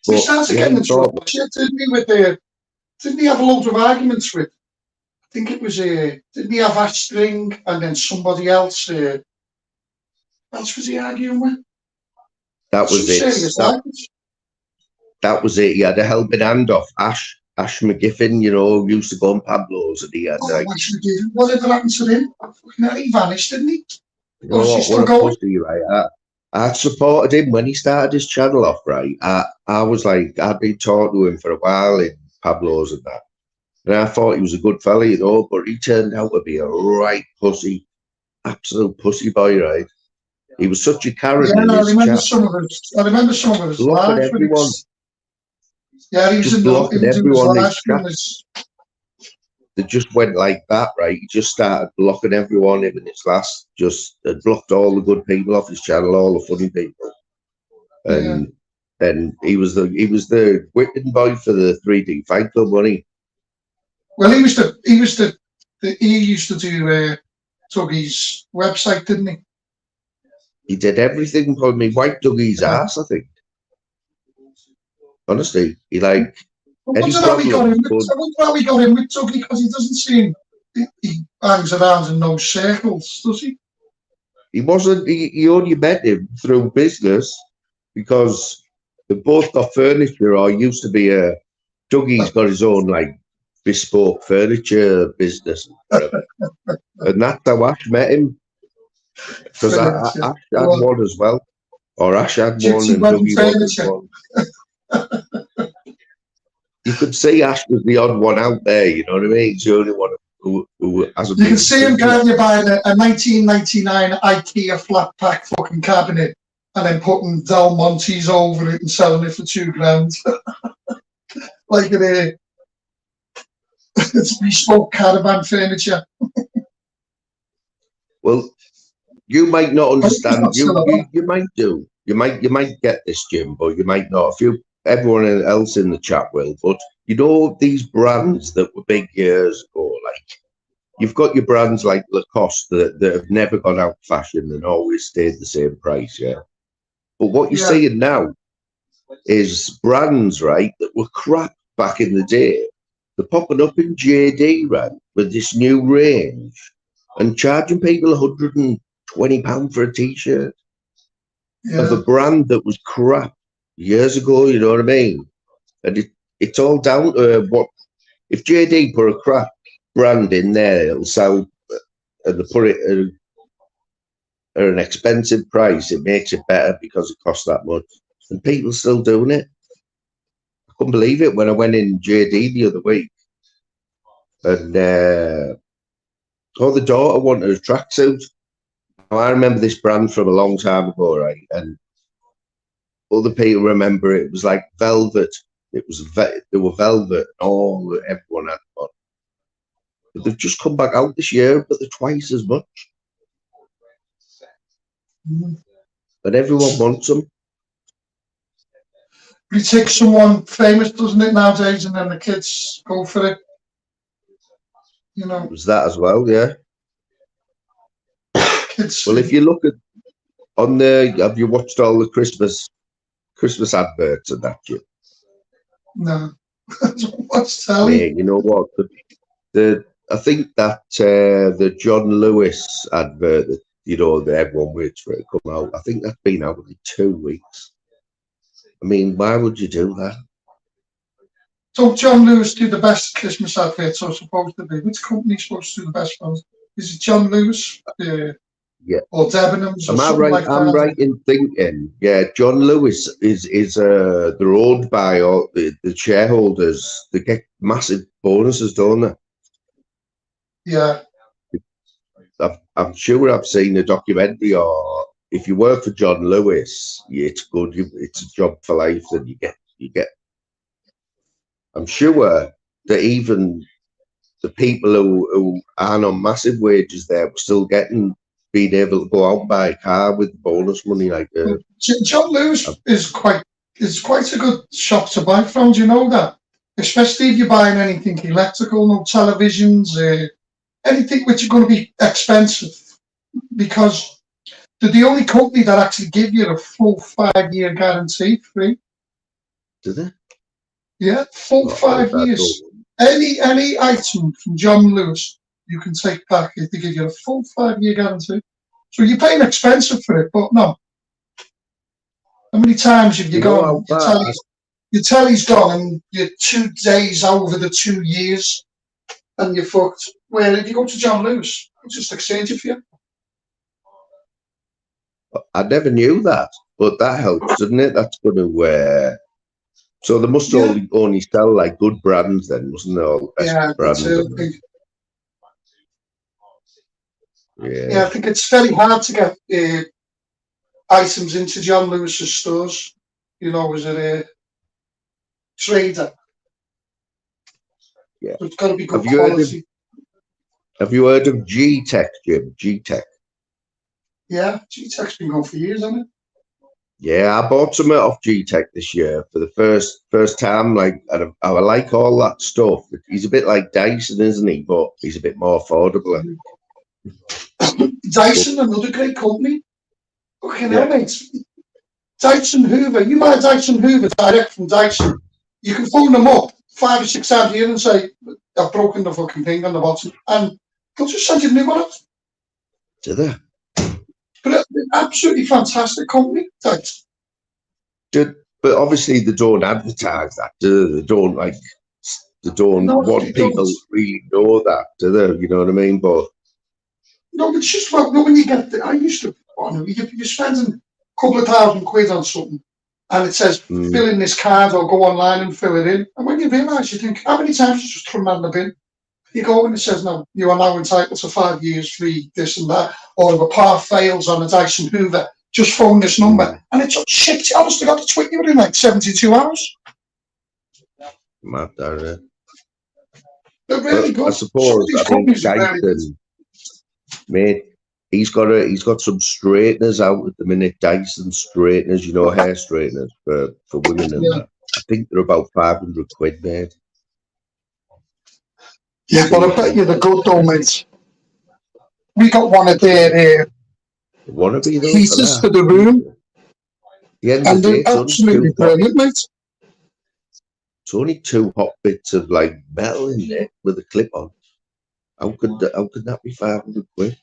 We started getting into a shit, didn't he? Didn't he have a load of arguments with? I think it was didn't he have Ash String and then somebody else? What else was he arguing with? That was it. That was it. He had a helping hand off Ash McGiffin, used to go on Pablo's, and he had like. Ash McGiffin. Whatever happened to him? He vanished, didn't he? What a pussy, right? I supported him when he started his channel off, right? I was like, I'd been talking to him for a while in Pablo's and that. And I thought he was a good fella, but he turned out to be a right pussy, absolute pussy boy, right? He was such a Karen. Yeah, I remember some of his lives. Everyone. Yeah, he was just blocking everyone. They just went like that, right? He just started blocking everyone in his last, just blocked all the good people off his channel, all the funny people. And then he was the whipping boy for the 3D Fight Club, wasn't he? Well, he used to do Dougie's website, didn't he? He did everything for me. White Dougie's ass, I think. Honestly, he like. I wonder how we got him with Dougie, because he doesn't seem he hangs around in those circles, does he? He wasn't. He only met him through business because they both got furniture, or used to be a Dougie's got his own like bespoke furniture business, and that's how Ash met him. Because Brilliant, yeah. Ash had one as well, or Ash had one Gypsy and wedding Dougie wanted furniture. one. You could see Ash was the odd one out there. You know what I mean? He's the only one who hasn't. You can see him, can't you, buying a 1999 IKEA flat pack fucking cabinet and then putting Del Monte's over it and selling it for £2,000. Like it's bespoke caravan furniture. Well, you might not understand. You might do. You might get this, Jim, but you might not. Everyone else in the chat will. But you know these brands that were big years ago, like you've got your brands like Lacoste that have never gone out of fashion and always stayed the same price, yeah. But what you're seeing now is brands, right, that were crap back in the day. They're popping up in JD, right, with this new range and charging people £120 for a t-shirt of a brand that was crap years ago, you know what I mean? And it's all down to what, if JD put a crap brand in there, it'll sell, and they put it at an expensive price, it makes it better because it costs that much. And people still doing it. I couldn't believe it when I went in JD the other week. And the daughter wanted a tracksuit. Now, I remember this brand from a long time ago, right? And other people remember it was like velvet. They were velvet. Everyone had one. But they've just come back out this year, but they're twice as much. And everyone wants them. It takes someone famous, doesn't it, nowadays, and then the kids go for it. You know. It was that as well, yeah. Well, if you look at have you watched all the Christmas adverts and that shit? No. What's telling? Yeah, you know what? I think that the John Lewis advert that that everyone waits for it to come out. I think that's been out in 2 weeks. I mean, why would you do that? So John Lewis do the best Christmas adverts, or supposed to be. Which company's supposed to do the best ones? Is it John Lewis? Yeah. Or Debenhams? Am I right? Like I'm right in thinking. Yeah, John Lewis is they're owned by all the shareholders. They get massive bonuses, don't they? Yeah. I'm sure I've seen a documentary, or if you work for John Lewis, it's good. It's a job for life, and you get. I'm sure that even the people who aren't on massive wages there were still being able to go out and buy a car with bonus money like that. John Lewis is quite a good shop to buy from. Do you know that? Especially if you're buying anything electrical, no televisions, anything which are going to be expensive, because they're the only company that actually give you a full 5-year guarantee free. Do they? Yeah, full 5 years. Any item from John Lewis you can take back if they give you a full 5-year guarantee. So you're paying expensive for it, but no. How many times have you gone? Your telly's gone and you're 2 days over the 2 years and you're fucked. Where if you go to John Lewis, they'll just exchange it for you. I never knew that, but that helps, doesn't it? That's going to so they must only sell like good brands then, mustn't they? All brands. Yeah, I think it's very hard to get items into John Lewis's stores. As a trader. Yeah, so it's got to be good quality. Have you heard of G-Tech, Jim? G-Tech. Yeah, G-Tech's been going for years, hasn't it? Yeah, I bought some off G-Tech this year for the first time. Like, I like all that stuff. He's a bit like Dyson, isn't he? But he's a bit more affordable. Dyson, another great company. Fucking hell, mate. Dyson Hoover. You buy a Dyson Hoover direct from Dyson. You can phone them up 5 or 6 times a year and say, I've broken the fucking thing on the bottom. And they'll just send you a new one out. Do they? But an absolutely fantastic company. But But obviously they don't advertise that, do they? They don't they don't No, want they people don't. to really know that, do they? You know what I mean? But No, it's just about, when you get I used to, you're spending a couple of £1,000 on something, and it says, fill in this card or go online and fill it in. And when you realise, you think, how many times you just throw that in the bin? You go and it says, no, you are now entitled to 5 years free, this and that, or if a par fails on a Dyson Hoover, just phone this number. And it's just shipped. Honestly, got to tweet you within like 72 hours. mad, don't They're really good. I suppose, Some of these companies are really good. Dyson, mate, he's got some straighteners out at the minute. Dyson straighteners, you know, hair straighteners for women and that. I think they're about £500, mate. Yeah, but I bet you they're good though, mate. We got one of their heaters for the room. And they're absolutely brilliant, mate. It's only 2 hot bits of like metal in there with a clip on. How could that be £500?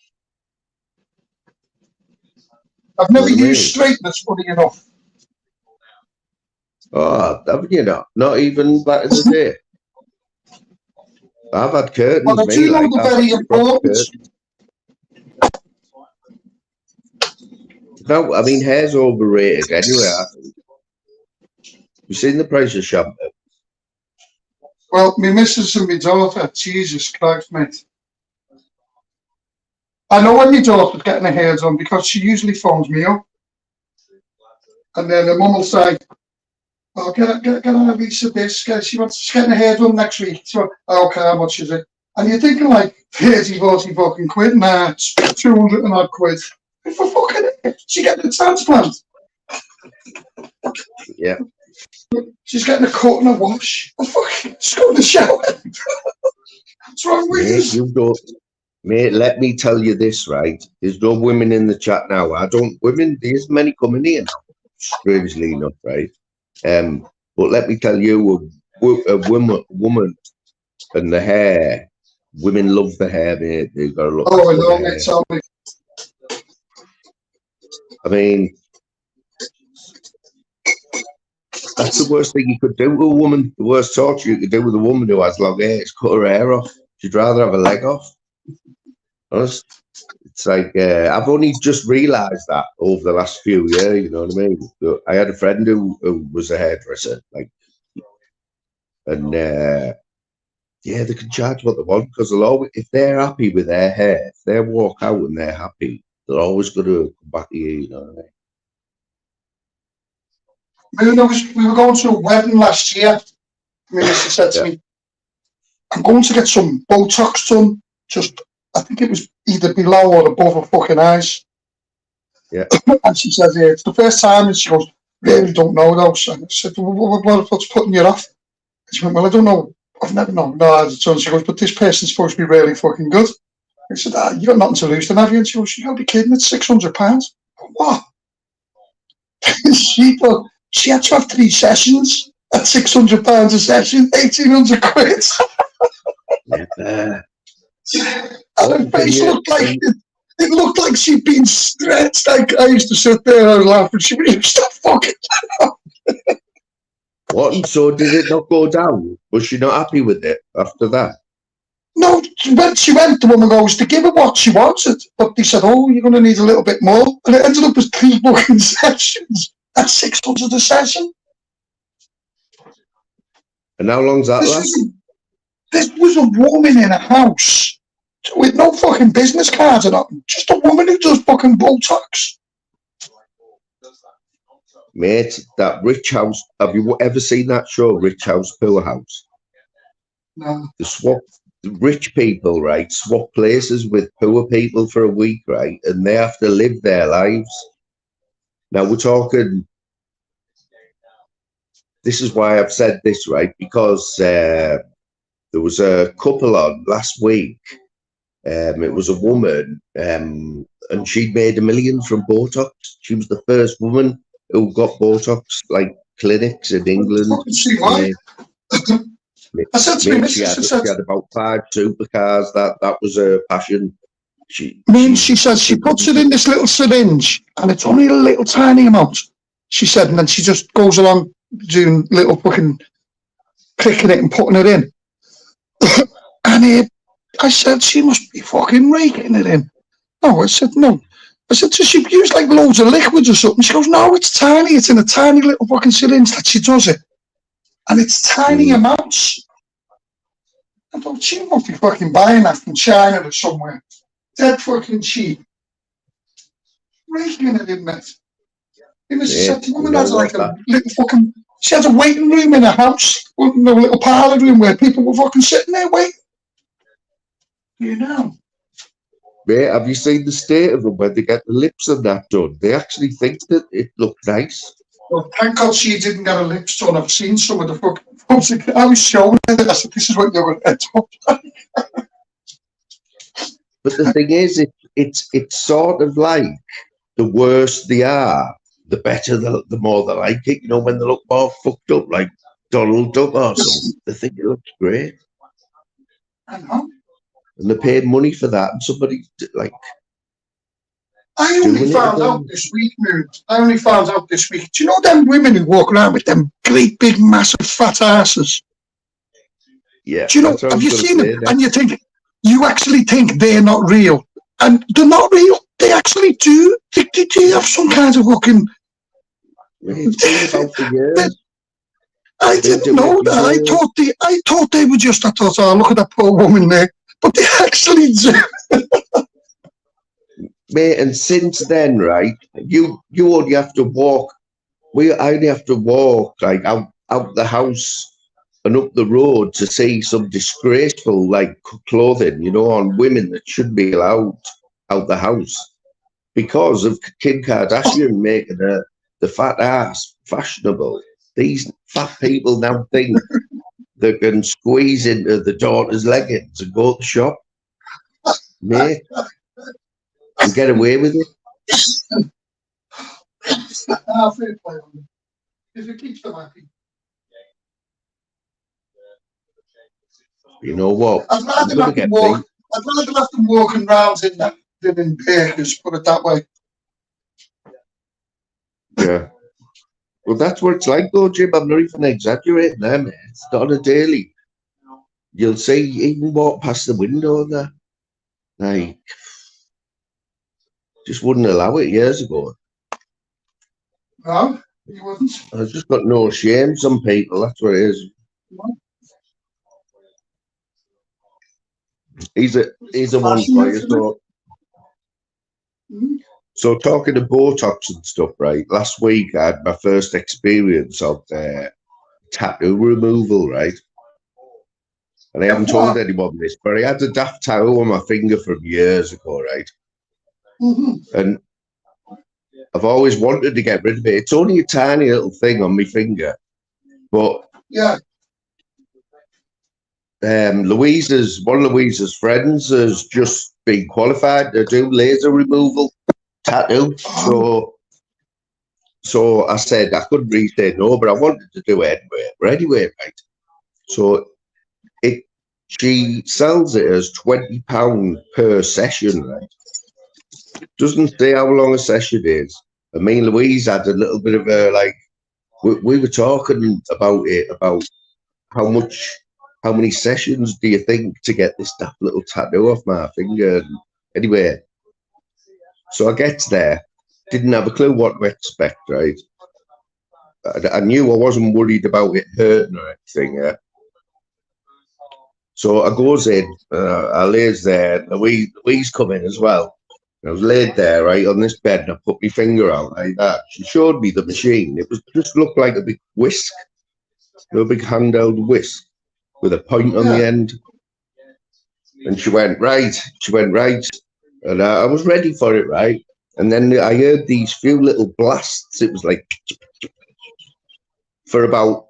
I've never used straighteners, funny enough. Oh, haven't you not? Not even back in the day. I've had curtains, but I do know they're very important. No, I mean, hair's overrated anyway. You've seen the price of shampoo? Well, my missus and my daughter, Jesus Christ, mate. I know when my daughter's getting her hair done because she usually phones me up. And then the mum will say, oh, get her Lisa this. She's getting her hair done next week. So, okay, how much is it? And you're thinking like 30, 40 fucking quid. Nah, it's 200 and odd quid. For fucking it. She's getting a transplant. Yeah. She's getting a cut and a wash. Oh, fucking, she's going to the shower. What's wrong with you? Mate, let me tell you this, right? There's no women in the chat now. There's many coming here now, strangely enough, right? But let me tell you, a woman and the hair, women love the hair, mate. They've got to look I know, mate, tell me. I mean, that's the worst thing you could do to a woman. The worst torture you could do with a woman who has long hair is cut her hair off. She'd rather have a leg off. Honest. It's like, I've only just realised that over the last few years, you know what I mean? I had a friend who was a hairdresser, and yeah, they can charge what they want because if they're happy with their hair, if they walk out and they're happy, they're always going to come back to you, you know what I mean? We were going to a wedding last year. My missus said to me, I'm going to get some Botox done, I think it was either below or above her fucking eyes. Yeah. And she said, yeah, it's the first time. And she goes, really don't know those. And I said, what's putting you off? And she went, well, I don't know. I've never known. No, I had She goes, but this person's supposed to be really fucking good. I said, you got nothing to lose then, have you? And she goes, you gotta be kidding, it's £600. What? She had to have 3 sessions at £600 a session, 1,800 quid. And her face looked like it looked like she'd been stretched. I used to sit there and laugh, and she would stop fucking. What? And so did it not go down? Was she not happy with it after that? No, when she went, the woman goes to give her what she wanted, but they said, "Oh, you're going to need a little bit more," and it ended up as 3 fucking sessions. That's 600 a session. And how long's that last? This was a woman in a house with no fucking business cards or nothing. Just a woman who does fucking Botox. Mate, that Rich House, have you ever seen that show, Rich House, Poor House? No. The rich people, right, swap places with poor people for a week, right, and they have to live their lives. Now, we're talking, this is why I've said this, right, because there was a couple on last week. It was a woman, and she'd made $1 million from Botox. She was the first woman who got Botox, like clinics in England. I said to me, she had about 5 supercars. That was her passion. She says she puts it in this little syringe, and it's only a little tiny amount. She said, and then she just goes along doing little fucking picking it and putting it in. And I said, she must be fucking raking it in. No, I said, no. I said, does she use like loads of liquids or something? She goes, no, it's tiny. It's in a tiny little fucking syringe that she does it. And it's tiny amounts. I thought, she must be fucking buying that from China or somewhere. Dead fucking cheap. Raking it in, mate. She said the woman has like a little fucking, she has a waiting room in her house, a little parlour room where people were fucking sitting there waiting. You know. Mate, have you seen the state of them when they get the lips and that done? They actually think that it looked nice. Well, thank God she didn't get her lips done. I've seen some of the fucking, I was showing her, I said, this is what you're going to end up. But the thing is, it's sort of like the worse they are, the better, the more they like it. You know, when they look more fucked up, like Donald Duck or something, they think it looks great. I know. And they paid money for that, and somebody like. I only found out this week, Moon. I only found out this week. Do you know them women who walk around with them great big massive fat asses? Yeah. Do you know? Have you seen them? And you actually think they're not real, and they're not real. They actually do. They have some kind of fucking. I didn't know that. I thought they were just. I thought, oh, look at that poor woman there. But they actually do. Mate, and since then, right, you only have to walk. I only have to walk like out the house and up the road to see some disgraceful like clothing, you know, on women that shouldn't be allowed out the house because of Kim Kardashian making the fat ass fashionable. These fat people now think they can squeeze into the daughter's leggings and go to the shop, mate, and get away with it. If it keeps them happy. You know what? I'd rather have them walking around in that than in bakers, put it that way. Yeah. Well, that's what it's like, though, Jim. I'm not even exaggerating there, mate. It's not a daily. You'll see, even walk past the window there. Like, just wouldn't allow it years ago. No, you wouldn't. I've just got no shame, some people. That's what it is. He's a one for you. So talking of Botox and stuff, right? Last week I had my first experience of tattoo removal, right? And I haven't told anyone this, but I had a daft tattoo on my finger from years ago, right? And I've always wanted to get rid of it. It's only a tiny little thing on my finger, but yeah. One of Louisa's friends has just been qualified to do laser removal tattoo. So I said I couldn't really say no, but I wanted to do it anyway, right? So she sells it as £20 per session, right? Doesn't say how long a session is. And me and Louise had a little bit of a like. We were talking about it, about how many sessions do you think to get this daft little tattoo off my finger? And anyway, so I get there, didn't have a clue what to expect, right? I knew I wasn't worried about it hurting or anything, yeah? So I goes in, I lays there, Louise come in as well. I was laid there, right, on this bed, and I put my finger out like that. She showed me the machine. It was just looked like a big whisk, a big handheld whisk with a point on the end. And she went, right. And I was ready for it, right? And then I heard these few little blasts. It was like for about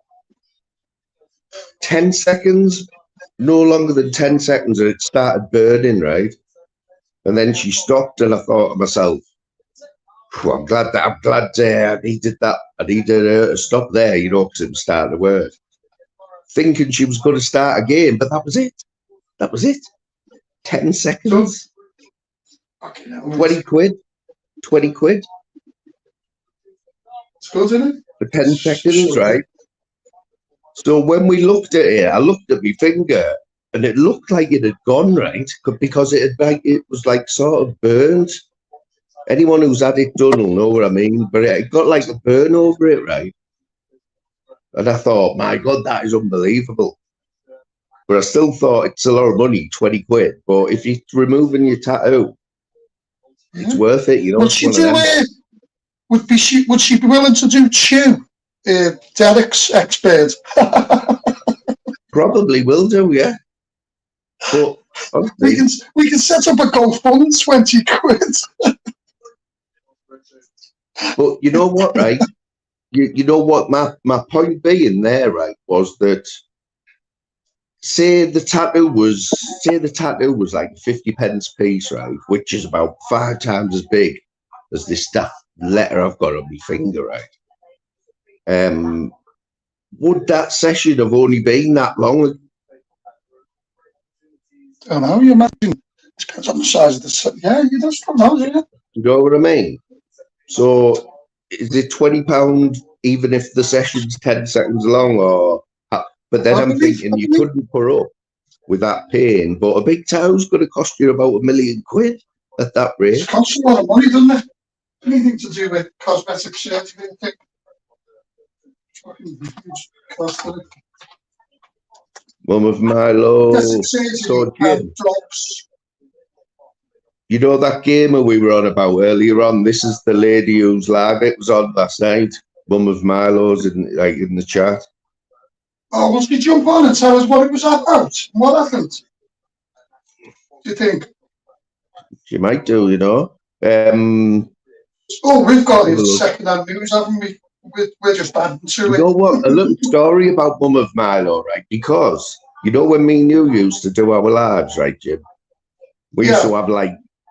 10 seconds, no longer than 10 seconds, and it started burning, right? And then she stopped, and I thought to myself, I'm glad I needed that. I needed her to stop there, you know, because it was starting to work. Thinking she was going to start again, but that was it. 10 seconds. 20 quid. good, isn't it? For 10 seconds, right? So when we looked at it, I looked at my finger and it looked like it had gone, right? Because it was like sort of burned. Anyone who's had it done will know what I mean, but it got like a burn over it, right? And I thought, my God, that is unbelievable. But I still thought it's a lot of money, 20 quid. But if you're removing your tattoo, it's worth it, you know. Would she be willing to do Chew? Derek's expert. Probably will do, yeah. But honestly, we can set up a GoFundMe, 20 quid. But you know what, right? You know what my point being there, right, was that say the tattoo was like 50 pence piece, right, which is about 5 times as big as this letter I've got on my finger, right? Would that session have only been that long? I don't know, you imagine, it depends on the size of the set. Yeah, you just don't know, do you? You know what I mean? So is it £20 even if the session's 10 seconds long, or? But then I'm thinking you couldn't put up with that pain, but a big tattoo's going to cost you about £1 million at that rate. It costs a lot of money, doesn't it? Anything to do with cosmetic surgery, I think. Mum of Milo. So Jim, you know that gamer we were on about earlier on? This is the lady whose live it was on last night. Mum of Milo's in the chat. Oh, must we jump on and tell us what it was about? What happened? Do you think? She might do, you know. We've got his second-hand news, haven't we? We're just adding to it. You know what? A little story about Mum of Milo, right? Because, you know, when me and you used to do our lives, right, Jim? We used to have,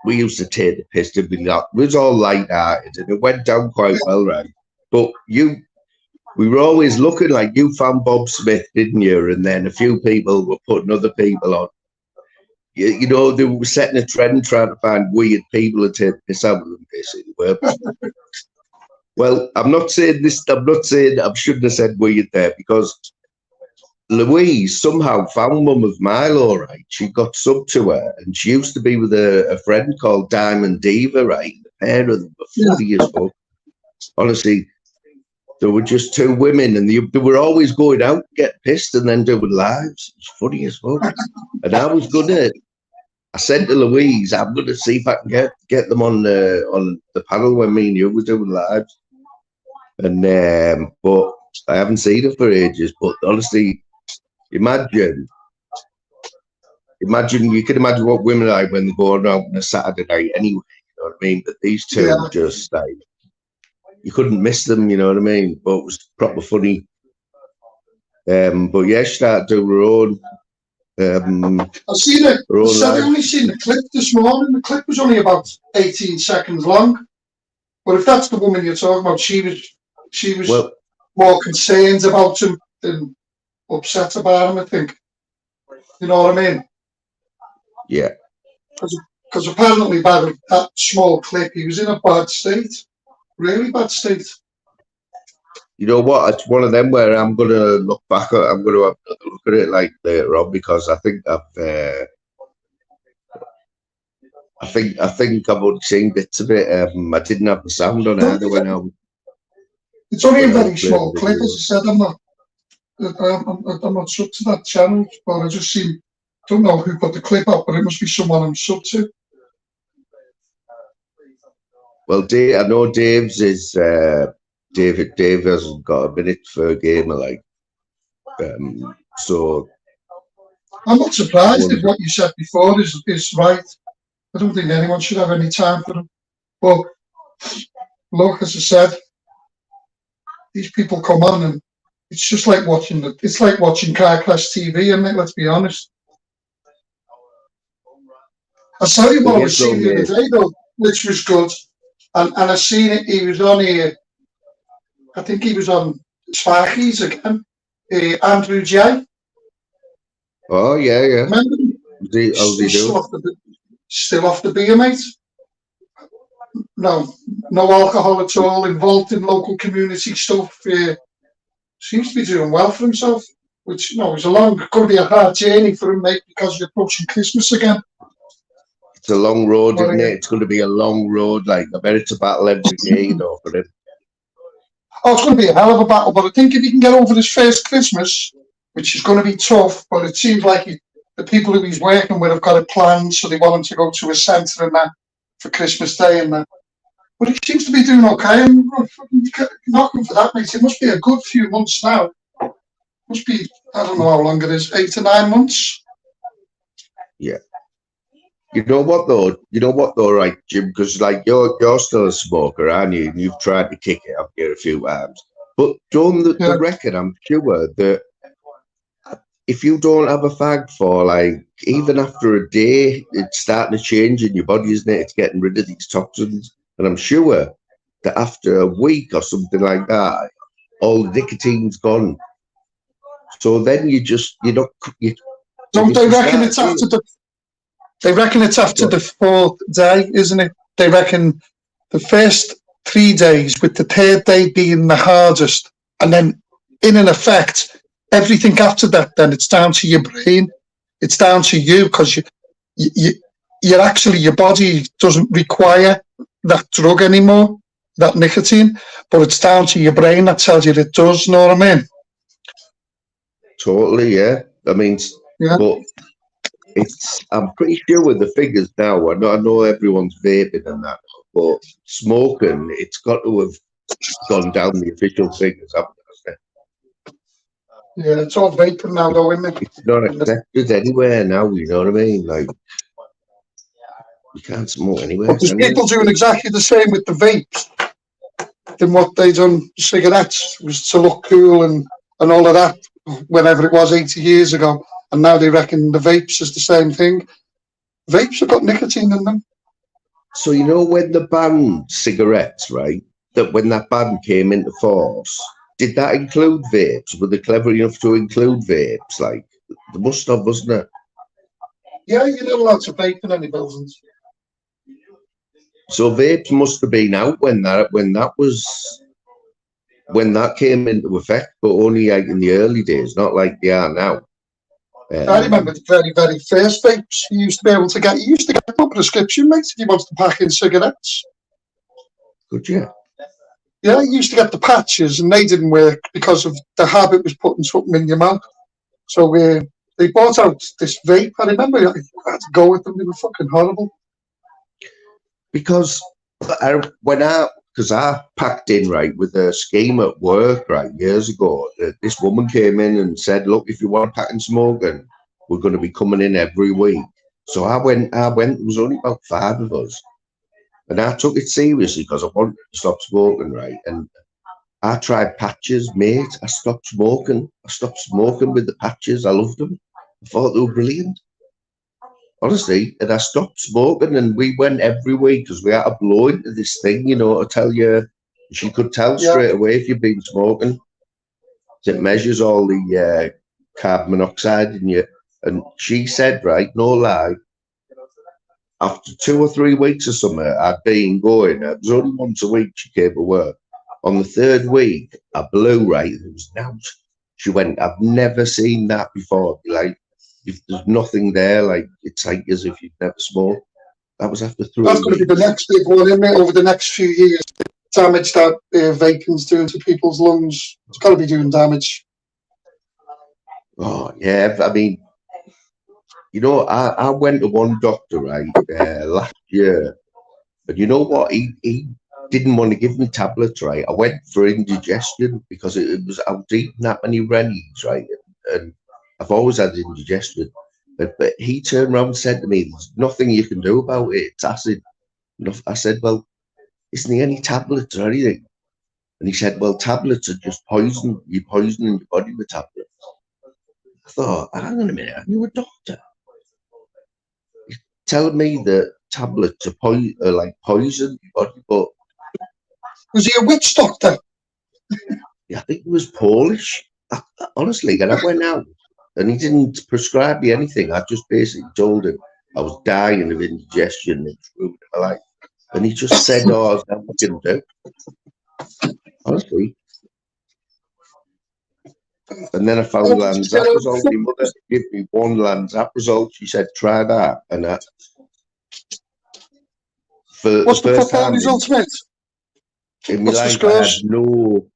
we used to take the piss, didn't we? It was all light-hearted, and it went down quite well, right? But we were always looking like you found Bob Smith, didn't you? And then a few people were putting other people on. You know, they were setting a trend trying to find weird people to take piss out of them, basically. Well, I'm not saying I shouldn't have said weird there, because Louise somehow found Mum of Milo, right? She got sub to her, and she used to be with a friend called Diamond Diva, right? The pair of them were funny as fuck. Honestly, there were just two women, and they were always going out, get pissed, and then doing lives. It's funny as fuck. And I said to Louise, I'm gonna see if I can get them on the panel when me and you were doing lives. And but I haven't seen her for ages. But honestly, imagine you can imagine what women are like when they're going out on a Saturday night anyway, you know what I mean? But these two just like, you couldn't miss them, you know what I mean? But it was proper funny. But yeah, she started doing her own. I've seen it. I've only seen the clip this morning. The clip was only about 18 seconds long. But if that's the woman you're talking about, she was more concerned about him than upset about him, I think. You know what I mean? Yeah. Because apparently by that small clip, he was in a bad state. Really bad state. You know what? It's one of them where I'm going to look back at. I'm going to have a look at it like later on, because I think I've only seen bits of it. I didn't have the sound on either when I was. It's only a very small clip, as I said. I'm not sub to that channel, but I just don't know who put the clip up, but it must be someone I'm sub to. Well, I know Dave's is Dave hasn't got a minute for a gamer, like, so. I'm not surprised if what you said before is right. I don't think anyone should have any time for them. But look, as I said, these people come on and it's just like watching car crash TV, isn't it? Let's be honest. I'll tell you what I was seeing the other day though, which was good. And I seen it, he was on here, I think he was on Sparky's again, Andrew J. Oh, yeah. Remember him? How's he doing? Still off the beer, mate. no, no alcohol at all, involved in local community stuff. Seems to be doing well for himself, which, is going to be a hard journey for him, mate, because you're approaching Christmas again. It's a long road, But, isn't it? It's going to be a long road. Like, I bet it's a battle every day, for him. Oh, it's going to be a hell of a battle, but I think if he can get over his first Christmas, which is going to be tough, but it seems like the people who he's working with have got it planned, so they want him to go to a centre and that for Christmas Day and that. But he seems to be doing okay, and knocking for that, mate. It must be a good few months now. Must be, I don't know how long it is, 8 to 9 months. Yeah. You know what though, right, Jim? Because like you're still a smoker, aren't you? And you've tried to kick it up here a few times. But on the record, I'm sure that if you don't have a fag for like even after a day, it's starting to change in your body, isn't it? It's getting rid of these toxins. And I'm sure that after a week or something like that, all the nicotine's gone. So then don't they reckon it's after the fourth day, isn't it? They reckon the first 3 days, with the third day being the hardest, and then in effect, everything after that, then it's down to your brain. It's down to you, because you're actually, your body doesn't require that drug anymore, that nicotine, but it's down to your brain that tells you it does, know what I mean? Totally, yeah. I mean, yeah. But I'm pretty sure with the figures now, I know everyone's vaping and that, but smoking, it's got to have gone down the official figures, haven't it? Yeah, it's all vaping now, though, isn't it? It's not accepted anywhere now, you know what I mean? Like, you can't smoke anywhere. But there's people doing exactly the same with the vapes than what they done cigarettes, was to look cool and all of that, whenever it was 80 years ago. And now they reckon the vapes is the same thing. Vapes have got nicotine in them. So, you know, when the ban cigarettes, right, that when that ban came into force, did that include vapes? Were they clever enough to include vapes? Like, they must have, wasn't it? Yeah, you're not allowed to vape in any buildings. So vapes must have been out when that came into effect, but only like in the early days, not like they are now. I remember the very, very first vapes you used to be able to get. You used to get a prescription, mate, if you wanted to pack in cigarettes. Could you? Yeah, you used to get the patches, and they didn't work because of the habit was putting something in your mouth. So they bought out this vape. I remember I had to go with them. They were fucking horrible. Because I packed in, right, with a scheme at work, right, years ago. This woman came in and said, look, if you want to pack and smoking, we're going to be coming in every week. So I went, there was only about 5 of us. And I took it seriously because I wanted to stop smoking, right? And I tried patches, mate. I stopped smoking. I stopped smoking with the patches. I loved them. I thought they were brilliant. Honestly, and I stopped smoking, and we went every week because we had to blow into this thing, you know, to tell you. She could tell straight away if you've been smoking. It measures all the carbon monoxide in you. And she said, right, no lie, after 2 or 3 weeks or something, I'd been going. It was only once a week she came to work. On the 3rd week, I blew, right? It was now. She went, I've never seen that before. Like, if there's nothing there, like it's like as if you've never smoked. That was after 3 That's going to be the next big one, isn't it? Over the next few years, the damage that vaping's doing to people's lungs. It's got to be doing damage. Oh yeah, I mean, you know, I went to one doctor, right, last year, but you know what? He didn't want to give me tablets, right? I went for indigestion because I was eating that many rennies, right, and I've always had indigestion, but he turned around and said to me, there's nothing you can do about it, it's acid. I said, well, isn't there any tablets or anything? And he said, well, tablets are just poison. You're poisoning your body with tablets. I thought, hang on a minute, are you a doctor? You're telling me that tablets are like poison your body, but... Was he a witch doctor? Yeah, I think he was Polish. Honestly, and I went out and he didn't prescribe me anything. I just basically told him I was dying of indigestion and ruining my life. And he just said, "Oh, is that what you can do?" Honestly. And then I found Lanzap result. My mother gave me one Lanzap result. She said, "Try that." And for What's the the first football time results, mate? in my What's the life, I had scores? no.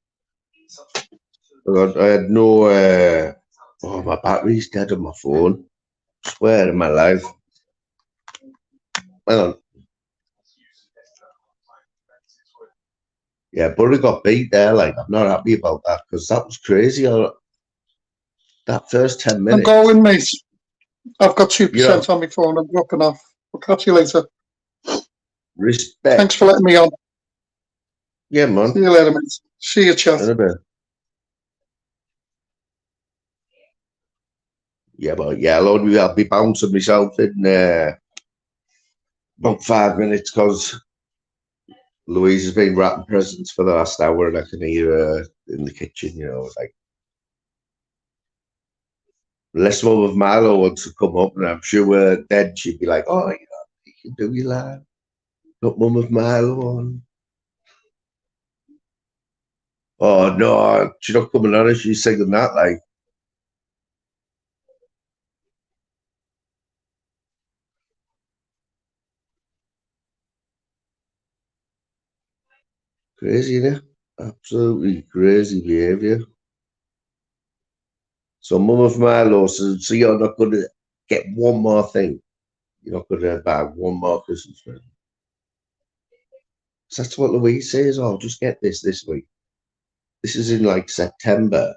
I had no. Oh, my battery's dead on my phone. I swear in my life. Hang on. Yeah, Boro got beat there. Like, I'm not happy about that because that was crazy. That first 10 I'm minutes. going, mate. I've got You know, 2% on my phone. I'm dropping off. I'll catch you later. respect. Thanks for letting me on. Yeah, man. See you later, mate. See you, chat. In a bit. Yeah, but yeah, I'll be bouncing myself in about 5 minutes because Louise has been wrapping presents for the last hour and I can hear her in the kitchen, like unless one of Milo wants to come up and I'm sure then she'd be like, "Oh, you can do your live. Got mum of Milo on." Oh no, she's not coming on. She's singing that like crazy, innit? Absolutely crazy behaviour. So mum of Milo says, "So you're not going to get one more thing. You're not going to buy one more Christmas present." So that's what Louise says. "Oh, just get this week." This is in like September,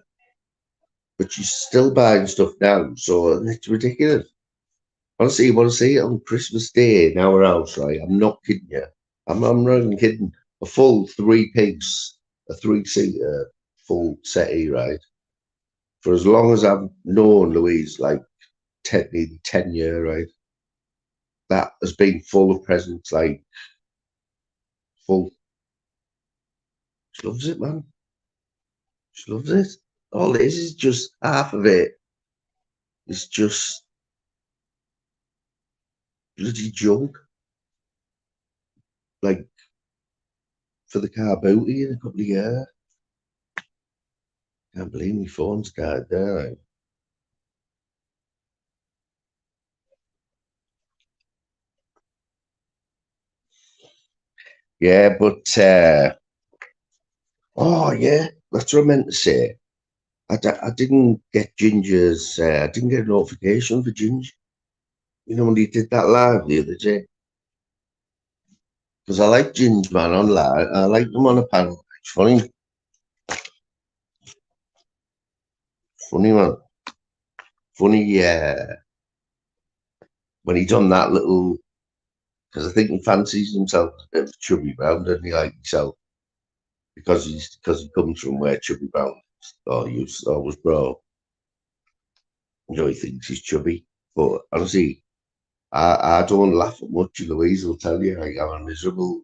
but she's still buying stuff now. So it's ridiculous. Honestly, you want to see it on Christmas Day in our house, right? I'm not kidding you. I'm not even kidding. A full three-piece, a three-seater, full settee, right? For as long as I've known Louise, like 10 year, right? That has been full of presents, like full. She loves it, man. She loves it. All it is just half of it. It's just bloody junk. Like for the car booty in a couple of years. Can't believe my phone's died there. Yeah, but oh yeah, that's what I meant to say. I didn't get Ginger's. I didn't get a notification for Ginger. You know when he did that live the other day. Because I like Ginger man on live. I like them on a panel. It's funny, funny man, funny. Yeah, when he done that little. Because I think he fancies himself as a bit of a chubby brown, doesn't he? Like himself, because he comes from where chubby brown was bro. He thinks he's chubby, but honestly, I don't laugh at much. Louise will tell you like I'm a miserable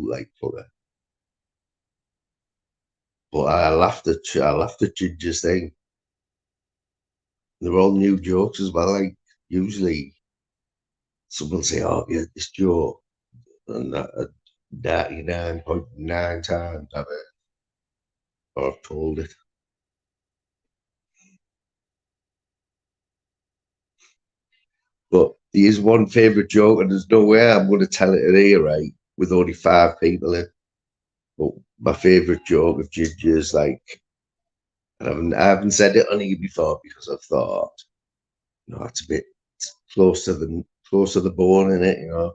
like fucker. But I laughed at Ginger's thing. They're all new jokes as well. Like usually someone will say, "Oh, yeah, this joke," and that 99.9 times I've told it. But here's one favourite joke, and there's no way I'm going to tell it here, right? With only 5 people in. But my favourite joke of Ginger is like, and I haven't said it on here before because I've thought, it's a bit close to the bone in it.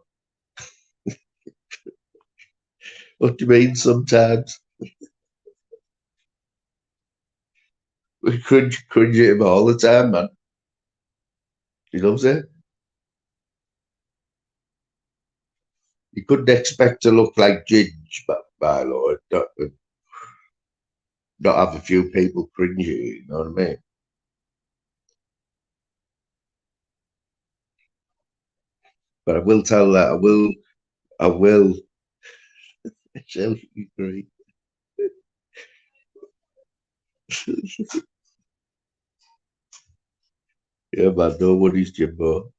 What do you mean? Sometimes we cringe at him all the time, man. He loves it. You couldn't expect to look like Ginge, but by Lord, not have a few people cringe at you. You know what I mean? But I will tell that I will. Shall agree. Yeah, man. Nobody's Jimbo.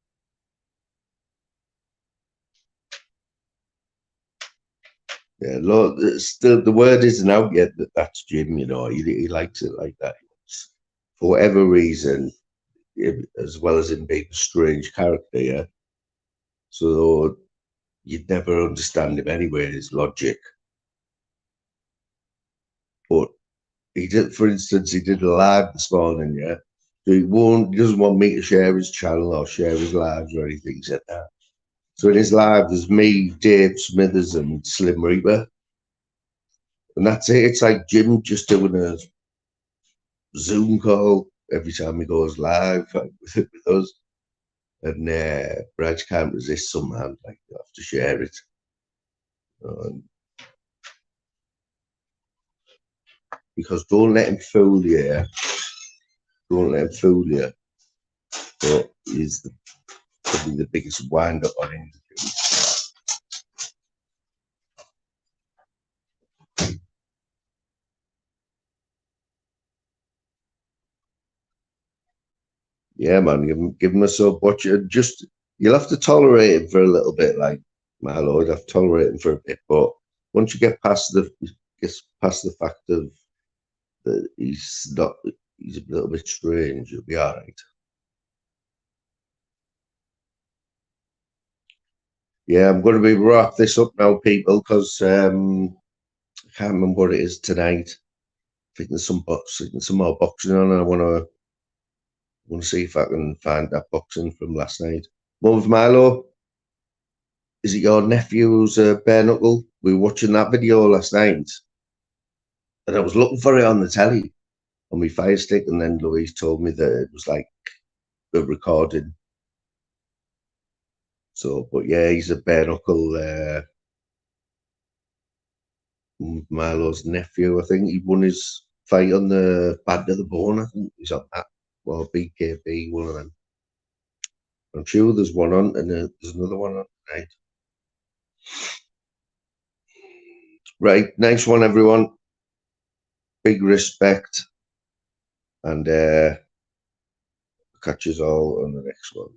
Yeah, Lord, still the word isn't out yet that that's Jim. You know, he likes it like that. For whatever reason, as well as him being a strange character, yeah. So you'd never understand him anyway, his logic. But he did, for instance, he did a live this morning, yeah. So he doesn't want me to share his channel or share his lives or anything. He said that. So in his live, there's me, Dave Smithers, and Slim Reaper, and that's it. It's like Jim just doing a Zoom call every time he goes live with us. And Brad can't resist somehow. Like, you have to share it. Because don't let him fool you. Yeah? Don't let him fool you. But he's probably the biggest wind up on him. Yeah, man, give him a sub. Watch it. Just you'll have to tolerate him for a little bit, like my lord. I've tolerated him for a bit, but once you get past the fact of that he's a little bit strange, you'll be all right. Yeah, I'm going to be wrap this up now, people, because I can't remember what it is tonight. I think there's some more boxing on, and I want to see if I can find that boxing from last night. Move Milo, is it your nephew's bare knuckle? We were watching that video last night, and I was looking for it on the telly on my Fire Stick, and then Louise told me that it was like a recording. So, but yeah, he's a bare knuckle. Milo's nephew, I think he won his fight on the Band of the Bone. I think he's on that. Well, BKB, one of them. I'm sure there's one on, and there's another one on tonight. Right, nice one, everyone. Big respect, and catch us all on the next one.